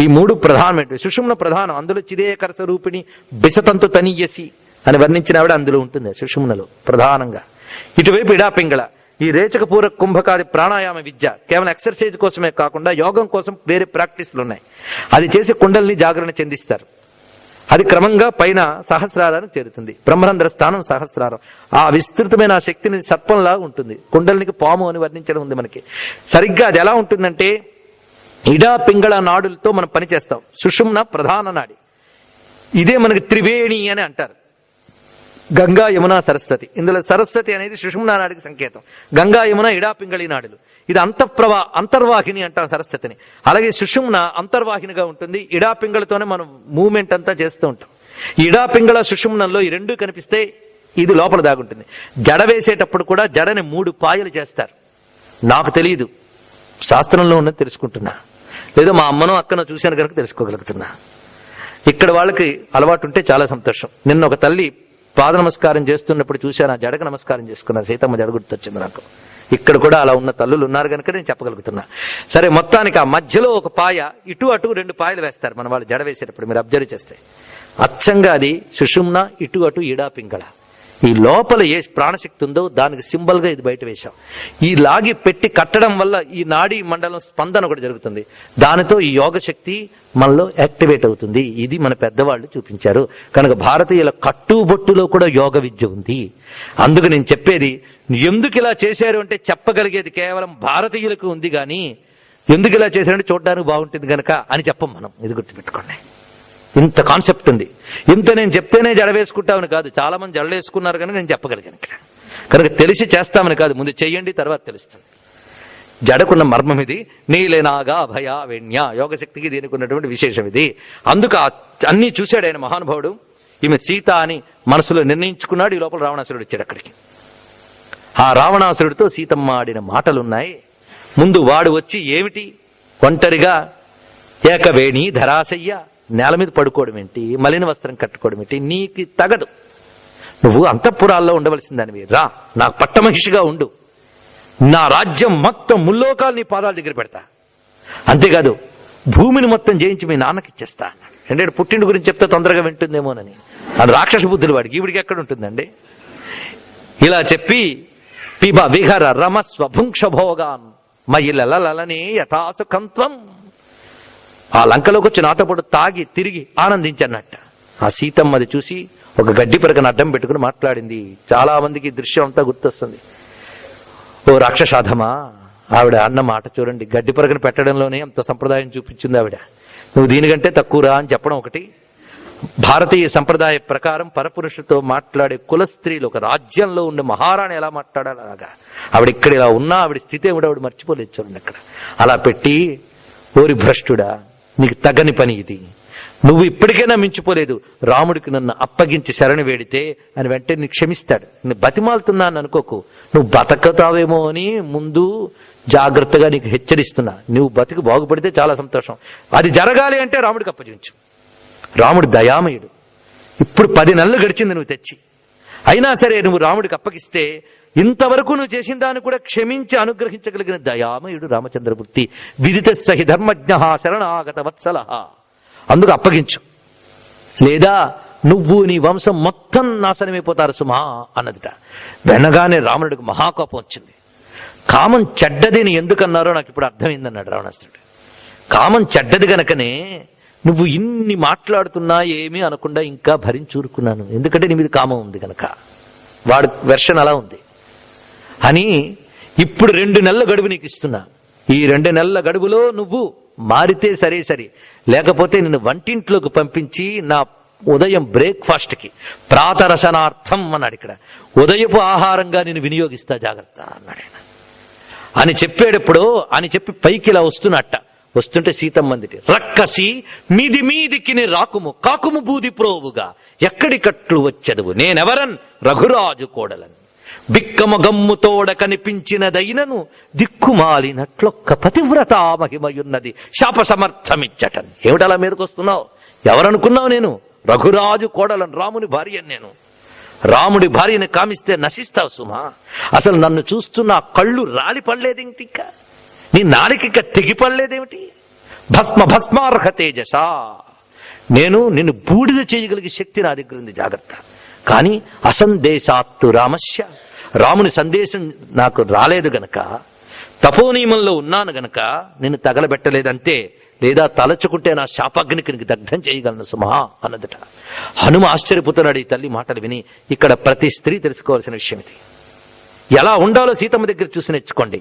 ఈ 3 ప్రధానమైనవి. సుషుమ్న ప్రధానం. అందులో చిదేకరస రూపిణి బిసతంతు తనీయసి అని వర్ణించిన ఆవిడ అందులో ఉంటుంది సుషుమ్నలో ప్రధానంగా. ఇటువైపు ఇడా, పింగళ. ఈ రేచక, పూరక, కుంభకాది ప్రాణాయామ విద్య కేవలం ఎక్సర్సైజ్ కోసమే కాకుండా యోగం కోసం వేరే ప్రాక్టీసులు ఉన్నాయి. అది చేసి కుండల్ని జాగరణ చెందిస్తారు. అది క్రమంగా పైన సహస్రారానికి చేరుతుంది. బ్రహ్మరంధ్ర స్థానం సహస్రారం. ఆ విస్తృతమైన ఆ శక్తిని సర్పంలా ఉంటుంది. కుండలినికి పాము అని వర్ణించడం ఉంది మనకి. సరిగ్గా అది ఎలా ఉంటుందంటే ఇడా పింగళ నాడులతో మనం పనిచేస్తాం. సుషుమ్న ప్రధాన నాడి. ఇదే మనకి త్రివేణి అని అంటారు. గంగా యమున సరస్వతి. ఇందులో సరస్వతి అనేది సుషుమ్నా నాడికి సంకేతం. గంగా యమున ఇడా పింగళి నాడులు. ఇది అంతర్వాహిని అంటాం సరస్వతిని. అలాగే సుషుమ్న అంతర్వాహినిగా ఉంటుంది. ఇడా పింగళతోనే మనం మూవ్మెంట్ అంతా చేస్తూ ఉంటాం. ఇడా పింగళ సుషుమ్నంలో ఈ రెండు కనిపిస్తే ఇది లోపల దాగుంటుంది. జడ వేసేటప్పుడు కూడా జడని 3 పాయలు చేస్తారు. నాకు తెలియదు, శాస్త్రంలో ఉన్నది తెలుసుకుంటున్నా, లేదా మా అమ్మనో అక్కనో చూశాను కనుక తెలుసుకోగలుగుతున్నా. ఇక్కడ వాళ్ళకి అలవాటు ఉంటే చాలా సంతోషం. నిన్న ఒక తల్లి పాద నమస్కారం చేస్తున్నప్పుడు చూశాను, ఆ జడకు నమస్కారం చేసుకున్నా. సీతమ్మ జడ గుర్తొచ్చింది నాకు. ఇక్కడ కూడా అలా ఉన్న తల్లులు ఉన్నారు కనుక నేను చెప్పగలుగుతున్నా. సరే, మొత్తానికి ఆ మధ్యలో ఒక పాయ, ఇటు అటు 2 పాయలు వేస్తారు మన వాళ్ళు జడ వేసేటప్పుడు. మీరు అబ్జర్వ్ చేస్తే అచ్చంగా అది సుషుమ్న, ఇటు అటు ఇడా పింగళ. ఈ లోపల ఏ ప్రాణశక్తి ఉందో దానికి సింబల్ గా ఇది బయట వేశాం. ఈ లాగి పెట్టి కట్టడం వల్ల ఈ నాడీ మండలం స్పందన కూడా జరుగుతుంది. దానితో ఈ యోగ శక్తి మనలో యాక్టివేట్ అవుతుంది. ఇది మన పెద్దవాళ్ళు చూపించారు కనుక భారతీయుల కట్టుబొట్టులో కూడా యోగ విద్య ఉంది. అందుకు నేను చెప్పేది, ఎందుకు ఇలా చేశారు అంటే చెప్పగలిగేది కేవలం భారతీయులకు ఉంది, కానీ ఎందుకు ఇలా చేశారంటే చూడడానికి బాగుంటుంది గనక అని చెప్పం మనం. ఇది గుర్తుపెట్టుకోండి. ఇంత కాన్సెప్ట్ ఉంది. ఇంత నేను చెప్తేనే జడ వేసుకుంటామని కాదు, చాలా మంది జడలు వేసుకున్నారు కనుక నేను చెప్పగలిగాను ఇక్కడ. కనుక తెలిసి చేస్తామని కాదు, ముందు చెయ్యండి, తర్వాత తెలుస్తుంది. జడకున్న మర్మం ఇది. నీలేనాగా భయ వేణ్య, యోగశక్తికి దీనికి ఉన్నటువంటి విశేషం ఇది. అందుకు అన్నీ చూశాడు ఆయన మహానుభావుడు. ఈమె సీత అని మనసులో నిర్ణయించుకున్నాడు. ఈ లోపల రావణాసురుడు వచ్చాడు అక్కడికి. ఆ రావణాసురుడితో సీతమ్మ ఆడిన మాటలున్నాయి. ముందు వాడు వచ్చి ఏమిటి, ఒంటరిగా ఏకవేణి ధరాశయ్య, నేల మీద పడుకోవడం ఏంటి, మలిన వస్త్రం కట్టుకోవడం ఏంటి, నీకు తగదు. నువ్వు అంతఃపురాల్లో ఉండవలసిందానివి. రా, నాకు పట్టమహిషిగా ఉండు. నా రాజ్యం మొత్తం ముల్లోకాలు నీ పాదాల దగ్గర పెడతా. అంతేకాదు భూమిని మొత్తం జయించి మీ నాన్నకి ఇచ్చేస్తా అన్నాడు. అంటే పుట్టింటి గురించి చెప్తే తొందరగా వింటుందేమోనని. అది రాక్షస బుద్ధులు వాడికి. ఈవిడికి ఎక్కడ ఉంటుందండి? ఇలా చెప్పి పిబ విహర రమస్వ భుంక్ష భోగాన్ మయిలలలని యథాసుఖంత్వం, ఆ లంకలోకి వచ్చి నాతో పాటు తాగి తిరిగి ఆనందించన్నట్ట. ఆ సీతమ్మ అది చూసి ఒక గడ్డి పరకను అడ్డం పెట్టుకుని మాట్లాడింది. చాలా మందికి దృశ్యం అంతా గుర్తొస్తుంది. ఓ రాక్షసాధమా, ఆవిడ అన్న మాట చూడండి. గడ్డి పరకను పెట్టడంలోనే అంత సంప్రదాయం చూపించింది ఆవిడ. నువ్వు దీనికంటే తక్కువరా అని చెప్పడం ఒకటి. భారతీయ సంప్రదాయ ప్రకారం పరపురుషులతో మాట్లాడే కుల స్త్రీలు ఒక రాజ్యంలో ఉండే మహారాణి ఎలా మాట్లాడాలి అలాగా. ఆవిడ ఇక్కడ ఇలా ఉన్నా ఆవిడ స్థితి ఏమిటి ఆవిడ మర్చిపోలేదు చూడండి అక్కడ. అలా పెట్టి, ఓరి భ్రష్టుడా, నీకు తగని పని ఇది, నువ్వు ఇప్పటికైనా మించిపోలేదు, రాముడికి నన్ను అప్పగించి శరణు వేడితే అని వెంటనే నీకు క్షమిస్తాడు. నేను బతిమాలుతున్నాను అనుకోకు, నువ్వు బతకతావేమో అని ముందు జాగ్రత్తగా నీకు హెచ్చరిస్తున్నా. నువ్వు బతికి బాగుపడితే చాలా సంతోషం. అది జరగాలి అంటే రాముడికి అప్పగించు. రాముడు దయామయుడు. ఇప్పుడు 10 నెలలు గడిచింది నువ్వు తెచ్చి, అయినా సరే నువ్వు రాముడికి అప్పగిస్తే ఇంతవరకు నువ్వు చేసిన దాన్ని కూడా క్షమించి అనుగ్రహించగలిగిన దయామయుడు రామచంద్రమూర్తి. విదిత సహి ధర్మజ్ఞ శరణాగత వత్సల. అందుకు అప్పగించు, లేదా నువ్వు నీ వంశం మొత్తం నాశనమైపోతారు సుమా అన్నదిట. వెనగానే రావణుడికి మహాకోపం వచ్చింది. కామం చెడ్డదిని ఎందుకన్నారో నాకు ఇప్పుడు అర్థమైందన్నాడు రావణాసురుడు. కామం చెడ్డది గనకనే నువ్వు ఇన్ని మాట్లాడుతున్నా ఏమీ అనకుండా ఇంకా భరించూరుకున్నాను, ఎందుకంటే నీ మీద కామం ఉంది గనక. వాడు వెర్షన్ అలా ఉంది అని ఇప్పుడు 2 నెలల గడువు నీకు ఇస్తున్నా. ఈ 2 నెలల గడువులో నువ్వు మారితే సరే సరే, లేకపోతే నిన్ను వంటింట్లోకి పంపించి నా ఉదయం బ్రేక్ఫాస్ట్ కి ప్రాతరసనార్థం అన్నాడు ఇక్కడ, ఉదయపు ఆహారంగా నేను వినియోగిస్తా జాగ్రత్త అన్నాడు ఆయన. అని చెప్పేటప్పుడు అని చెప్పి పైకి ఇలా వస్తున్నట్ట. వస్తుంటే సీతమ్మందిటి, రక్కసి మీది మీదికి రాకుము కాకుము బూది ప్రోవుగా ఎక్కడికట్లు వచ్చెదవు, నేనెవరన్ రఘురాజు కోడలను, బిక్కమ గమ్ముతోడ కనిపించినదైనను దిక్కుమాలినట్లొక్క పతివ్రత మహిమయున్నది శాప సమర్థమిచ్చటన్. ఏమిటలా మీదకి వస్తున్నావు? ఎవరనుకున్నావు? నేను రఘురాజు కోడలను, రాముని భార్యను. నేను రాముడి భార్యని కామిస్తే నశిస్తావు సుమా. అసలు నన్ను చూస్తున్న కళ్ళు రాలి పడలేదేమిటి, ఇంకా నీ నాలిక తెగిపడలేదేమిటి? భస్మ భస్మార్హ తేజస, నేను నిన్ను బూడిద చేయగలిగే శక్తి నా దగ్గర ఉంది, జాగ్రత్త. కానీ అసందేశాత్తు రామస్య, రాముని సందేశం నాకు రాలేదు గనక, తపోనియమంలో ఉన్నాను గనక నిన్ను తగలబెట్టలేదంటే లేదా తలచుకుంటే నా శాపాగ్నికి నీకు దగ్ధం చేయగలను సుమా అన్నదట. హనుమ ఆశ్చర్యపోతున్నాడు ఈ తల్లి మాటలు విని. ఇక్కడ ప్రతి స్త్రీ తెలుసుకోవాల్సిన విషయం ఇది. ఎలా ఉండాలో సీతమ్మ దగ్గర చూసి నేర్చుకోండి.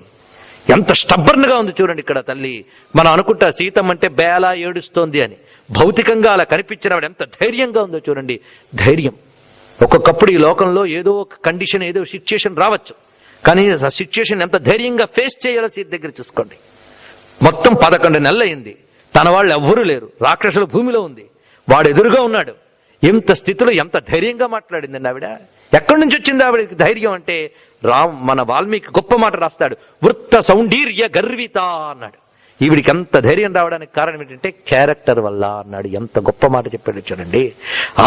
ఎంత స్టబ్బర్న్గా ఉంది చూడండి ఇక్కడ తల్లి. మనం అనుకుంటా సీతమ్మ అంటే బేలా ఏడుస్తోంది అని. భౌతికంగా అలా కనిపించినవాడు ఎంత ధైర్యంగా ఉందో చూడండి. ధైర్యం. ఒక్కొక్కప్పుడు ఈ లోకంలో ఏదో ఒక కండిషన్, ఏదో సిచ్యుయేషన్ రావచ్చు, కానీ ఆ సిచ్యుయేషన్ ఎంత ధైర్యంగా ఫేస్ చేయాలో సీత దగ్గర చూసుకోండి. మొత్తం 11 నెలలు అయింది. తన వాళ్ళు ఎవ్వరూ లేరు. రాక్షసుల భూమిలో ఉంది. వాడు ఎదురుగా ఉన్నాడు. ఎంత స్థితిలో ఎంత ధైర్యంగా మాట్లాడిందండి ఆవిడ. ఎక్కడి నుంచి వచ్చింది ఆవిడకి ధైర్యం అంటే? మన వాల్మీకి గొప్ప మాట రాస్తాడు, వృత్త సౌందర్య గర్విత అన్నాడు. ఈవిడికి అంత ధైర్యం రావడానికి కారణం ఏంటంటే క్యారెక్టర్ వల్ల అన్నాడు. ఎంత గొప్ప మాట చెప్పాడు చూడండి.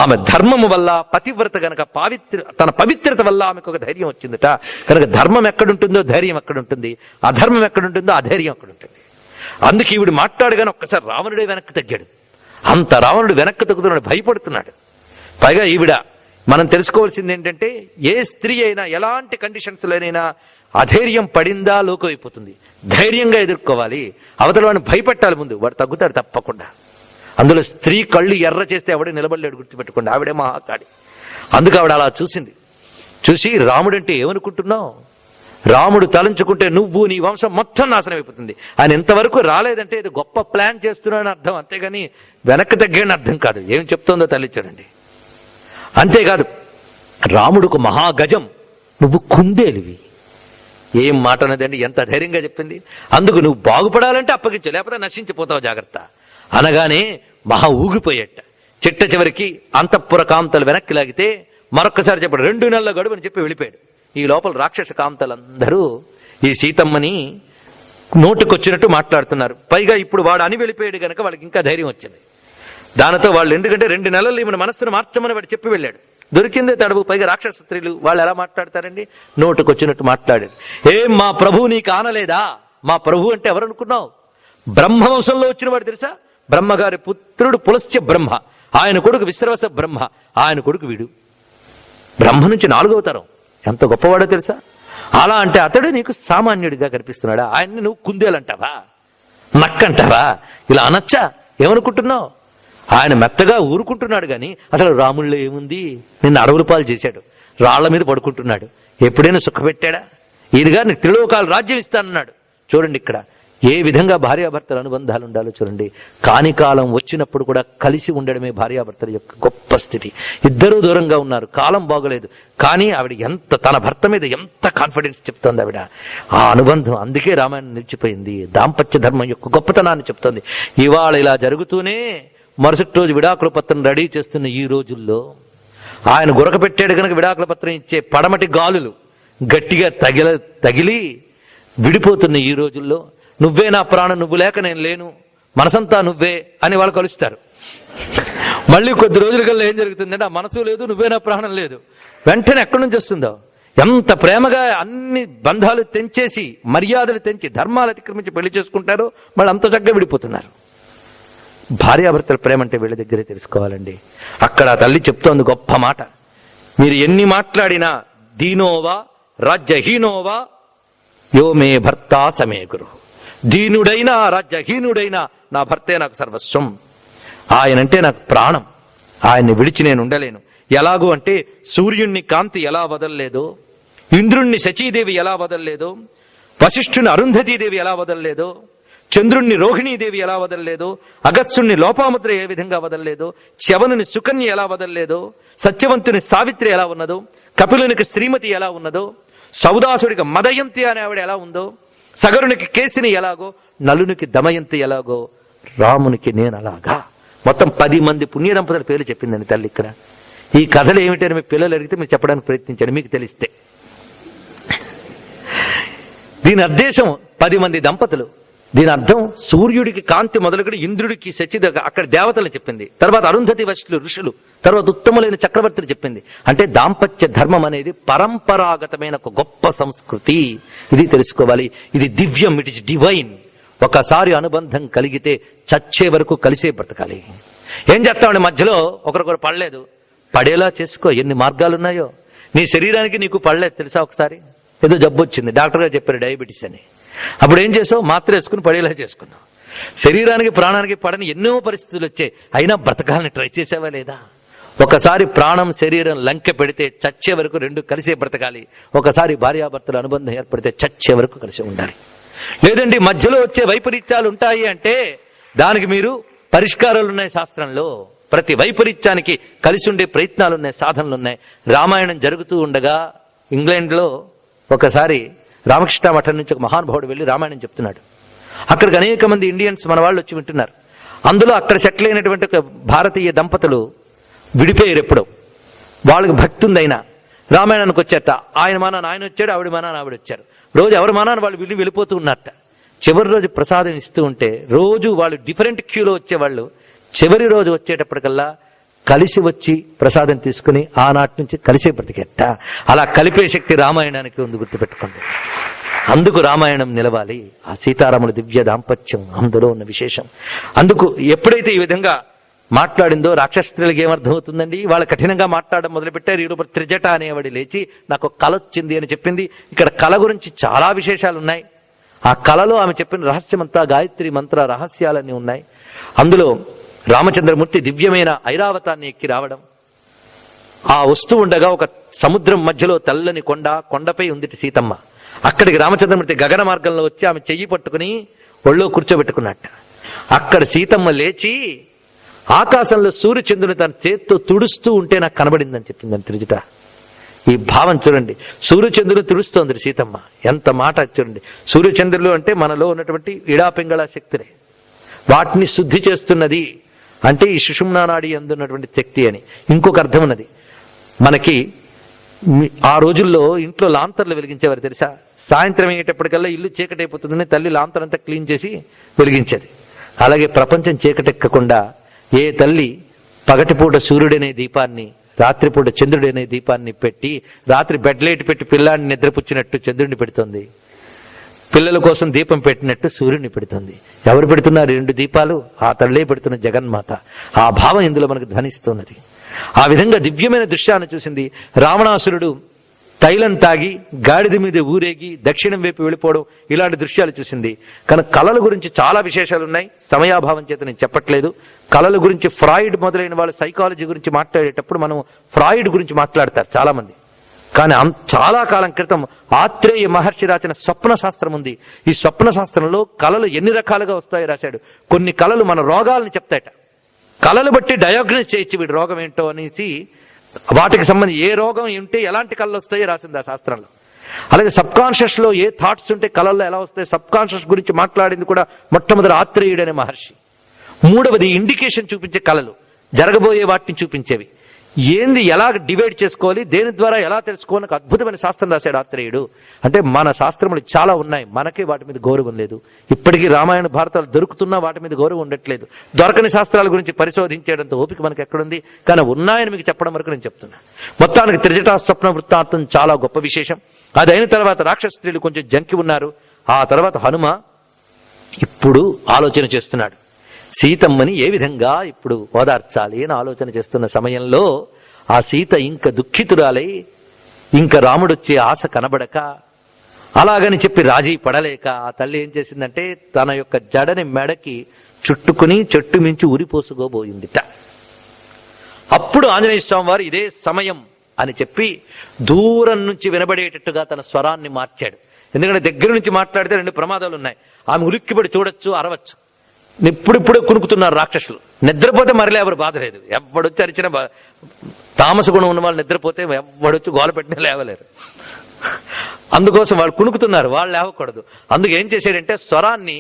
ఆమె ధర్మము వల్ల, పతివ్రత గనక తన పవిత్రత వల్ల ఆమెకు ఒక ధైర్యం వచ్చిందట. కనుక ధర్మం ఎక్కడుంటుందో ధైర్యం ఎక్కడుంటుంది, అధర్మం ఎక్కడుంటుందో అధైర్యం ఎక్కడుంటుంది. అందుకే ఈవిడు మాట్లాడగానే ఒక్కసారి రావణుడే వెనక్కి తగ్గాడు. అంత రావణుడు వెనక్కి తగ్గుతున్నాడు, భయపడుతున్నాడు. పైగా ఈవిడ మనం తెలుసుకోవాల్సింది ఏంటంటే, ఏ స్త్రీ అయినా ఎలాంటి కండిషన్స్లోనైనా అధైర్యం పడిందా లోకమైపోతుంది. ధైర్యంగా ఎదుర్కోవాలి. అవతల వాడిని భయపెట్టాలి. ముందు వాడు తగ్గుతాడు తప్పకుండా. అందులో స్త్రీ కళ్ళు ఎర్ర చేస్తే ఎవడే నిలబడలేడు, గుర్తుపెట్టుకోండి. ఆవిడే మహాకాడి. అందుకు ఆవిడ అలా చూసింది. చూసి రాముడంటే ఏమనుకుంటున్నావు? రాముడు తలంచుకుంటే నువ్వు నీ వంశం మొత్తం నాశనం అయిపోతుంది. ఆయన ఇంతవరకు రాలేదంటే ఇది గొప్ప ప్లాన్ చేస్తున్నాడని అర్థం, అంతేగాని వెనక్కి తగ్గేని అర్థం కాదు. ఏం చెప్తోందో తల్లి చూడండి. అంతేకాదు, రాముడుకు మహాగజం, నువ్వు కుందేలివి. ఏం మాట అన్నదండి, ఎంత ధైర్యంగా చెప్పింది. అందుకు నువ్వు బాగుపడాలంటే అప్పగించు, లేకపోతే నశించిపోతావు, జాగ్రత్త అనగానే మహా ఊగిపోయేట. చిట్ట చివరికి అంతఃపుర కాంతలు వెనక్కి లాగితే మరొక్కసారి చెప్పాడు, 2 నెలల గడువు అని చెప్పి వెళ్ళిపోయాడు. ఈ లోపల రాక్షస కాంతలందరూ ఈ సీతమ్మని నోటుకొచ్చినట్టు మాట్లాడుతున్నారు. పైగా ఇప్పుడు వాడు అని వెళ్ళిపోయాడు గనక వాళ్ళకి ఇంకా ధైర్యం వచ్చింది. దానితో వాళ్ళు, ఎందుకంటే 2 నెలలు ఈమెను మనస్సును మార్చమని వాడు చెప్పి వెళ్ళాడు. దొరికిందే తడవు. పైగా రాక్షస స్త్రీలు వాళ్ళు ఎలా మాట్లాడతారండి? నోటుకొచ్చినట్టు మాట్లాడాడు. ఏం మా ప్రభు నీకు ఆనలేదా? మా ప్రభు అంటే ఎవరు అనుకున్నావు? బ్రహ్మవంశంలో వచ్చిన వాడు తెలుసా? బ్రహ్మగారి పుత్రుడు పులస్త్య బ్రహ్మ, ఆయన కొడుకు విశ్రవస బ్రహ్మ, ఆయన కొడుకు వీడు. బ్రహ్మ నుంచి 4వ తరం. ఎంత గొప్పవాడో తెలుసా? అలా అంటే అతడు నీకు సామాన్యుడిగా కనిపిస్తున్నాడా? ఆయన్ని నువ్వు కుందేలంటావా, నక్కంటావా? ఇలా అనొచ్చా? ఏమనుకుంటున్నావు? ఆయన మెత్తగా ఊరుకుంటున్నాడు గాని అసలు రాముళ్ళో ఏముంది? నిన్ను అడవుల పాలు చేశాడు, రాళ్ల మీద పడుకుంటున్నాడు. ఎప్పుడైనా సుఖపెట్టాడా? ఈయనగా నీకు త్రిలోకాలు రాజ్యం ఇస్తానన్నాడు. చూడండి ఇక్కడ ఏ విధంగా భార్యాభర్తల అనుబంధాలు ఉండాలో చూడండి. కాని కాలం వచ్చినప్పుడు కూడా కలిసి ఉండడమే భార్యాభర్తల యొక్క గొప్ప స్థితి. ఇద్దరూ దూరంగా ఉన్నారు, కాలం బాగోలేదు, కానీ ఆవిడ ఎంత తన భర్త మీద ఎంత కాన్ఫిడెన్స్ చెప్తోంది ఆవిడ. ఆ అనుబంధం అందుకే రామాయణం నిలిచిపోయింది. దాంపత్య ధర్మం యొక్క గొప్పతనాన్ని చెప్తోంది. ఇవాళ ఇలా జరుగుతూనే మరుసటి రోజు విడాకుల పత్రం రెడీ చేస్తున్న ఈ రోజుల్లో ఆయన గురక పెట్టాడు కనుక విడాకుల పత్రం ఇచ్చే పడమటి గాలులు గట్టిగా తగిలి విడిపోతున్న ఈ రోజుల్లో నువ్వే నా ప్రాణం, నువ్వు లేక నేను లేను, మనసంతా నువ్వే అని వాళ్ళు కలుస్తారు. మళ్ళీ కొద్ది రోజుల కల్లా ఏం జరుగుతుందంటే ఆ మనసు లేదు, నువ్వే నా ప్రాణం లేదు. వెంటనే ఎక్కడి నుంచి వస్తుందో? ఎంత ప్రేమగా అన్ని బంధాలు తెంచేసి, మర్యాదలు తెంచి, ధర్మాలు అతిక్రమించి పెళ్లి చేసుకుంటారో మళ్ళీ అంత చక్కగా విడిపోతున్నారు. భార్యాభర్తల ప్రేమ అంటే వీళ్ళ దగ్గరే తెలుసుకోవాలండి. అక్కడ తల్లి చెప్తోంది గొప్ప మాట. మీరు ఎన్ని మాట్లాడినా దీనోవా రాజ్యహీనోవా యో మే భర్త సమే గురు. దీనుడైనా రాజ్యహీనుడైనా నా భర్తే నాకు సర్వస్వం. ఆయనంటే నాకు ప్రాణం. ఆయన్ని విడిచి నేను ఉండలేను. ఎలాగూ అంటే సూర్యుణ్ణి కాంతి ఎలా వదలలేదో, ఇంద్రుణ్ణి శచీదేవి ఎలా వదలలేదో, వశిష్ఠుని అరుంధతీదేవి ఎలా వదలలేదో, చంద్రుణ్ణి రోహిణీదేవి ఎలా వదలలేదో, అగత్సుణ్ణి లోపాముద్ర ఏ విధంగా వదలలేదో, చ్యవనుని సుకన్య ఎలా వదలలేదో, సత్యవంతుని సావిత్రి ఎలా ఉన్నదో, కపిలునికి శ్రీమతి ఎలా ఉన్నదో, సౌదాసుడికి మదయంతి అనే ఆవిడ ఎలా ఉందో, సగరునికి కేసిని ఎలాగో, నలునికి దమయంతి ఎలాగో, రామునికి నేను అలాగా. మొత్తం 10 మంది పుణ్య దంపతుల పేర్లు చెప్పిందని తల్లి ఇక్కడ. ఈ కథలు ఏమిటని మీ పిల్లలు అడిగితే మీరు చెప్పడానికి ప్రయత్నించండి, మీకు తెలిస్తే. దీని ఉద్దేశం 10 మంది దంపతులు. దీని అర్థం సూర్యుడికి కాంతి మొదలుకొని ఇంద్రుడికి శచిద అక్కడ దేవతలు చెప్పింది, తర్వాత అరుంధతి వశులు ఋషులు, తర్వాత ఉత్తములైన చక్రవర్తులు చెప్పింది. అంటే దాంపత్య ధర్మం అనేది పరంపరాగతమైన ఒక గొప్ప సంస్కృతి. ఇది తెలుసుకోవాలి. ఇది దివ్యం, ఇట్ ఇస్ డివైన్. ఒకసారి అనుబంధం కలిగితే చచ్చే వరకు కలిసే బ్రతకాలి. ఏం చెప్తామండి, మధ్యలో ఒకరికొకరు పడలేదు, పడేలా చేసుకో. ఎన్ని మార్గాలున్నాయో. నీ శరీరానికి నీకు పడలేదు తెలుసా? ఒకసారి ఏదో జబ్బు వచ్చింది, డాక్టర్ గారు చెప్పారు డయాబెటీస్ అని. అప్పుడు ఏం చేసావు? మాత్ర వేసుకుని పడేలా చేసుకున్నావు. శరీరానికి ప్రాణానికి పడని ఎన్నో పరిస్థితులు వచ్చాయి, అయినా బ్రతకాలని ట్రై చేసావా లేదా? ఒకసారి ప్రాణం శరీరం లంకె పెడితే చచ్చే వరకు రెండు కలిసే బ్రతకాలి. ఒకసారి భార్యాభర్తల అనుబంధం ఏర్పడితే చచ్చే వరకు కలిసి ఉండాలి. లేదండి మధ్యలో వచ్చే వైపరీత్యాలు ఉంటాయి అంటే దానికి మీరు పరిష్కారాలు ఉన్నాయి శాస్త్రంలో. ప్రతి వైపరీత్యానికి కలిసి ఉండే ప్రయత్నాలు ఉన్నాయి, సాధనలు ఉన్నాయి. రామాయణం జరుగుతూ ఉండగా ఇంగ్లాండ్లో ఒకసారి రామకృష్ణ మఠం నుంచి ఒక మహానుభావుడు వెళ్ళి రామాయణం చెప్తున్నాడు. అక్కడికి అనేక మంది ఇండియన్స్ మన వాళ్ళు వచ్చి వింటున్నారు. అందులో అక్కడ సెటిల్ అయినటువంటి ఒక భారతీయ దంపతులు విడిపోయారు. ఎప్పుడో వాళ్ళకి భక్తి ఉందైనా రామాయణానికి వచ్చారట. ఆయన మానాన్ని ఆయన వచ్చాడు, ఆవిడ మానాన్ని ఆవిడ వచ్చారు. రోజు ఎవరి మానాన్ని వాళ్ళు వెళ్ళిపోతూ ఉన్నారట. చివరి రోజు ప్రసాదం ఇస్తూ ఉంటే రోజు వాళ్ళు డిఫరెంట్ క్యూలో వచ్చేవాళ్ళు. చివరి రోజు వచ్చేటప్పటికల్లా కలిసి వచ్చి ప్రసాదం తీసుకుని ఆనాటి నుంచి కలిసే బ్రతికెట్ట. అలా కలిపే శక్తి రామాయణానికి ఉంది, గుర్తుపెట్టుకోండి. అందుకు రామాయణం నిలవాలి. ఆ సీతారాముల దివ్య దాంపత్యం అందులో ఉన్న విశేషం. అందుకు ఎప్పుడైతే ఈ విధంగా మాట్లాడిందో రాక్షస స్త్రీలకు ఏమర్థమవుతుందండి? వాళ్ళు కఠినంగా మాట్లాడడం మొదలుపెట్టారు. ఈరోజు త్రిజట అనేవాడి లేచి నాకు కళ వచ్చింది అని చెప్పింది. ఇక్కడ కళ గురించి చాలా విశేషాలు ఉన్నాయి. ఆ కళలో ఆమె చెప్పిన రహస్యమంతా గాయత్రి మంత్ర రహస్యాలన్నీ ఉన్నాయి. అందులో రామచంద్రమూర్తి దివ్యమైన ఐరావతాన్ని ఎక్కి రావడం, ఆ వస్తూ ఉండగా ఒక సముద్రం మధ్యలో తెల్లని కొండ, కొండపై ఉందిటి సీతమ్మ. అక్కడికి రామచంద్రమూర్తి గగన మార్గంలో వచ్చి ఆమె చెయ్యి పట్టుకుని ఒళ్ళో కూర్చోబెట్టుకున్నట్ట. అక్కడ సీతమ్మ లేచి ఆకాశంలో సూర్యచంద్రుని తన చేత్తో తుడుస్తూ ఉంటే నాకు కనబడిందని చెప్పిందని త్రిజట. ఈ భావం చూడండి, సూర్యచంద్రుడు తుడుస్తోంది సీతమ్మ. ఎంత మాట చూడండి. సూర్యచంద్రులు అంటే మనలో ఉన్నటువంటి ఇడాపింగళ శక్తులే, వాటిని శుద్ధి చేస్తున్నది అంటే ఈ సుషుమ్నా నాడి అందున్నటువంటి శక్తి అని. ఇంకొక అర్థం ఉన్నది మనకి. ఆ రోజుల్లో ఇంట్లో లాంతర్లు వెలిగించేవారు తెలుసా? సాయంత్రం అయ్యేటప్పటికల్లా ఇల్లు చీకటైపోతుందని తల్లి లాంతర్ అంతా క్లీన్ చేసి వెలిగించేది. అలాగే ప్రపంచం చీకటెక్కకుండా ఏ తల్లి పగటిపూట సూర్యుడనే దీపాన్ని, రాత్రిపూట చంద్రుడనే దీపాన్ని పెట్టి, రాత్రి బెడ్ లైట్ పెట్టి పిల్లాడిని నిద్రపుచ్చినట్టు చంద్రుడిని పెడుతుంది, పిల్లల కోసం దీపం పెట్టినట్టు సూర్యుడిని పెడుతుంది. ఎవరు పెడుతున్నారు రెండు దీపాలు? ఆ తల్లే పెడుతున్న జగన్మాత. ఆ భావం ఇందులో మనకు ధ్వనిస్తున్నది. ఆ విధంగా దివ్యమైన దృశ్యాన్ని చూసింది. రావణాసురుడు తైలం తాగి గాడిద మీద ఊరేగి దక్షిణం వైపు వెళ్ళిపోవడం, ఇలాంటి దృశ్యాలు చూసింది. కానీ కళల గురించి చాలా విశేషాలు ఉన్నాయి. సమయాభావం చేత నేను చెప్పట్లేదు. కళల గురించి ఫ్రాయిడ్ మొదలైన వాళ్ళు సైకాలజీ గురించి మాట్లాడేటప్పుడు మనం ఫ్రాయిడ్ గురించి మాట్లాడతారు చాలా మంది. కానీ చాలా కాలం క్రితం ఆత్రేయ మహర్షి రాసిన స్వప్న శాస్త్రం ఉంది. ఈ స్వప్న శాస్త్రంలో కళలు ఎన్ని రకాలుగా వస్తాయో రాశాడు. కొన్ని కళలు మన రోగాలను చెప్తాయట. కళలు బట్టి డయాగ్నోస్ చేయొచ్చు వీడి రోగం ఏంటో అనేసి, వాటికి సంబంధించి ఏ రోగం ఉంటే ఎలాంటి కళలు వస్తాయో రాసింది ఆ శాస్త్రంలో. అలాగే సబ్ కాన్షియస్ లో ఏ థాట్స్ ఉంటే కళల్లో ఎలా వస్తాయి, సబ్ కాన్షియస్ గురించి మాట్లాడింది కూడా మొట్టమొదటి ఆత్రేయుడు అనే మహర్షి. మూడవది ఇండికేషన్ చూపించే కళలు, జరగబోయే వాటిని చూపించేవి. ఏంది ఎలా డివైడ్ చేసుకోవాలి, దేని ద్వారా ఎలా తెలుసుకోవాలి, అద్భుతమైన శాస్త్రం రాశాడు ఆత్రేయుడు. అంటే మన శాస్త్రములు చాలా ఉన్నాయి, మనకే వాటి మీద గౌరవం లేదు. ఇప్పటికీ రామాయణ భారతాలు దొరుకుతున్నా వాటి మీద గౌరవం ఉండట్లేదు. దొరకని శాస్త్రాల గురించి పరిశోధించేటంత ఓపిక మనకి ఎక్కడుంది? కానీ ఉన్నాయని మీకు చెప్పడం వరకు నేను చెప్తున్నా. మొత్తానికి త్రిజటా స్వప్న వృత్తాంతం చాలా గొప్ప విశేషం. అది అయిన తర్వాత రాక్షస స్త్రీలు కొంచెం జంకి ఉన్నారు. ఆ తర్వాత హనుమ ఇప్పుడు ఆలోచన చేస్తున్నాడు. సీతమ్మని ఏ విధంగా ఇప్పుడు ఓదార్చాలి అని ఆలోచన చేస్తున్న సమయంలో ఆ సీత ఇంక దుఃఖితురాలై, ఇంక రాముడొచ్చే ఆశ కనబడక, అలాగని చెప్పి రాజీ పడలేక ఆ తల్లి ఏం చేసిందంటే తన యొక్క జడని మెడకి చుట్టుకుని చెట్టు మించి ఉరిపోసుకోబోయిందిట. అప్పుడు ఆంజనేయ స్వామి వారు ఇదే సమయం అని చెప్పి దూరం నుంచి వినబడేటట్టుగా తన స్వరాన్ని మార్చాడు. ఎందుకంటే దగ్గర నుంచి మాట్లాడితే రెండు ప్రమాదాలు ఉన్నాయి. ఆమె ఉలిక్కిపడి చూడొచ్చు, అరవచ్చు. ఇప్పుడిప్పుడే కునుకుతున్నారు రాక్షసులు. నిద్రపోతే మరలే ఎవరు బాధ లేదు. ఎవడొచ్చి అరిచిన తామస గుణం ఉన్న వాళ్ళు నిద్రపోతే ఎవడొచ్చి గోల పెట్టినా లేవలేరు. అందుకోసం వాళ్ళు కునుకుతున్నారు, వాళ్ళు లేవకూడదు. అందుకు ఏం చేశాడంటే స్వరాన్ని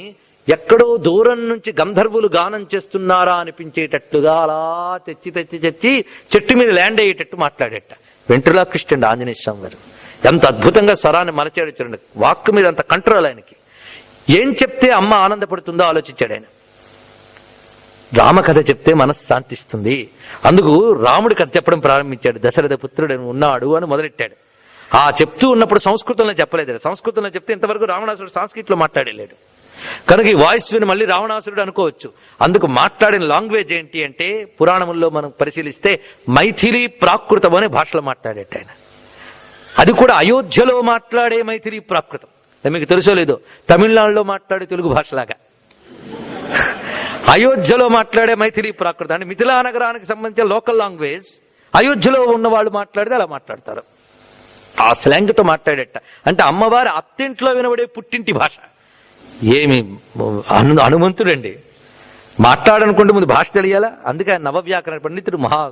ఎక్కడో దూరం నుంచి గంధర్వులు గానం చేస్తున్నారా అనిపించేటట్లుగా అలా తెచ్చి తెచ్చి తెచ్చి చెట్టు మీద ల్యాండ్ అయ్యేటట్టు మాట్లాడేట. వెంట్రులాకృష్ణుడు ఆంజనేయ స్వామి గారు ఎంత అద్భుతంగా స్వరాన్ని మలచాడు చూడండి. వాక్కు మీద అంత కంట్రోల్ ఆయనకి. ఏం చెప్తే అమ్మ ఆనందపడుతుందో ఆలోచించాడు ఆయన. రామకథ చెప్తే మనస్సు శాంతిస్తుంది. అందుకు రాముడి కథ చెప్పడం ప్రారంభించాడు. దశరథ పుత్రుడు ఉన్నాడు అని మొదలెట్టాడు. ఆ చెప్తూ ఉన్నప్పుడు సంస్కృతంలో చెప్పలేదు. సంస్కృతంలో చెప్తే ఇంతవరకు రావణాసురుడు సంస్కృతిలో మాట్లాడలేడు కనుక ఈ వాయిస్ విని మళ్ళీ రావణాసురుడు అనుకోవచ్చు. అందుకు మాట్లాడిన లాంగ్వేజ్ ఏంటి అంటే పురాణముల్లో మనం పరిశీలిస్తే మైథిలి ప్రాకృతం అనే భాషలో మాట్లాడేట ఆయన. అది కూడా అయోధ్యలో మాట్లాడే మైథిలి ప్రాకృతం. మీకు తెలుసో లేదో, తమిళనాడులో మాట్లాడే తెలుగు భాషలాగా అయోధ్యలో మాట్లాడే మైథిలి ప్రాకృతం అంటే మిథిలా నగరానికి సంబంధించిన లోకల్ లాంగ్వేజ్ అయోధ్యలో ఉన్న వాళ్ళు మాట్లాడితే అలా మాట్లాడతారు. ఆ స్లాంగ్తో మాట్లాడేట అంటే అమ్మవారి అత్తింట్లో వినబడే పుట్టింటి భాష. ఏమి హనుమంతుడండి, మాట్లాడనుకుంటే ముందు భాష తెలియాలా. అందుకే ఆయన నవవ్యాకరణ పండితుడు మహా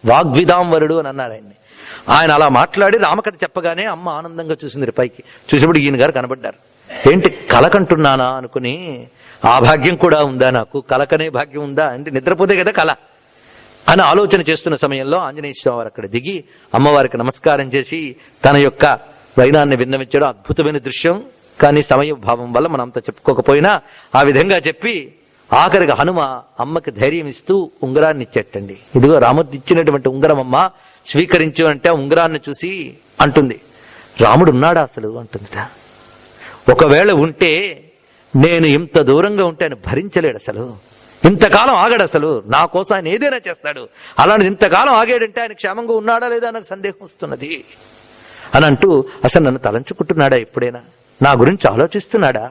వాగ్విదాంవరుడు అని అన్నారు ఆయన్ని. ఆయన అలా మాట్లాడి రామకథ చెప్పగానే అమ్మ ఆనందంగా చూసింది పైకి. చూసినప్పుడు ఈయన గారు కనబడ్డారు. ఏంటి కలకంటున్నానా అనుకుని, ఆ భాగ్యం కూడా ఉందా నాకు, కలకనే భాగ్యం ఉందా అంటే నిద్రపోతే కదా కళ అని ఆలోచన చేస్తున్న సమయంలో ఆంజనేయ స్వామి వారు అక్కడ దిగి అమ్మవారికి నమస్కారం చేసి తన యొక్క వైనాన్ని విన్నవించడం అద్భుతమైన దృశ్యం. కానీ సమయ భావం వల్ల మనం అంత చెప్పుకోకపోయినా ఆ విధంగా చెప్పి ఆఖరిగా హనుమ అమ్మకి ధైర్యం ఇస్తూ ఉంగరాన్ని ఇచ్చేటండి. ఇదిగో రాముడు ఇచ్చినటువంటి ఉంగరం అమ్మ స్వీకరించు అంటే ఉంగరాన్ని చూసి అంటుంది, రాముడు ఉన్నాడా అసలు అంటుందిట. ఒకవేళ ఉంటే నేను ఇంత దూరంగా ఉంటే ఆయన భరించలేడు, అసలు ఇంతకాలం ఆగాడు, అసలు నా కోసం ఆయన ఏదైనా చేస్తాడు. అలాంటి ఇంతకాలం ఆగాడంటే ఆయన క్షేమంగా ఉన్నాడా లేదా నాకు సందేహం వస్తున్నది అని అంటూ, అసలు నన్ను తలంచుకుంటున్నాడా, ఎప్పుడైనా నా గురించి ఆలోచిస్తున్నాడా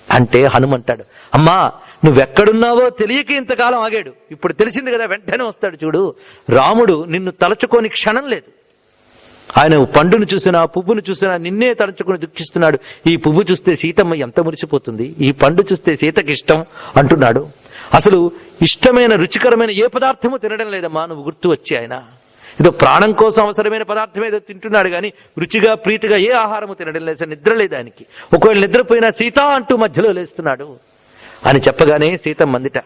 అంటే హనుమంటాడు, అమ్మా నువ్వెక్కడున్నావో తెలియక ఇంతకాలం ఆగాడు, ఇప్పుడు తెలిసింది కదా వెంటనే వస్తాడు చూడు. రాముడు నిన్ను తలచుకోని క్షణం లేదు. ఆయన పండును చూసినా పువ్వును చూసినా నిన్నే తలుచుకుని దుఃఖిస్తున్నాడు. ఈ పువ్వు చూస్తే సీతమ్మ ఎంత మురిసిపోతుంది, ఈ పండు చూస్తే సీతకి ఇష్టం అంటున్నాడు. అసలు ఇష్టమైన రుచికరమైన ఏ పదార్థము తినడం లేదమ్మా, నువ్వు గుర్తు వచ్చి ఆయన ఏదో ప్రాణం కోసం అవసరమైన పదార్థం ఏదో తింటున్నాడు కానీ రుచిగా ప్రీతిగా ఏ ఆహారము తినడం లేదు, నిద్ర లేదు ఆయనకి. ఒకవేళ నిద్రపోయినా సీత అంటూ మధ్యలో లేస్తున్నాడు అని చెప్పగానే సీతమ్మ అందిట,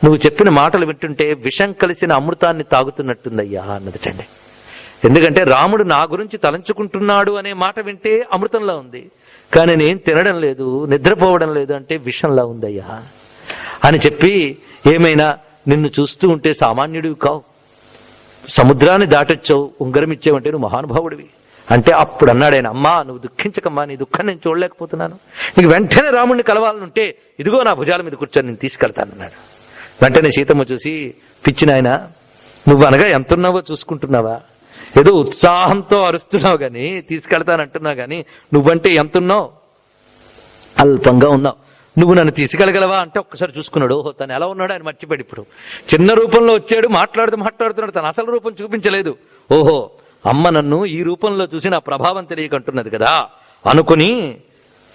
నువ్వు చెప్పిన మాటలు వింటుంటే విషం కలిసిన అమృతాన్ని తాగుతున్నట్టుందయ్యా అన్నదిటండి. ఎందుకంటే రాముడు నా గురించి తలంచుకుంటున్నాడు అనే మాట వింటే అమృతంలా ఉంది, కానీ నేను తినడం లేదు నిద్రపోవడం లేదు అంటే విషంలా ఉందయ్యా అని చెప్పి, ఏమైనా నిన్ను చూస్తూ ఉంటే సామాన్యుడివి కావు, సముద్రాన్ని దాటొచ్చావు, ఉంగరం ఇచ్చావంటే నువ్వు మహానుభావుడివి అంటే అప్పుడు అన్నాడు ఆయన, అమ్మా నువ్వు దుఃఖించకమ్మా, నీ దుఃఖం నేను చూడలేకపోతున్నాను, నీకు వెంటనే రాముడిని కలవాలనుంటే ఇదిగో నా భుజాల మీద కూర్చొని నేను తీసుకెళ్తానన్నాడు. వెంటనే సీతమ్మ చూసి, పిచ్చినాయన నువ్వు అనగా ఎంతున్నావో చూసుకుంటున్నావా, ఏదో ఉత్సాహంతో అరుస్తున్నావు గాని తీసుకెళ్తానంటున్నావు గాని నువ్వంటే ఎంతున్నావు, అల్పంగా ఉన్నావు, నువ్వు నన్ను తీసుకెళ్ళగలవా అంటే ఒక్కసారి చూసుకున్నాడు. ఓహో తను ఎలా ఉన్నాడు ఆయన మర్చిపోయాడు. ఇప్పుడు చిన్న రూపంలో వచ్చాడు, మాట్లాడుతున్నాడు, తన అసలు రూపం చూపించలేదు. ఓహో అమ్మ నన్ను ఈ రూపంలో చూసి నా ప్రభావం తెలియకంటున్నది కదా అనుకుని,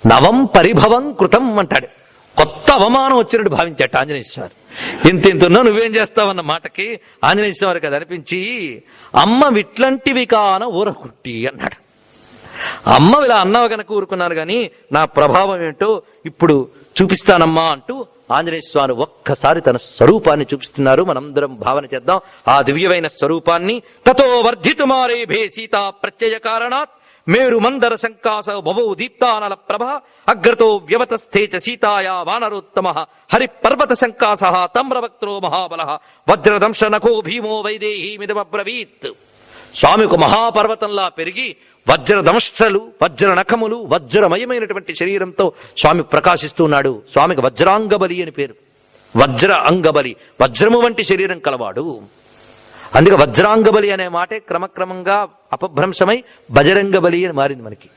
నవం పరిభవం కృతం అంటాడు. కొత్త అవమానం వచ్చినట్టు భావించాడు ఆంజనేయ స్వామి. ఇంతున్నా నువ్వేం చేస్తావన్న మాటకి ఆంజనేయ స్వామి కదా అనిపించి, అమ్మ విట్లాంటివి కాన ఊరకుట్టి అన్నాడు. అమ్మ ఇలా అన్నావు కనుక ఊరుకున్నాను గాని నా ప్రభావం ఏంటో ఇప్పుడు చూపిస్తానమ్మా అంటూ ఆంజనేయ స్వామి ఒక్కసారి తన స్వరూపాన్ని చూపిస్తున్నారు. మనందరం భావన చేద్దాం ఆ దివ్యమైన స్వరూపాన్ని. తతో వర్ధితుమారేభే సీతా ప్రత్యయ కారణాత్ మేరు మందర శంకాస భవౌ దీప్తానల ప్రభ అగ్రతో వ్యవతస్థే చ సీతాయా వానరోత్తమ హరి పర్వత శంకాస తమ్రవక్త్రో మహాబల వజ్రదంశ నఖో భీమో వైదేహీమిదమబ్రవీత్. స్వామి ఒక మహాపర్వతంలా పెరిగి వజ్రదంష్ట్రలు వజ్ర నఖములు వజ్రమయమైనటువంటి శరీరంతో స్వామి ప్రకాశిస్తున్నాడు. స్వామికి వజ్రాంగబలి అని పేరు. వజ్ర అంగబలి, వజ్రము వంటి శరీరం కలవాడు. అందుకే వజ్రాంగబలి అనే మాటే క్రమక్రమంగా అపభ్రంశమై బజరంగబలి అని మారింది మనకి.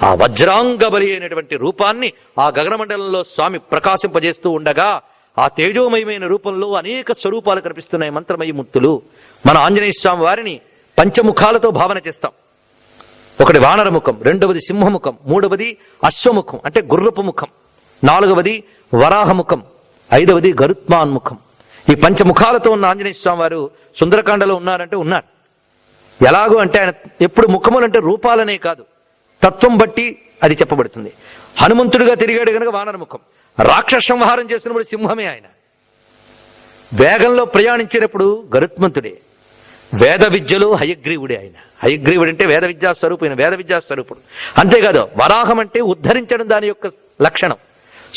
ఆ వజ్రాంగబలి అయినటువంటి రూపాన్ని ఆ గగనమండలంలో స్వామి ప్రకాశింపజేస్తూ ఉండగా ఆ తేజోమయమైన రూపంలో అనేక స్వరూపాలు కనిపిస్తున్నాయి, మంత్రమయ మూర్తులు. మన ఆంజనేయ స్వామి వారిని పంచముఖాలతో భావన చేస్తాం. ఒకటి వానరముఖం, రెండవది సింహముఖం, మూడవది అశ్వముఖం అంటే గుర్రపు ముఖం, నాలుగవది వరాహముఖం, ఐదవది గరుత్మాన్ముఖం. ఈ పంచముఖాలతో ఉన్న ఆంజనేయ స్వామి వారు సుందరకాండలో ఉన్నారంటే ఉన్నారు. ఎలాగో అంటే ఆయన ఎప్పుడు ముఖములంటే రూపాలనే కాదు, తత్వం బట్టి అది చెప్పబడుతుంది. హనుమంతుడిగా తిరిగాడు గనక వానరముఖం, రాక్షస సంహారం చేసినప్పుడు సింహమే ఆయన, వేగంలో ప్రయాణించేటప్పుడు గరుత్మంతుడే, వేద విద్యలో హయగ్రీవుడే ఆయన. హయగ్రీవుడు అంటే వేద విద్యా స్వరూపుడు, వేద విద్యా స్వరూపుడు. అంతేకాదు వరాహం అంటే ఉద్ధరించడం దాని యొక్క లక్షణం.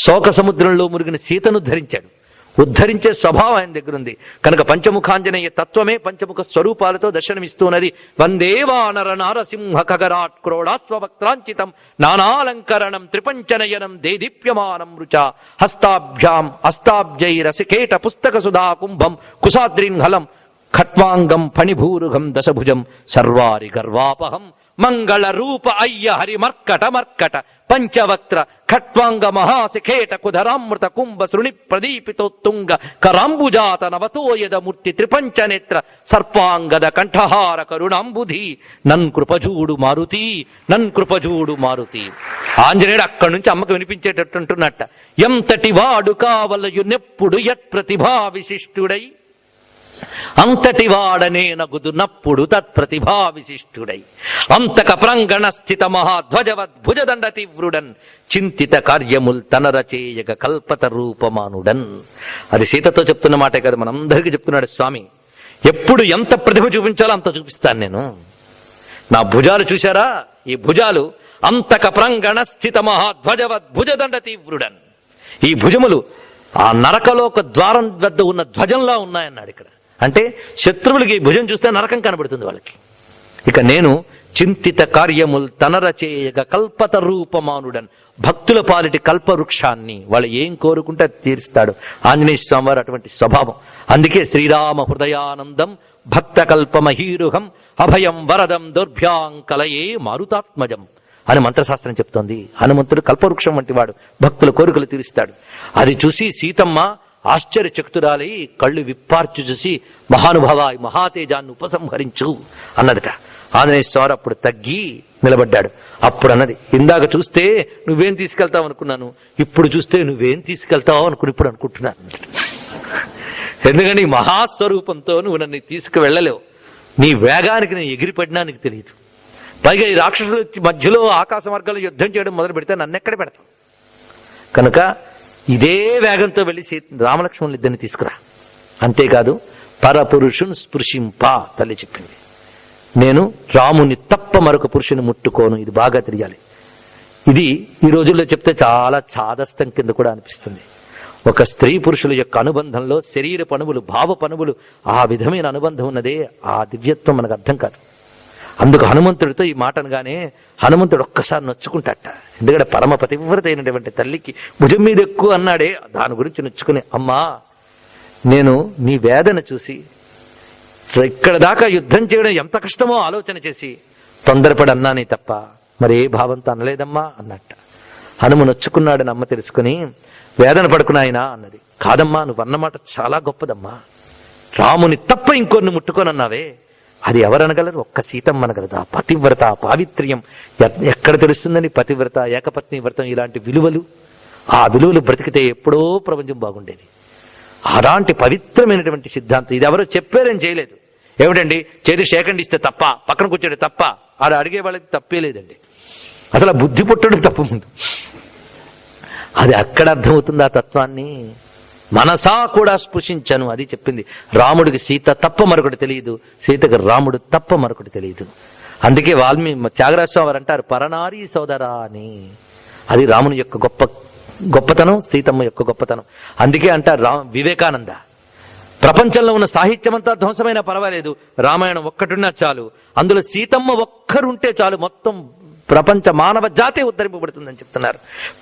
శోక సముద్రంలో మురిగిన సీతను ధరించాడు, ఉద్ధరించే స్వభావం ఆయన దగ్గర ఉంది కనుక పంచముఖాంజనేయ తత్వమే పంచముఖ స్వరూపాలతో దర్శనమిస్తున్నది. వందే వానర నారసింహ ఖగరాట్ క్రోడాస్వక్త్రాంచితం నానాలంకరణం త్రిపంచనయనం దేదీప్యమానం రుచ హస్తాభ్యాం హస్తాబ్జైరసికేట పుస్తక సుధా కుంభం కుశాద్రీన్హలం ఖట్వాంగం ఫణిభూరుగం దశభుజం సర్వారి గర్వాపహం మంగళ రూప అయ్య హరి మర్కట మర్కట పంచవక్త్ర ఖట్వాంగ మహాశిఖేట కుధరామృత కుంభ శృణి ప్రదీపితోత్తుంగ కరాంబుజాత నవతోయద మూర్తి త్రిపంచనేత్ర సర్పాంగద కంఠహార కరుణాంబుధి నన్ కృపజూడు మారుతి నన్ కృపజూడు మారుతి. ఆంజనేయుడు అక్కడి నుంచి అమ్మకు వినిపించేటట్టుంటున్నట్ట. ఎంతటి వాడు కావలయు నెప్పుడు యత్ ప్రతిభా విశిష్టుడై అంతటి వాడనే నగుదునప్పుడు తత్ప్రతిభా విశిష్టుడై అంతక ప్రాంగణ స్థిత మహాధ్వజవద్ భుజదండ తీవ్రుడన్ చింతిత కార్యముల్ తనరచేయగ కల్పత రూపమానుడన్. అది సీతతో చెప్తున్న మాటే కదా, మనందరికీ చెప్తున్నాడు స్వామి. ఎప్పుడు ఎంత ప్రతిభ చూపించాలో అంత చూపిస్తాను నేను. నా భుజాలు చూశారా, ఈ భుజాలు అంతక ప్రాంగణ స్థిత మహాధ్వజవద్ భుజదండ తీవ్రుడన్. ఈ భుజములు ఆ నరకలోక ద్వారం వద్ద ఉన్న ధ్వజంలా ఉన్నాయన్నాడు ఇక్కడ. అంటే శత్రువులకి భుజం చూస్తే నరకం కనబడుతుంది వాళ్ళకి. ఇక నేను చింతిత కార్యముల్ తనరచేయగ కల్పత రూపమానుడన్, భక్తుల పాలిటి కల్పవృక్షాన్ని వాళ్ళు ఏం కోరుకుంటే అది తీరుస్తాడు ఆంజనేయ స్వామి వారు. అటువంటి స్వభావం. అందుకే శ్రీరామ హృదయానందం భక్త కల్పమహీరుహం అభయం వరదం దుర్భ్యాంకలయే మారుతాత్మజం అని మంత్రశాస్త్రం చెప్తోంది. హనుమంతుడు కల్పవృక్షం వంటి వాడు, భక్తుల కోరికలు తీరుస్తాడు. అది చూసి సీతమ్మ ఆశ్చర్యచకితురాలై కళ్ళు విప్పార్చి చూసి మహానుభావ మహాతేజాన్ని ఉపసంహరించు అన్నదట. ఆంజనేయ స్వామి అప్పుడు తగ్గి నిలబడ్డాడు. అప్పుడు అన్నది, ఇందాక చూస్తే నువ్వేం తీసుకెళ్తావు అనుకున్నాను, ఇప్పుడు చూస్తే నువ్వేం తీసుకెళ్తావు అనుకుని ఇప్పుడు అనుకుంటున్నాను. ఎందుకంటే ఈ మహాస్వరూపంతో నువ్వు నన్ను తీసుకువెళ్ళలేవు. నీ వేగానికి నేను ఎగిరిపడినా నీకు తెలియదు. పైగా ఈ రాక్షసుల మధ్యలో ఆకాశ మార్గాల్లో యుద్ధం చేయడం మొదలు పెడితే నన్ను ఎక్కడ పెడతావు? కనుక ఇదే వేగంతో వెళ్లి రామలక్ష్మణులు ఇద్దరిని తీసుకురా. అంతేకాదు పరపురుషుని స్పృశింప తల్లి చెప్పింది. నేను రాముని తప్ప మరొక పురుషుని ముట్టుకోను. ఇది బాగా తెలియాలి. ఇది ఈ రోజుల్లో చెప్తే చాలా చాదస్తం కింద కూడా అనిపిస్తుంది. ఒక స్త్రీ పురుషుల యొక్క అనుబంధంలో శరీర పనువులు, భావ పనువులు, ఆ విధమైన అనుబంధం ఉన్నదే, ఆ దివ్యత్వం మనకు అర్థం కాదు. అందుకు హనుమంతుడితో ఈ మాట అనగానే హనుమంతుడు ఒక్కసారి నొచ్చుకుంటాట. ఎందుకంటే పరమ పతివ్రత అయినటువంటి తల్లికి భుజం మీద ఎక్కువ అన్నాడే, దాని గురించి నొచ్చుకుని, అమ్మా నేను నీ వేదన చూసి ఇక్కడ దాకా యుద్ధం చేయడం ఎంత కష్టమో ఆలోచన చేసి తొందరపడి అన్నానే తప్ప మరి ఏ భావంతో అనలేదమ్మా అన్నట్ట. హనుమ నొచ్చుకున్నాడని అమ్మ తెలుసుకుని వేదన పడుకున్నాయినా అన్నది. కాదమ్మా, నువ్వు అన్నమాట చాలా గొప్పదమ్మా. రాముని తప్ప ఇంకొన్ని ముట్టుకోనన్నావే, అది ఎవరనగలరు? ఒక్క సీతమ్మ అనగలదు. ఆ పతివ్రత, ఆ పావిత్ర్యం ఎక్కడ తెలుస్తుందని? పతివ్రత, ఏకపత్ని వ్రతం, ఇలాంటి విలువలు, ఆ విలువలు బ్రతికితే ఎప్పుడో ప్రపంచం బాగుండేది. అలాంటి పవిత్రమైనటువంటి సిద్ధాంతం. ఇది ఎవరో చెప్పారని చేయలేదు. ఏమిటండి, చేతి షేకండిస్తే తప్ప, పక్కన కూర్చోడు తప్ప, ఆడ అడిగే వాళ్ళకి తప్పే లేదండి. అసలు ఆ బుద్ధి పుట్టడం తప్పు ముందు. అది అక్కడ అర్థమవుతుంది ఆ తత్వాన్ని. మనసా కూడా స్పృశించను, అది చెప్పింది. రాముడికి సీత తప్ప మరొకటి తెలియదు, సీతకు రాముడు తప్ప మరొకటి తెలియదు. అందుకే త్యాగరాజ స్వామి వారు అంటారు పరనారీ సోదరా అని. అది రాముని యొక్క గొప్పతనం, సీతమ్మ యొక్క గొప్పతనం. అందుకే అంటారు వివేకానంద, ప్రపంచంలో ఉన్న సాహిత్యం అంతా ధ్వంసమైనా పర్వాలేదు, రామాయణం ఒక్కటున్నా చాలు, అందులో సీతమ్మ ఒక్కరుంటే చాలు, మొత్తం ప్రపంచ మానవ జాతే ఉద్ధరింపబడుతుందని చెప్తున్నారు.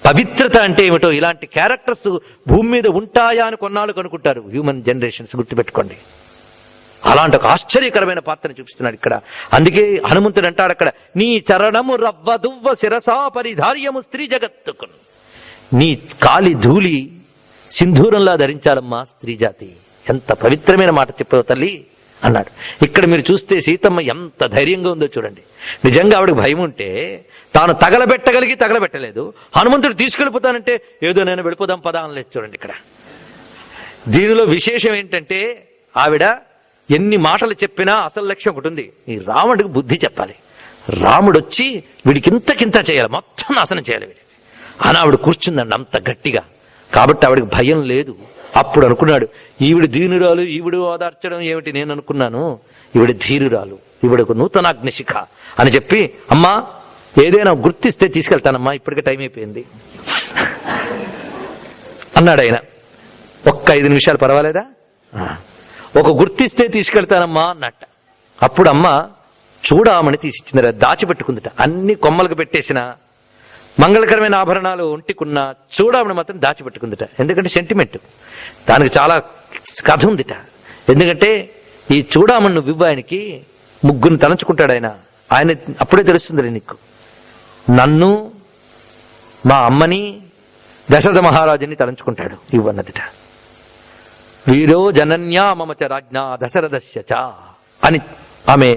పవిత్రత అంటే ఏమిటో ఇలాంటి క్యారెక్టర్స్ భూమి మీద ఉంటాయా అని కొన్నాళ్ళు కనుక్కుంటారు హ్యూమన్ జనరేషన్స్. గుర్తుపెట్టుకోండి, అలాంటి ఒక ఆశ్చర్యకరమైన పాత్రను చూపిస్తున్నాడు ఇక్కడ. అందుకే హనుమంతుడు అంటాడు అక్కడ, నీ చరణము రవ్వ దువ్వ శిరసా పరిధార్యము స్త్రీ జగత్తుకు. నీ కాలి ధూళి సింధూరంలా ధరించాలమ్మా స్త్రీ జాతి. ఎంత పవిత్రమైన మాట చెప్పావు తల్లి అన్నాడు. ఇక్కడ మీరు చూస్తే సీతమ్మ ఎంత ధైర్యంగా ఉందో చూడండి. నిజంగా ఆవిడకి భయం ఉంటే తాను తగలబెట్టగలిగి తగలబెట్టలేదు, హనుమంతుడు తీసుకెళ్ళిపోతానంటే ఏదో నేను వెళ్ళిపోదాం పదా అనలేదు. చూడండి ఇక్కడ దీనిలో విశేషం ఏంటంటే ఆవిడ ఎన్ని మాటలు చెప్పినా అసలు లక్ష్యం ఒకటి ఉంది, ఈ రాముడికి బుద్ధి చెప్పాలి. రాముడు వచ్చి వీడికి ఇంతకింత చేయాలి, మొత్తం నాశనం చేయాలి వీడికి అని ఆవిడ కూర్చుందండి అంత గట్టిగా. కాబట్టి ఆవిడకి భయం లేదు. అప్పుడు అనుకున్నాడు, ఈవిడ దీనురాలు, ఈవిడు ఓదార్చడం ఏమిటి, నేను అనుకున్నాను ఈవిడ ధీరురాలు, ఈవిడకు నూతనాగ్నిశిఖ అని చెప్పి, అమ్మా ఏదైనా గుర్తిస్తే తీసుకెళ్తానమ్మా, ఇప్పటికే టైం అయిపోయింది అన్నాడు ఆయన. ఒక్క 5 నిమిషాలు పర్వాలేదా, ఒక గుర్తిస్తే తీసుకెళ్తానమ్మా అన్నట్ట. అప్పుడు అమ్మ చూడామని తీసిచ్చింది, దాచిపెట్టుకుందిట. అన్ని కొమ్మలకు పెట్టేసిన మంగళకరమైన ఆభరణాలు ఒంటికున్న చూడామని మాత్రం దాచిపెట్టుకుందిట. ఎందుకంటే సెంటిమెంట్, దానికి చాలా కథ ఉందిట. ఎందుకంటే ఈ చూడామని నువ్వు ఆయనకి ముగ్గురిని తలంచుకుంటాడు ఆయన, ఆయన అప్పుడే తెలుస్తుంది నీకు, నన్ను మా అమ్మని దశరథ మహారాజుని తలంచుకుంటాడు ఇవ్వన్నదిట. వీరో జనన్యా మమచ రాజ్ఞా దశరథస్య చ అని ఆమె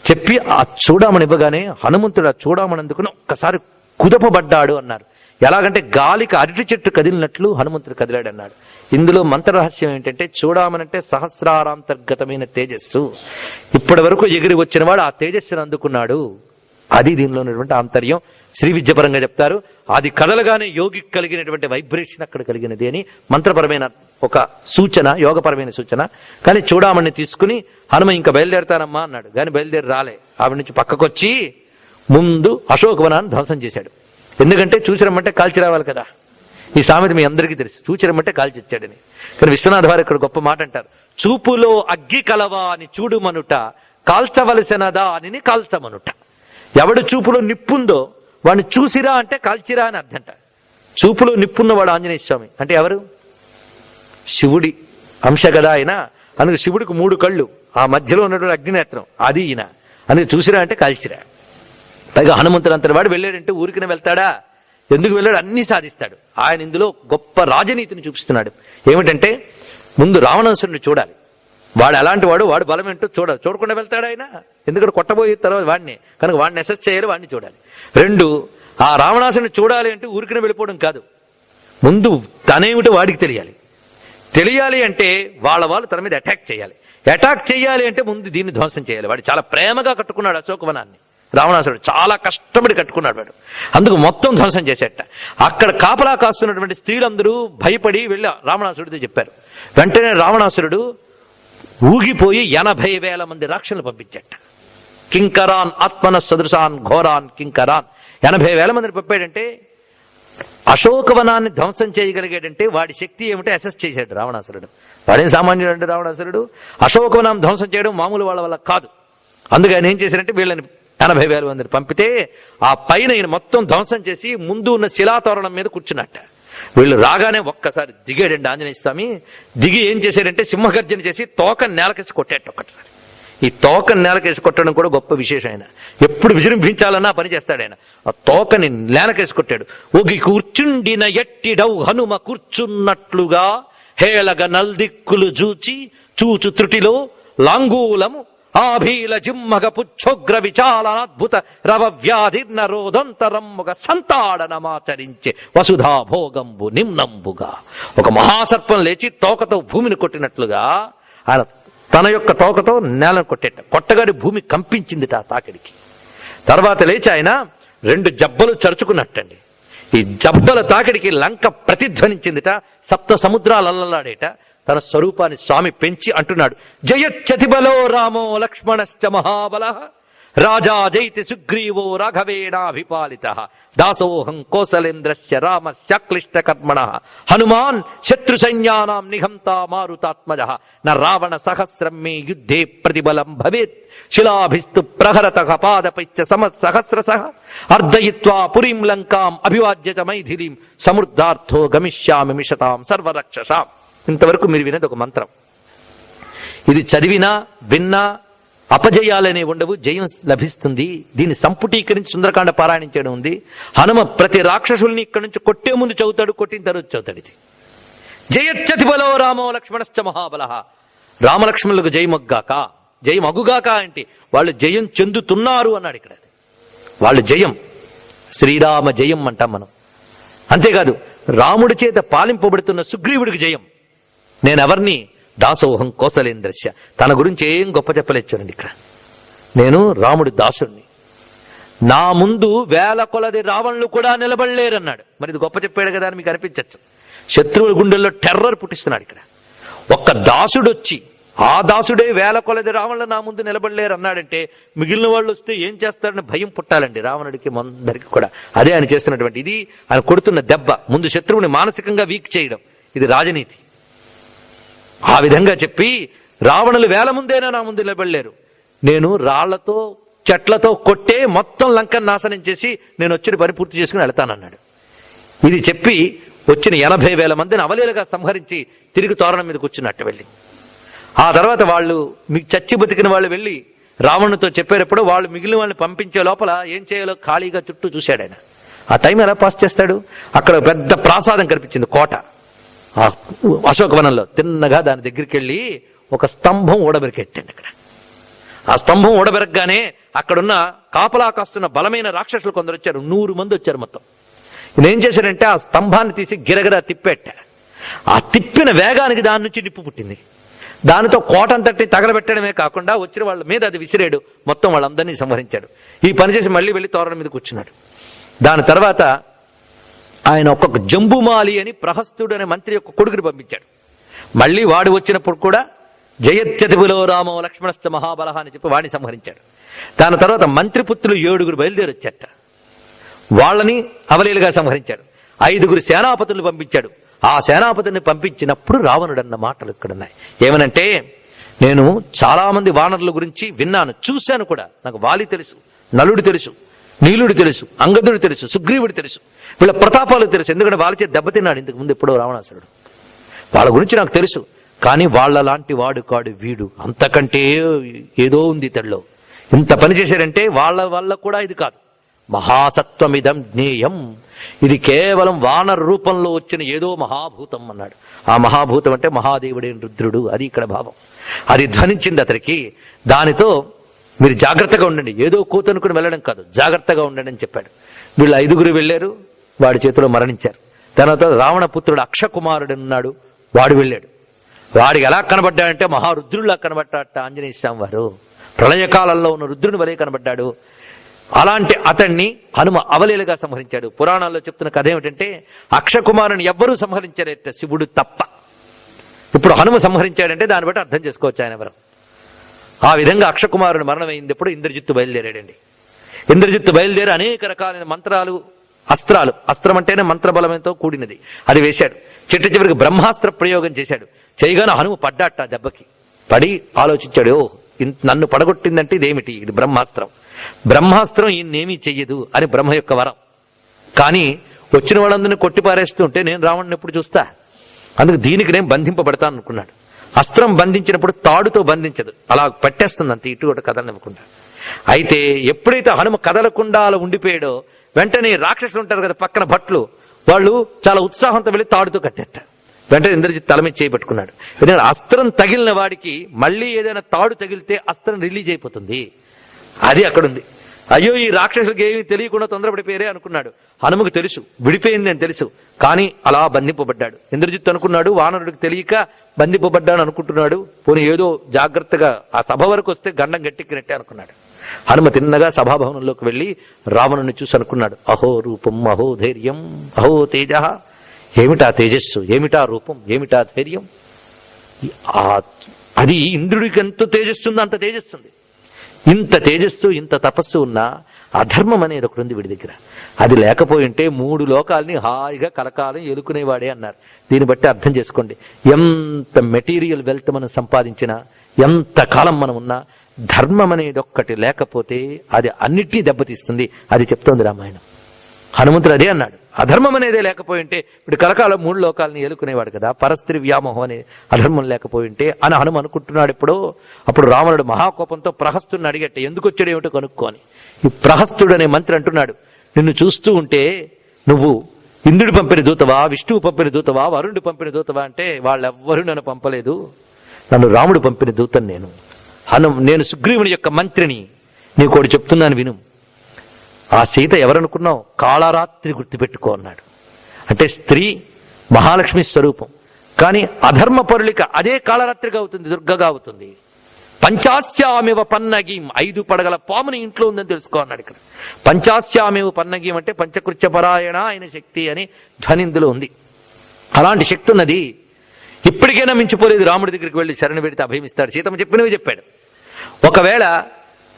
చెప్పి ఆ చూడమని ఇవ్వగానే హనుమంతుడు ఆ చూడమని అందుకుని ఒక్కసారి కుదపబడ్డాడు అన్నారు. ఎలాగంటే గాలికి అరటి చెట్టు కదిలినట్లు హనుమంతుడు కదిలాడు అన్నాడు. ఇందులో మంత్రరహస్యం ఏంటంటే, చూడమనంటే సహస్రారాంతర్గతమైన తేజస్సు. ఇప్పటి వరకు ఎగిరి వచ్చిన వాడు ఆ తేజస్సును అందుకున్నాడు. అది దీనిలో ఉన్నటువంటి ఆంతర్యం. శ్రీ విద్యపరంగా చెప్తారు, అది కదలగానే యోగికి కలిగినటువంటి వైబ్రేషన్ అక్కడ కలిగినది అని మంత్రపరమైన ఒక సూచన, యోగపరమైన సూచన. కానీ చూడమని తీసుకుని హనుమ ఇంకా బయలుదేరతానమ్మా అన్నాడు. కానీ బయలుదేరి రాలే. ఆవిడ నుంచి పక్కకొచ్చి ముందు అశోకవనాన్ని ధ్వంసం చేశాడు. ఎందుకంటే చూచిరమ్మంటే కాల్చి రావాలి కదా. ఈ సామెత మీ అందరికీ తెలుసు, చూచిరమ్మంటే కాల్చి ఇచ్చాడని. కానీ విశ్వనాథ వారు ఇక్కడ గొప్ప మాట అంటారు, చూపులో అగ్గి కలవా అని చూడుమనుట, కాల్చవలసినదా అని కాల్చమనుట. ఎవడు చూపులో నిప్పుందో వాడిని చూసిరా అంటే కాల్చిరా అని అర్థంట. చూపులో నిప్పున్నవాడు ఆంజనేయ స్వామి అంటే ఎవరు? శివుడి అంశ కదా ఆయన. అందుకు శివుడికి 3 కళ్ళు, ఆ మధ్యలో ఉన్నటువంటి అగ్నినేత్రం అది ఈయన. అందుకు చూసిరా అంటే కాల్చిరా. పైగా హనుమంతుడు అంతటి వాడు వెళ్ళాడంటే ఊరికినే వెళ్తాడా? ఎందుకు వెళ్ళాడు? అన్ని సాధిస్తాడు. ఆయన ఇందులో గొప్ప రాజనీతిని చూపిస్తున్నాడు. ఏమిటంటే, ముందు రావణాసురుడిని చూడాలి. వాడు ఎలాంటి వాడు, వాడు బలం ఏంటో చూడకుండా వెళ్తాడు ఆయన. ఎందుకంటే కొట్టబోయే తర్వాత వాడిని కనుక వాడిని అసెస్ చేయాలి, వాడిని చూడాలి. 2, ఆ రావణాసురుడిని చూడాలి అంటే ఊరికినే వెళ్ళిపోవడం కాదు, ముందు తనేమిటో వాడికి తెలియాలి. తెలియాలి అంటే వాళ్ళు తన మీద అటాక్ చేయాలి. అటాక్ చేయాలి అంటే ముందు దీన్ని ధ్వంసం చేయాలి. వాడు చాలా ప్రేమగా కట్టుకున్నాడు అశోకవనాన్ని. రావణాసురుడు చాలా కష్టపడి కట్టుకున్నాడు వాడు. అందుకు మొత్తం ధ్వంసం చేసేట. అక్కడ కాపలా కాస్తున్నటువంటి స్త్రీలందరూ భయపడి వెళ్ళి రావణాసురుడితో చెప్పారు. వెంటనే రావణాసురుడు ఊగిపోయి 80,000 మంది రాక్షసులు పంపించట. కింకరాన్ ఆత్మన సదృశాన్ ఘోరాన్ కింకరాన్ 80,000 మందిని పంపాడంటే, అశోకవనాన్ని ధ్వంసం చేయగలిగాడంటే వాడి శక్తి ఏమిటో అసెస్ చేశాడు రావణాసురుడు. వాడేం సామాన్యుడు అంటే రావణాసురుడు. అశోకవనం ధ్వంసం చేయడం మామూలు వాళ్ళ వల్ల కాదు. అందుకే ఆయన ఏం చేశారంటే, వీళ్ళని 80,000 మందిని పంపితే ఆ పైన ఈయన మొత్తం ధ్వంసం చేసి ముందు ఉన్న శిలాతోరణం మీద కూర్చున్నట్ట. వీళ్ళు రాగానే ఒక్కసారి దిగాడండి ఆంజనేయ స్వామి. దిగి ఏం చేశాడంటే సింహగర్జన చేసి తోకని నేలకేసి కొట్టాడు ఒక్కసారి. ఈ తోకని నేలకేసి కొట్టడం కూడా గొప్ప విశేషం. ఆయన ఎప్పుడు విజృంభించాలన్నా పని చేస్తాడు. ఆయన ఆ తోకని నేలకేసి కొట్టాడు. ఒగి కూర్చుండిన ఎట్టిడౌ హనుమ కూర్చున్నట్లుగా హేళగ నల్దిక్కులు చూచు త్రుటిలో లాంగూలము ఆభీల జిమ్మగ పుచ్చోగ్ర విచాలనాద్భుత రవ వ్యాధిర్నరోదంతరమ్ముగ సంతాడనమాచరించే వసుధా భోగంబు నిమ్నంబుగా. ఒక మహాసర్పం లేచి తోకతో భూమిని కొట్టినట్లుగా ఆయన తన యొక్క తోకతో నేలను కొట్టగానే భూమి కంపించిందిట ఆ తాకిడికి. తర్వాత లేచి ఆయన 2 జబ్బలు చరుచుకున్నట్టండి. ఈ జబ్బల తాకిడికి లంక ప్రతిధ్వనించిందిట. 7 సముద్రాలు అల్లలాడేట. తన స్వరూపాన్ని స్వామి పెంచి అంటున్నాడు, జయచ్చతిబలో రామో లక్ష్మణశ్చ మహాబల రాజా జైతి సుగ్రీవో రాఘవేణాభిపాలిత దాసోహం కోసలేంద్రస్య రామస్యాక్లిష్ట కర్మణ హనుమాన్ శత్రు సైన్యానాం నిఘంతా మారుతాత్మజ న రావణ సహస్రం మే యుద్ధే ప్రతిబలం భవేత్ శిలాభిస్తు ప్రహరత పాదపైచ్చ సహస్రసః అర్ధయిత్వా పురీం లంకాం అభివాజ్యత మైథిలీం సమృద్ధార్థో గమిష్యామి మిషతాం సర్వరక్షసాం. ఇంతవరకు మీరు వినేది ఒక మంత్రం. ఇది చదివినా విన్నా అపజయాలనే ఉండవు, జయం లభిస్తుంది. దీన్ని సంపుటీకరించి సుందరకాండ పారాయణం చేయడం ఉంది. హనుమ ప్రతి రాక్షసుల్ని ఇక్కడి నుంచి కొట్టే ముందు చదువుతాడు, కొట్టిన తర్వాత చదువుతాడు. ఇది జయచ్చతి బలో రామో లక్ష్మణశ్చ మహాబల. రామలక్ష్మణులకు జయమగ్గాక, జయమగుగాక అంటే వాళ్ళు జయం చెందుతున్నారు అన్నాడు ఇక్కడ. వాళ్ళు జయం, శ్రీరామ జయం అంటాం మనం. అంతేకాదు రాముడి చేత పాలింపబడుతున్న సుగ్రీవుడికి జయం. నేనెవర్ని? దాసోహం కోసలేంద్రస్య. తన గురించి ఏం గొప్ప చెప్పలేదు చూడండి ఇక్కడ. నేను రాముడి దాసుడిని, నా ముందు 1000 కొలది రావణులు కూడా నిలబడలేరన్నాడు. మరి ఇది గొప్ప చెప్పాడు కదా అని మీకు అనిపించచ్చు. శత్రువుల గుండెల్లో టెర్రర్ పుట్టిస్తున్నాడు ఇక్కడ. ఒక్క దాసుడు వచ్చి ఆ దాసుడే 1000 కొలది రావణులు నా ముందు నిలబడలేరు అన్నాడంటే మిగిలిన వాళ్ళు వస్తే ఏం చేస్తారని భయం పుట్టాలండి రావణుడికి, అందరికి కూడా. అదే ఆయన చేస్తున్నటువంటి. ఇది ఆయన కొడుతున్న దెబ్బ. ముందు శత్రువుని మానసికంగా వీక్ చేయడం, ఇది రాజనీతి. ఆ విధంగా చెప్పి రావణులు 1000 ముందేనా నా ముందు నిలబడలేరు, నేను రాళ్లతో చెట్లతో కొట్టే మొత్తం లంకను నాశనం చేసి నేను వచ్చిన పని పూర్తి చేసుకుని వెళ్తానన్నాడు. ఇది చెప్పి వచ్చిన 80,000 మందిని అవలీలగా సంహరించి తిరిగి తోరణం మీద కూర్చున్నట్టు వెళ్ళి. ఆ తర్వాత వాళ్ళు మీకు చచ్చి బతికిన వాళ్ళు వెళ్ళి రావణుతో చెప్పేటప్పుడు వాళ్ళు మిగిలిన వాళ్ళని పంపించే లోపల ఏం చేయాలో ఖాళీగా చుట్టూ చూశాడు ఆయన. ఆ టైం ఎలా పాస్ చేస్తాడు? అక్కడ పెద్ద ప్రాసాదం కనిపించింది, కోట. ఆ అశోకవనంలో తిన్నగా దాని దగ్గరికి వెళ్ళి ఒక స్తంభం ఊడబెరికెట్టండి. అక్కడ ఆ స్తంభం ఊడబెరగగానే అక్కడున్న కాపలా కాస్తున్న బలమైన రాక్షసులు కొందరు వచ్చారు. 100 మంది వచ్చారు మొత్తం. ఈయన ఏం చేశాడంటే ఆ స్తంభాన్ని తీసి గిరగిరా తిప్పెట్ట. ఆ తిప్పిన వేగానికి దాని నుంచి నిప్పు పుట్టింది. దానితో కోటంతటి తగలబెట్టడమే కాకుండా వచ్చిన వాళ్ళ మీద అది విసిరాడు. మొత్తం వాళ్ళందరినీ సంహరించాడు. ఈ పని చేసి మళ్ళీ వెళ్ళి తోరణ మీద కూర్చున్నాడు. దాని తర్వాత ఆయన ఒక్కొక్క జంబుమాలి అని ప్రహస్తుడు అనే మంత్రి యొక్క కొడుకుని పంపించాడు. మళ్ళీ వాడు వచ్చినప్పుడు కూడా జయత్యతిబులో రామో లక్ష్మణశ్చ మహాబలహ అని చెప్పి వాడిని సంహరించాడు. దాని తర్వాత మంత్రిపుత్రులు 7 బయలుదేరి వచ్చాట. వాళ్ళని అవలీలుగా సంహరించాడు. 5 సేనాపతులను పంపించాడు. ఆ సేనాపతిని పంపించినప్పుడు రావణుడు అన్న మాటలు ఇక్కడున్నాయి. ఏమనంటే, నేను చాలా మంది వానరుల గురించి విన్నాను, చూశాను కూడా. నాకు వాలి తెలుసు, నలుడు తెలుసు, నీలుడు తెలుసు, అంగదుడు తెలుసు, సుగ్రీవుడు తెలుసు, వీళ్ళ ప్రతాపాలు తెలుసు. ఎందుకంటే వాళ్ళచే దెబ్బతిన్నాడు ఇంతకు ముందు ఎప్పుడో రావణాసురుడు. వాళ్ళ గురించి నాకు తెలుసు. కానీ వాళ్ళ లాంటి వాడు కాడు వీడు. అంతకంటే ఏదో ఉంది ఇతడిలో. ఇంత పని చేశారంటే వాళ్ళ వల్ల కూడా ఇది కాదు. మహాసత్వమిదం జ్ఞేయం, ఇది కేవలం వానర రూపంలో వచ్చిన ఏదో మహాభూతం అన్నాడు. ఆ మహాభూతం అంటే మహాదేవుడైన రుద్రుడు. అది ఇక్కడ భావం. అది ధ్వనించింది అతనికి. దానితో మీరు జాగ్రత్తగా ఉండండి, ఏదో కూతనుకుని వెళ్ళడం కాదు, జాగ్రత్తగా ఉండండి అని చెప్పాడు. వీళ్ళు 5 వెళ్ళారు, వాడి చేతిలో మరణించారు. తర్వాత రావణ పుత్రుడు అక్షకుమారుడు ఉన్నాడు, వాడు వెళ్ళాడు. వాడికి ఎలా కనబడ్డాడంటే మహారుద్రుడిలా కనబడ్డాట ఆంజనేయ స్వామి వారు. ప్రళయకాలంలో ఉన్న రుద్రుని వలె కనబడ్డాడు. అలాంటి అతన్ని హనుమ అవలీలుగా సంహరించాడు. పురాణాల్లో చెప్తున్న కథ ఏమిటంటే, అక్షకుమారుని ఎవ్వరూ సంహరించారట, శివుడు తప్ప. ఇప్పుడు హనుమ సంహరించాడంటే దాన్ని బట్టి అర్థం చేసుకోవచ్చు ఆయన ఎవరు. ఆ విధంగా అక్షకుమారుని మరణమైంది. ఇంద్రజిత్తు బయలుదేరాడండి. ఇంద్రజిత్తు బయలుదేరి అనేక రకాలైన మంత్రాలు, అస్త్రాలు, అస్త్రం అంటేనే మంత్రబలంతో కూడినది, అది వేశాడు. చివరికి బ్రహ్మాస్త్ర ప్రయోగం చేశాడు. చేయగానే హనుమ పడ్డాట. దెబ్బకి పడి ఆలోచించాడు, నన్ను పడగొట్టిందంటే ఇదేమిటి? ఇది బ్రహ్మాస్త్రం. బ్రహ్మాస్త్రం ఈయన్నేమీ చెయ్యదు అని బ్రహ్మ యొక్క వరం. కానీ వచ్చిన వాళ్ళందరినీ కొట్టిపారేస్తూ ఉంటే నేను రావణ్ణి ఎప్పుడు చూస్తా, అందుకు దీనికి నేను బంధింపబడతాను అనుకున్నాడు. అస్త్రం బంధించినప్పుడు తాడుతో బంధించదు, అలా పట్టేస్తుంది అంత, ఇటు ఒకటి కదలనివ్వకుండా. అయితే ఎప్పుడైతే హనుమ కదలకుండా అలా ఉండిపోయాడో, వెంటనే రాక్షసులు ఉంటారు కదా పక్కన భట్లు, వాళ్ళు చాలా ఉత్సాహంతో వెళ్ళి తాడుతో కట్టేట. వెంటనే ఇంద్రజిత్ తల మీద చేయబట్టుకున్నాడు. ఎందుకంటే అస్త్రం తగిలిన వాడికి మళ్ళీ ఏదైనా తాడు తగిలితే అస్త్రం రిలీజ్ అయిపోతుంది. అది అక్కడుంది. అయ్యో, ఈ రాక్షసులకి ఏమీ తెలియకుండా తొందరపడిపోయారే అనుకున్నాడు. హనుమకు తెలుసు విడిపోయింది అని తెలుసు, కానీ అలా బంధింపబడ్డాడు. ఇంద్రజిత్ అనుకున్నాడు వానరుడికి తెలియక బంధింపబడ్డాను అనుకుంటున్నాడు, పోనీ ఏదో జాగ్రత్తగా ఆ సభ వరకు వస్తే గండం గట్టెక్కినట్టే అనుకున్నాడు. హనుమ తిన్నగా సభాభవనంలోకి వెళ్లి రావణుని చూసి అనుకున్నాడు, అహో రూపం, అహో ధైర్యం, అహో తేజ. ఏమిటా తేజస్సు, ఏమిటా రూపం, ఏమిటా ధైర్యం? అది ఇంద్రుడికి ఎంత తేజస్సుందో అంత తేజస్సుంది. ఇంత తేజస్సు, ఇంత తపస్సు ఉన్నా అధర్మం అనేది ఒకటి ఉంది వీడి దగ్గర. అది లేకపోయి ఉంటే 3 లోకాలని హాయిగా కలకాలం ఎలుకునేవాడే అన్నారు. దీన్ని బట్టి అర్థం చేసుకోండి, ఎంత మెటీరియల్ వెల్త్ మనం సంపాదించినా, ఎంత కాలం మనం ఉన్నా, ధర్మం అనేది ఒక్కటి లేకపోతే అది అన్నిటినీ దెబ్బతీస్తుంది. అది చెప్తోంది రామాయణం. హనుమంతుడు అదే అన్నాడు, అధర్మం అనేదే లేకపోయి ఉంటే ఇప్పుడు కలకాలం 3 లోకాలని ఏలుకునేవాడు కదా, పరస్త్రీ వ్యామోహం అనే అధర్మం లేకపోయి ఉంటే అని హనుమ అనుకుంటున్నాడు. అప్పుడు రావణుడు మహాకోపంతో ప్రహస్తుడిని అడిగట్ట, ఎందుకు వచ్చాడు ఏమిటో కనుక్కోని. ఈ ప్రహస్తుడు అనే మంత్రి అంటున్నాడు, నిన్ను చూస్తూ ఉంటే నువ్వు ఇంద్రుడు పంపిన దూతవా, విష్ణువు పంపిన దూతవా, వరుణుడు పంపిన దూతవా అంటే వాళ్ళెవ్వరూ నన్ను పంపలేదు, నన్ను రాముడు పంపిన దూతను నేను సుగ్రీవుని యొక్క మంత్రిని. నీకోటి చెప్తున్నాను విను. ఆ సీత ఎవరనుకున్నావు? కాళరాత్రి గుర్తుపెట్టుకో అన్నాడు. అంటే స్త్రీ మహాలక్ష్మి స్వరూపం, కానీ అధర్మ పరులిక అదే కాళరాత్రిగా అవుతుంది, దుర్గగా అవుతుంది. పంచాస్యామివ పన్నగీం, 5 పడగల పాముని ఇంట్లో ఉందని తెలుసుకో అన్నాడు. ఇక్కడ పంచాస్యామివ పన్నగీం అంటే పంచకృత్య పరాయణ అయిన శక్తి అని ధ్వనిందులో ఉంది. అలాంటి శక్తి ఉన్నది. ఇప్పటికైనా మించిపోలేదు. రాముడి దగ్గరికి వెళ్ళి శరణు పెడితే అభయమిస్తాడు. సీతమ్మ చెప్పినవి చెప్పాడు. ఒకవేళ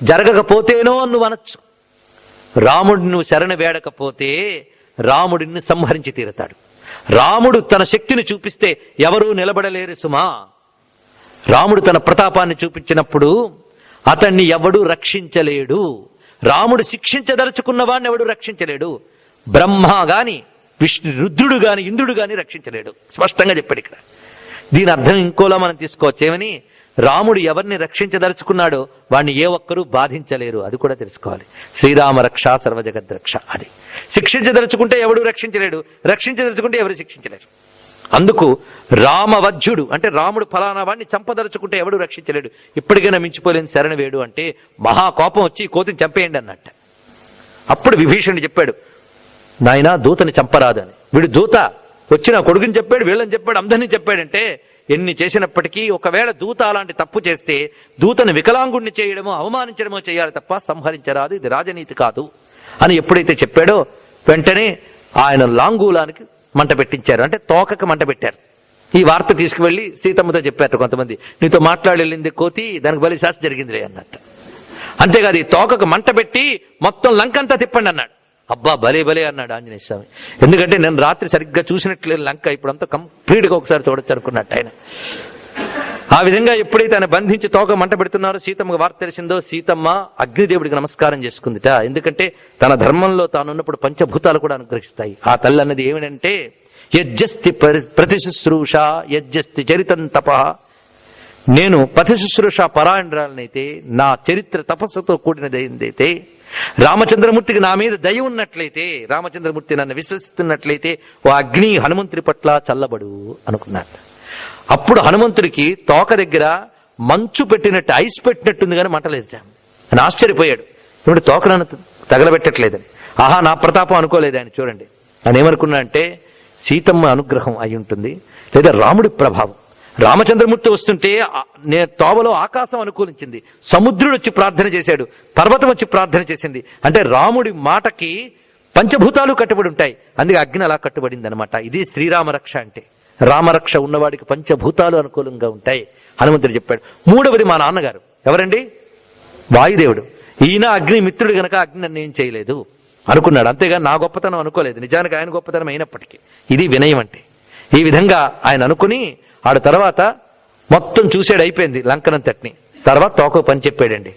జరగకపోతేనో నువ్వు అనొచ్చు, రాముడిని నువ్వు శరణ వేడకపోతే రాముడిని సంహరించి తీరుతాడు. రాముడు తన శక్తిని చూపిస్తే ఎవరూ నిలబడలేరు సుమా. రాముడు తన ప్రతాపాన్ని చూపించినప్పుడు అతన్ని ఎవడు రక్షించలేడు. రాముడు శిక్షించదలుచుకున్న వాడిని ఎవడు రక్షించలేడు. బ్రహ్మ గాని, రుద్రుడు గాని, ఇంద్రుడు గాని రక్షించలేడు. స్పష్టంగా చెప్పాడు ఇక్కడ. దీని అర్థం ఇంకోలా మనం తీసుకోవచ్చు. ఏమని? రాముడు ఎవరిని రక్షించదలుచుకున్నాడో వాడిని ఏ ఒక్కరూ బాధించలేరు, అది కూడా తెలుసుకోవాలి. శ్రీరామ రక్ష సర్వజగద్రక్ష. అది శిక్షించదలుచుకుంటే ఎవడు రక్షించలేడు, రక్షించదలుచుకుంటే ఎవరు శిక్షించలేరు. అందుకు రామవధ్యుడు అంటే రాముడు ఫలానా వాడిని చంపదలుచుకుంటే ఎవడు రక్షించలేడు, ఇప్పటికైనా మించిపోలేని శరణ వేడు అంటే మహాకోపం వచ్చి కోతిని చంపేయండి అన్నట్ట. అప్పుడు విభీషణుడు చెప్పాడు, నాయనా దూతని చంపరాదు అని. వీడు దూత వచ్చి నా కొడుకుని చెప్పాడు, వీళ్ళని చెప్పాడు, అందరినీ చెప్పాడంటే ఎన్ని చేసినప్పటికీ ఒకవేళ దూత అలాంటి తప్పు చేస్తే దూతను వికలాంగుణ్ణి చేయడమో అవమానించడమో చేయాలి తప్ప సంహరించరాదు, ఇది రాజనీతి కాదు అని ఎప్పుడైతే చెప్పాడో వెంటనే ఆయన లాంగూలానికి మంట పెట్టించారు, అంటే తోకకు మంట పెట్టారు. ఈ వార్త తీసుకువెళ్లి సీతమ్మతో చెప్పారు కొంతమంది, నీతో మాట్లాడెళ్ళింది కోతి, దానికి బలి శాస్త్ర జరిగిందిలే అన్నట్టు. అంతేకాదు ఈ తోకకు మంట పెట్టి మొత్తం లంకంతా తిప్పండి అన్నాడు. అబ్బా భలే భలే అన్నాడు ఆంజనేయ స్వామి. ఎందుకంటే నేను రాత్రి సరిగ్గా చూసినట్లేదు లంక, ఇప్పుడంతా కంప్లీట్ గా ఒకసారి చూడొచ్చు అనుకున్నట్టు ఆయన. ఆ విధంగా ఎప్పుడైతే ఆయన బంధించి తోక మంట పెడుతున్నారో సీతమ్మకు వార్త తెలిసిందో సీతమ్మ అగ్నిదేవుడికి నమస్కారం చేసుకుందిట. ఎందుకంటే తన ధర్మంలో తానున్నప్పుడు పంచభూతాలు కూడా అనుగ్రహిస్తాయి. ఆ తల్లి అన్నది ఏమిటంటే యజ్జస్తి ప్రతిశుశ్రూష యజ్జస్తి చరితం తప, నేను పతిశుశ్రూష పరాయణరాలనైతే నా చరిత్ర తపస్సుతో కూడినదైందైతే రామచంద్రమూర్తికి నా మీద దయ ఉన్నట్లయితే, రామచంద్రమూర్తి నన్ను విశ్వసిస్తున్నట్లయితే ఓ అగ్ని హనుమంతుడి పట్ల చల్లబడు అనుకున్నాడు. అప్పుడు హనుమంతుడికి తోక దగ్గర మంచు పెట్టినట్టు ఐస్ పెట్టినట్టుంది కానీ మంటలేదుట. అని ఆశ్చర్యపోయాడు, ఇప్పుడు తోక నన్ను తగలబెట్టట్లేదని. ఆహా నా ప్రతాపం అనుకోలేదు ఆయన. చూడండి ఆయన ఏమనుకున్నా అంటే సీతమ్మ అనుగ్రహం అయి ఉంటుంది, లేదా రాముడి ప్రభావం. రామచంద్రమూర్తి వస్తుంటే తోవలో ఆకాశం అనుకూలించింది, సముద్రుడు వచ్చి ప్రార్థన చేశాడు, పర్వతం వచ్చి ప్రార్థన చేసింది. అంటే రాముడి మాటకి పంచభూతాలు కట్టుబడి ఉంటాయి, అందుకే అగ్ని అలా కట్టుబడింది అనమాట. ఇది శ్రీరామరక్ష అంటే. రామరక్ష ఉన్నవాడికి పంచభూతాలు అనుకూలంగా ఉంటాయి హనుమంతుడు చెప్పాడు. మూడవది మా నాన్నగారు ఎవరండి, వాయుదేవుడు. ఈయన అగ్ని మిత్రుడు గనక అగ్ని నన్ను ఏం చేయలేదు అనుకున్నాడు, అంతేగాని నా గొప్పతనం అనుకోలేదు. నిజానికి ఆయన గొప్పతనం అయినప్పటికీ ఇది వినయం అంటే. ఈ విధంగా ఆయన అనుకుని ఆడు తర్వాత మొత్తం చూసాడు, అయిపోయింది లంకనంతటిని. తర్వాత తోక పని చెప్పాడండి,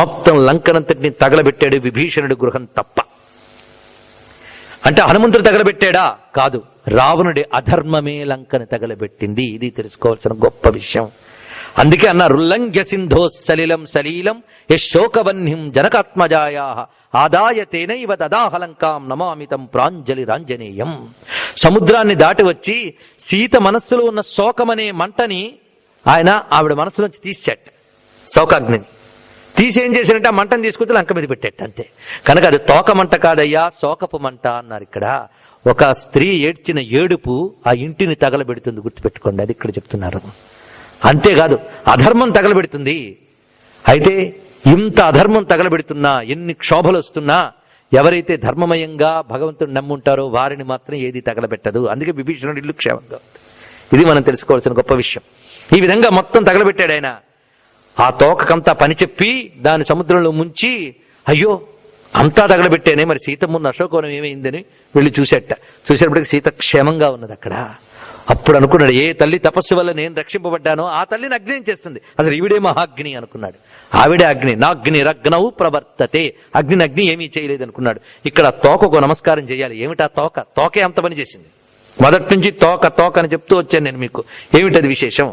మొత్తం లంకనంతటిని తగలబెట్టాడు విభీషణుడి గృహం తప్ప. అంటే హనుమంతుడు తగలబెట్టాడా? కాదు, రావణుడి అధర్మమే లంకని తగలబెట్టింది. ఇది తెలుసుకోవాల్సిన గొప్ప విషయం. అందుకే అన్నారు ఉల్లంఘ్య సింధో సలిలం సలీలం యశోకవన్యం జనకాత్మజాయా ఆదాయ తేనైవ దదాహలంకాం నమామితం ప్రాంజలి రాంజనేయం. సముద్రాన్ని దాటి వచ్చి సీత మనస్సులో ఉన్న శోకమనే మంటని ఆయన ఆవిడ మనసులోంచి తీసేట, శోకాగ్నిని తీసి ఏం చేశారంటే ఆ మంటను తీసుకొచ్చి లంక మీద పెట్టేట అంతే. కనుక అది తోక మంట కాదయ్యా, శోకపు మంట అన్నారు. ఇక్కడ ఒక స్త్రీ ఏడ్చిన ఏడుపు ఆ ఇంటిని తగలబెడుతుంది, గుర్తుపెట్టుకోండి, అది ఇక్కడ చెప్తున్నారు. అంతేకాదు అధర్మం తగలబెడుతుంది. అయితే ఇంత అధర్మం తగలబెడుతున్నా, ఎన్ని క్షోభలు వస్తున్నా, ఎవరైతే ధర్మమయంగా భగవంతుడు నమ్ముంటారో వారిని మాత్రం ఏది తగలబెట్టదు. అందుకే విభీషణుడి ఇల్లు క్షేమంగా ఉంది. ఇది మనం తెలుసుకోవాల్సిన గొప్ప విషయం. ఈ విధంగా మొత్తం తగలబెట్టాడు ఆయన. ఆ తోకకంతా పని చెప్పి దాని సముద్రంలో ముంచి, అయ్యో అంతా తగలబెట్టానే, మరి సీతమ్మ అశోకవనం ఏమైందని వెళ్ళి చూసేటప్పటికి సీత క్షేమంగా ఉన్నది అక్కడ. అప్పుడు అనుకున్నాడు, ఏ తల్లి తపస్సు వల్ల నేను రక్షింపబడ్డానో ఆ తల్లిని అగ్ని చేస్తుంది, అసలు ఈవిడే మహాగ్ని అనుకున్నాడు. ఆవిడే అగ్ని, నాగ్ని రగ్నవు ప్రవర్తతే, అగ్ని అగ్ని ఏమీ చేయలేదు అనుకున్నాడు. ఇక్కడ తోకకు నమస్కారం చేయాలి. ఏమిటా తోక? తోకే అంత పని చేసింది. మొదటి నుంచి తోక తోక అని చెప్తూ వచ్చాను నేను మీకు. ఏమిటది విశేషం?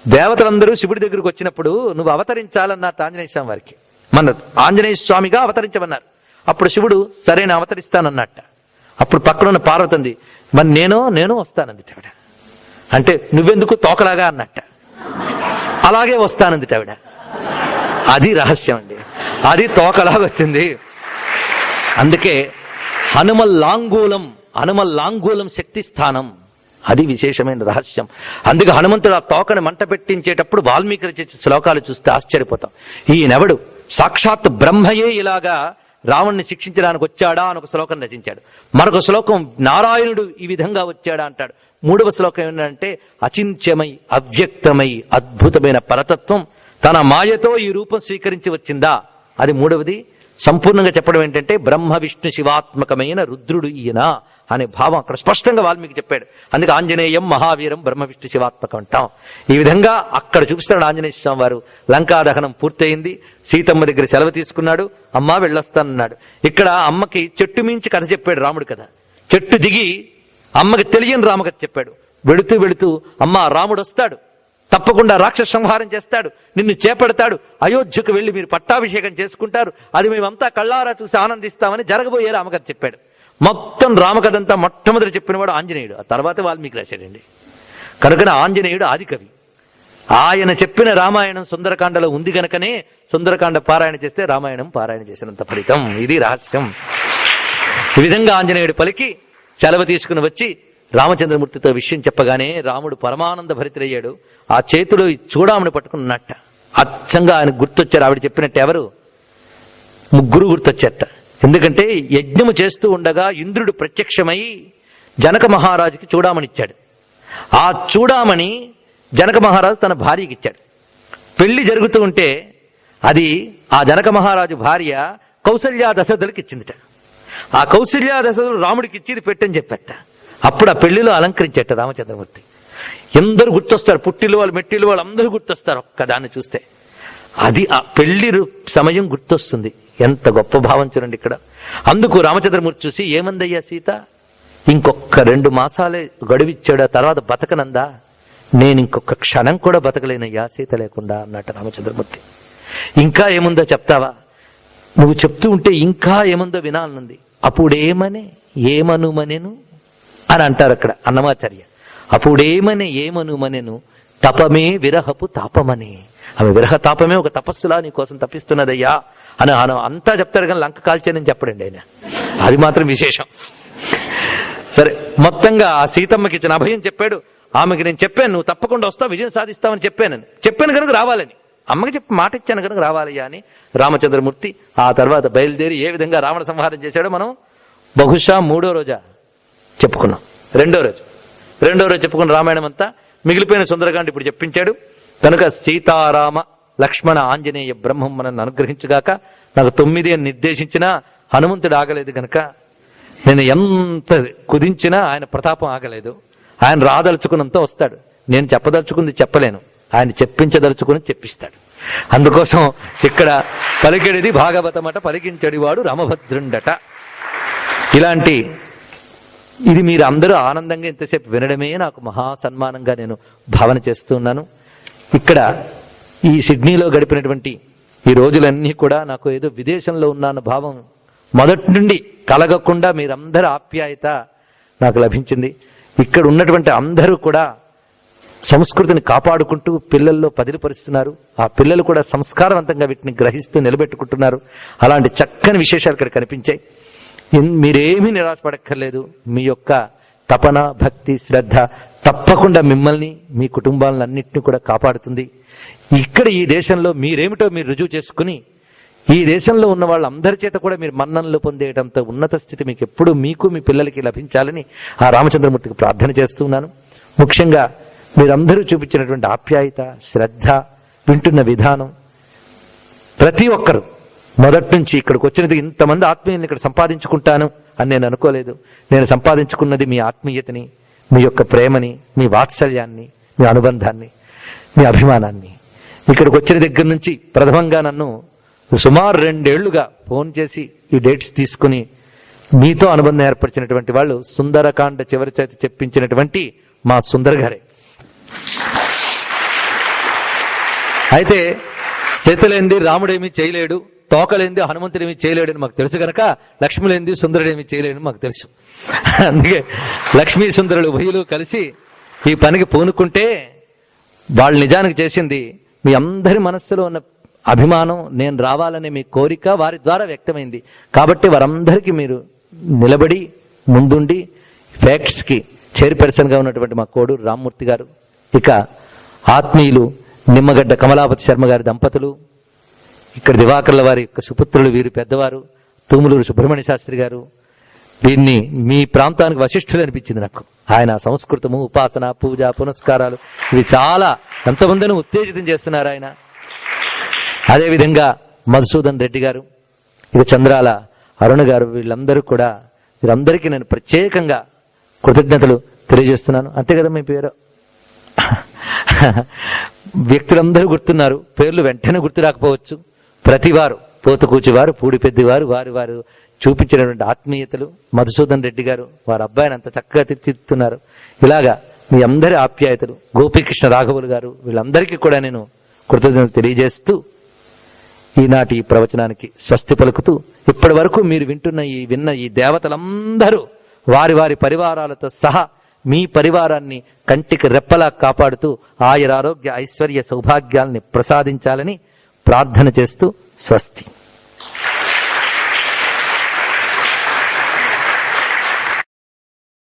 దేవతలందరూ శివుడి దగ్గరకు వచ్చినప్పుడు నువ్వు అవతరించాలన్నారు ఆంజనేయ స్వామి వారికి. మన ఆంజనేయ స్వామిగా అవతరించమన్నారు. అప్పుడు శివుడు సరైన అవతరిస్తానన్నట్ట. అప్పుడు పక్కనున్న పార్వతుంది, మరి నేను వస్తానంది ఆవిడ. అంటే నువ్వెందుకు తోకలాగా అన్నట్ట. అలాగే వస్తానంది ఆవిడ. అది రహస్యం అండి, అది తోకలాగా వచ్చింది. అందుకే హనుమల్లాంగూలం శక్తి స్థానం, అది విశేషమైన రహస్యం. అందుకే హనుమంతుడు ఆ తోకని మంట పెట్టించేటప్పుడు వాల్మీకి రచించిన శ్లోకాలు చూస్తే ఆశ్చర్యపోతాం. ఈయనెవడు? సాక్షాత్ బ్రహ్మయే ఇలాగా రావణ్ణి శిక్షించడానికి వచ్చాడా అని ఒక శ్లోకం రచించాడు. మరొక శ్లోకం నారాయణుడు ఈ విధంగా వచ్చాడా అంటాడు. మూడవ శ్లోకం ఏంటంటే అచింత్యమై అవ్యక్తమై అద్భుతమైన పరతత్వం తన మాయతో ఈ రూపం స్వీకరించి వచ్చిందా, అది మూడవది. సంపూర్ణంగా చెప్పడం ఏంటంటే బ్రహ్మ విష్ణు శివాత్మకమైన రుద్రుడు ఈయన అనే భావం అక్కడ స్పష్టంగా వాల్మీకి చెప్పాడు. అందుకే ఆంజనేయం మహావీరం బ్రహ్మ విష్ణు శివాత్మకం అంటాం. ఈ విధంగా అక్కడ చూపిస్తాడు ఆంజనేయ స్వామి వారు. లంకా దహనం పూర్తయింది, సీతమ్మ దగ్గర సెలవు తీసుకున్నాడు, అమ్మా వెళ్ళొస్తానన్నాడు. ఇక్కడ అమ్మకి చెట్టు మించి కథ చెప్పాడు రాముడు కదా. చెట్టు దిగి అమ్మకి తెలియని రామకథ చెప్పాడు. వెళుతూ అమ్మా రాముడు వస్తాడు, తప్పకుండా రాక్షస సంహారం చేస్తాడు, నిన్ను చేపడతాడు, అయోధ్యకు వెళ్లి మీరు పట్టాభిషేకం చేసుకుంటారు, అది మేమంతా కళ్ళారా చూసి ఆనందిస్తామని జరగబోయే రామకథ చెప్పాడు. మొత్తం రామకథ అంతా మొట్టమొదటి చెప్పినవాడు ఆంజనేయుడు, ఆ తర్వాత వాల్మీకి రాశాడండి. కనుకనే ఆంజనేయుడు ఆది కవి. ఆయన చెప్పిన రామాయణం సుందరకాండలో ఉంది గనకనే సుందరకాండ పారాయణ చేస్తే రామాయణం పారాయణ చేసినంత ఫలితం. ఇది రహస్యం. ఈ విధంగా ఆంజనేయుడు పలికి సెలవు తీసుకుని వచ్చి రామచంద్రమూర్తితో విషయం చెప్పగానే రాముడు పరమానంద భరితుడయ్యాడు. ఆ చేతిలో చూడామని పట్టుకున్నట్ట అచ్చంగా ఆయన గుర్తొచ్చారు. ఆవిడ చెప్పినట్టు ఎవరు? ముగ్గురు గుర్తొచ్చారట. ఎందుకంటే యజ్ఞము చేస్తూ ఉండగా ఇంద్రుడు ప్రత్యక్షమై జనక మహారాజుకి చూడామనిచ్చాడు. ఆ చూడామని జనక మహారాజు తన భార్యకి ఇచ్చాడు. పెళ్లి జరుగుతూ ఉంటే అది ఆ జనక మహారాజు భార్య కౌసల్యా దశరథులకి ఇచ్చిందిట. ఆ కౌసల్యా దశరథులు రాముడికి ఇచ్చి ఇది పెట్టని చెప్పట. అప్పుడు ఆ పెళ్లిలో అలంకరించట రామచంద్రమూర్తి. ఎందరూ గుర్తొస్తారు, పుట్టిలు వాళ్ళు మెట్టిలు వాళ్ళు అందరూ గుర్తొస్తారు ఒక్కదాన్ని చూస్తే. అది ఆ పెళ్లి సమయం గుర్తొస్తుంది. ఎంత గొప్ప భావం చూడండి ఇక్కడ. అందుకు రామచంద్రమూర్తి చూసి ఏమందయ్యా సీత, ఇంకొక 2 మాసాలే గడువిచ్చాడు, ఆ తర్వాత బతకనందా? నేను ఇంకొక క్షణం కూడా బతకలేనయ్యా సీత లేకుండా అన్నట్టు రామచంద్రమూర్తి. ఇంకా ఏముందో చెప్తావా? నువ్వు చెప్తూ ఉంటే ఇంకా ఏముందో వినాలనుంది. అప్పుడేమనే ఏమనుమనెను అని అంటారు అక్కడ అన్నమాచార్య. అప్పుడేమనే ఏమనుమనెను తపమే విరహపు తాపమనే. ఆమె విరహ తాపమే ఒక తపస్సులా నీ కోసం తప్పిస్తున్నదయ్యా అని అంతా చెప్తాడు, కానీ లంక కాల్చానని చెప్పడండి ఆయన. అది మాత్రం విశేషం. సరే, మొత్తంగా ఆ సీతమ్మకి ఇచ్చిన అభయం చెప్పాడు. ఆమెకి నేను చెప్పాను, నువ్వు తప్పకుండా వస్తావు, విజయం సాధిస్తావని చెప్పాను కనుక రావాలని. అమ్మకి చెప్పి మాట ఇచ్చాను కనుక రావాలయ్యా అని రామచంద్రమూర్తి ఆ తర్వాత బయలుదేరి ఏ విధంగా రావణ సంహారం చేశాడో మనం బహుశా 3వ రోజా చెప్పుకున్నాం. 2వ రోజు చెప్పుకున్న రామాయణం అంతా. మిగిలిపోయిన సుందరకాండ ఇప్పుడు చెప్పించాడు. కనుక సీతారామ లక్ష్మణ ఆంజనేయ బ్రహ్మం మనల్ని అనుగ్రహించుగాక. నాకు 9 అని నిర్దేశించినా హనుమంతుడు ఆగలేదు గనక నేను ఎంత కుదించినా ఆయన ప్రతాపం ఆగలేదు. ఆయన రాదలుచుకున్నంత వస్తాడు. నేను చెప్పదలుచుకుంది చెప్పలేను, ఆయన చెప్పించదలుచుకుని చెప్పిస్తాడు. అందుకోసం ఇక్కడ పలికెడిది భాగవతమట, పలికించడి వాడు రామభద్రుండట. ఇలాంటి ఇది మీరు అందరూ ఆనందంగా ఇంతసేపు వినడమే నాకు మహా సన్మానంగా నేను భావన చేస్తున్నాను. ఇక్కడ ఈ సిడ్నీలో గడిపినటువంటి ఈ రోజులన్నీ కూడా నాకు ఏదో విదేశంలో ఉన్నాన్న భావం మొదటి నుండి కలగకుండా మీరందరి ఆప్యాయత నాకు లభించింది. ఇక్కడ ఉన్నటువంటి అందరూ కూడా సంస్కృతిని కాపాడుకుంటూ పిల్లల్లో పదిలిపరుస్తున్నారు. ఆ పిల్లలు కూడా సంస్కారవంతంగా వీటిని గ్రహిస్తూ నిలబెట్టుకుంటున్నారు. అలాంటి చక్కని విశేషాలు ఇక్కడ కనిపించాయి. మీరేమీ నిరాశపడక్కర్లేదు. మీ యొక్క తపన, భక్తి, శ్రద్ధ తప్పకుండా మిమ్మల్ని, మీ కుటుంబాలన్నింటినీ కూడా కాపాడుతుంది. ఇక్కడ ఈ దేశంలో మీరేమిటో మీరు రుజువు చేసుకుని ఈ దేశంలో ఉన్న వాళ్ళందరి చేత కూడా మీరు మన్ననలు పొందేటంత ఉన్నత స్థితి మీకు ఎప్పుడు మీకు మీ పిల్లలకి లభించాలని ఆ రామచంద్రమూర్తికి ప్రార్థన చేస్తున్నాను. ముఖ్యంగా మీరందరూ చూపించినటువంటి ఆప్యాయత, శ్రద్ధ, వింటున్న విధానం, ప్రతి ఒక్కరు మొదటి నుంచి ఇక్కడికి వచ్చినది ఇంతమంది ఆత్మీయుల్ని ఇక్కడ సంపాదించుకుంటాను అని నేను అనుకోలేదు. నేను సంపాదించుకున్నది మీ ఆత్మీయతని, మీ యొక్క ప్రేమని, మీ వాత్సల్యాన్ని, మీ అనుబంధాన్ని, మీ అభిమానాన్ని. ఇక్కడికి వచ్చిన దగ్గర నుంచి ప్రథమంగా నన్ను సుమారు 2 ఏళ్లుగా ఫోన్ చేసి ఈ డేట్స్ తీసుకుని మీతో అనుబంధం ఏర్పరిచినటువంటి వాళ్ళు సుందరకాండ చివరి చేతి చెప్పించినటువంటి మా సుందర్ గారే. అయితే సీతలేంది రాముడేమీ చేయలేడు, తోకలేంది హనుమంతుడేమీ చేయలేడని మాకు తెలుసు కనుక లక్ష్మీలేంది సుందరుడేమీ చేయలేడని మాకు తెలుసు. అందుకే లక్ష్మీ సుందరుడు ఉభయులు కలిసి ఈ పనికి పూనుకుంటే వాళ్ళు నిజానికి చేసింది మీ అందరి మనస్సులో ఉన్న అభిమానం, నేను రావాలనే మీ కోరిక వారి ద్వారా వ్యక్తమైంది. కాబట్టి వారందరికీ మీరు నిలబడి ముందుండి ఫ్యాక్ట్స్ కి చైర్పర్సన్ గా ఉన్నటువంటి మా కోడూరు రామ్మూర్తి గారు, ఇక ఆత్మీయులు నిమ్మగడ్డ కమలాపతి శర్మ గారి దంపతులు, ఇక్కడ దివాకర్ల వారి యొక్క సుపుత్రులు, వీరు పెద్దవారు తూములూరు సుబ్రహ్మణ్య శాస్త్రి గారు, వీరిని మీ ప్రాంతానికి వశిష్ఠులు అనిపించింది నాకు. ఆయన సంస్కృతము, ఉపాసన, పూజ, పునస్కారాలు ఇవి చాలా ఎంతమందిని ఉత్తేజితం చేస్తున్నారు ఆయన. అదేవిధంగా మధుసూదన్ రెడ్డి గారు, ఇక చంద్రాల అరుణ గారు, వీళ్ళందరూ కూడా వీరందరికీ నేను ప్రత్యేకంగా కృతజ్ఞతలు తెలియజేస్తున్నాను. అంతే కదా మీ పేరు? వ్యక్తులందరూ గుర్తున్నారు, పేర్లు వెంటనే గుర్తు రాకపోవచ్చు. ప్రతివారు, పోతుకూచివారు, పూడిపెద్దివారు, వారు చూపించినటువంటి ఆత్మీయతలు, మధుసూదన్ రెడ్డి గారు వారి అబ్బాయిని అంత చక్కగా తీర్చిదిద్దుతున్నారు. ఇలాగా మీ అందరి ఆప్యాయతలు, గోపీకృష్ణ రాఘవులు గారు, వీళ్ళందరికీ కూడా నేను కృతజ్ఞతలు తెలియజేస్తూ ఈనాటి ప్రవచనానికి స్వస్తి పలుకుతూ, ఇప్పటి వరకు మీరు విన్న ఈ దేవతలందరూ వారి వారి పరివారాలతో సహా మీ పరివారాన్ని కంటికి రెప్పలా కాపాడుతూ ఆయురారోగ్య ఐశ్వర్య సౌభాగ్యాల్ని ప్రసాదించాలని ప్రార్థన చేస్తూ స్వస్తి.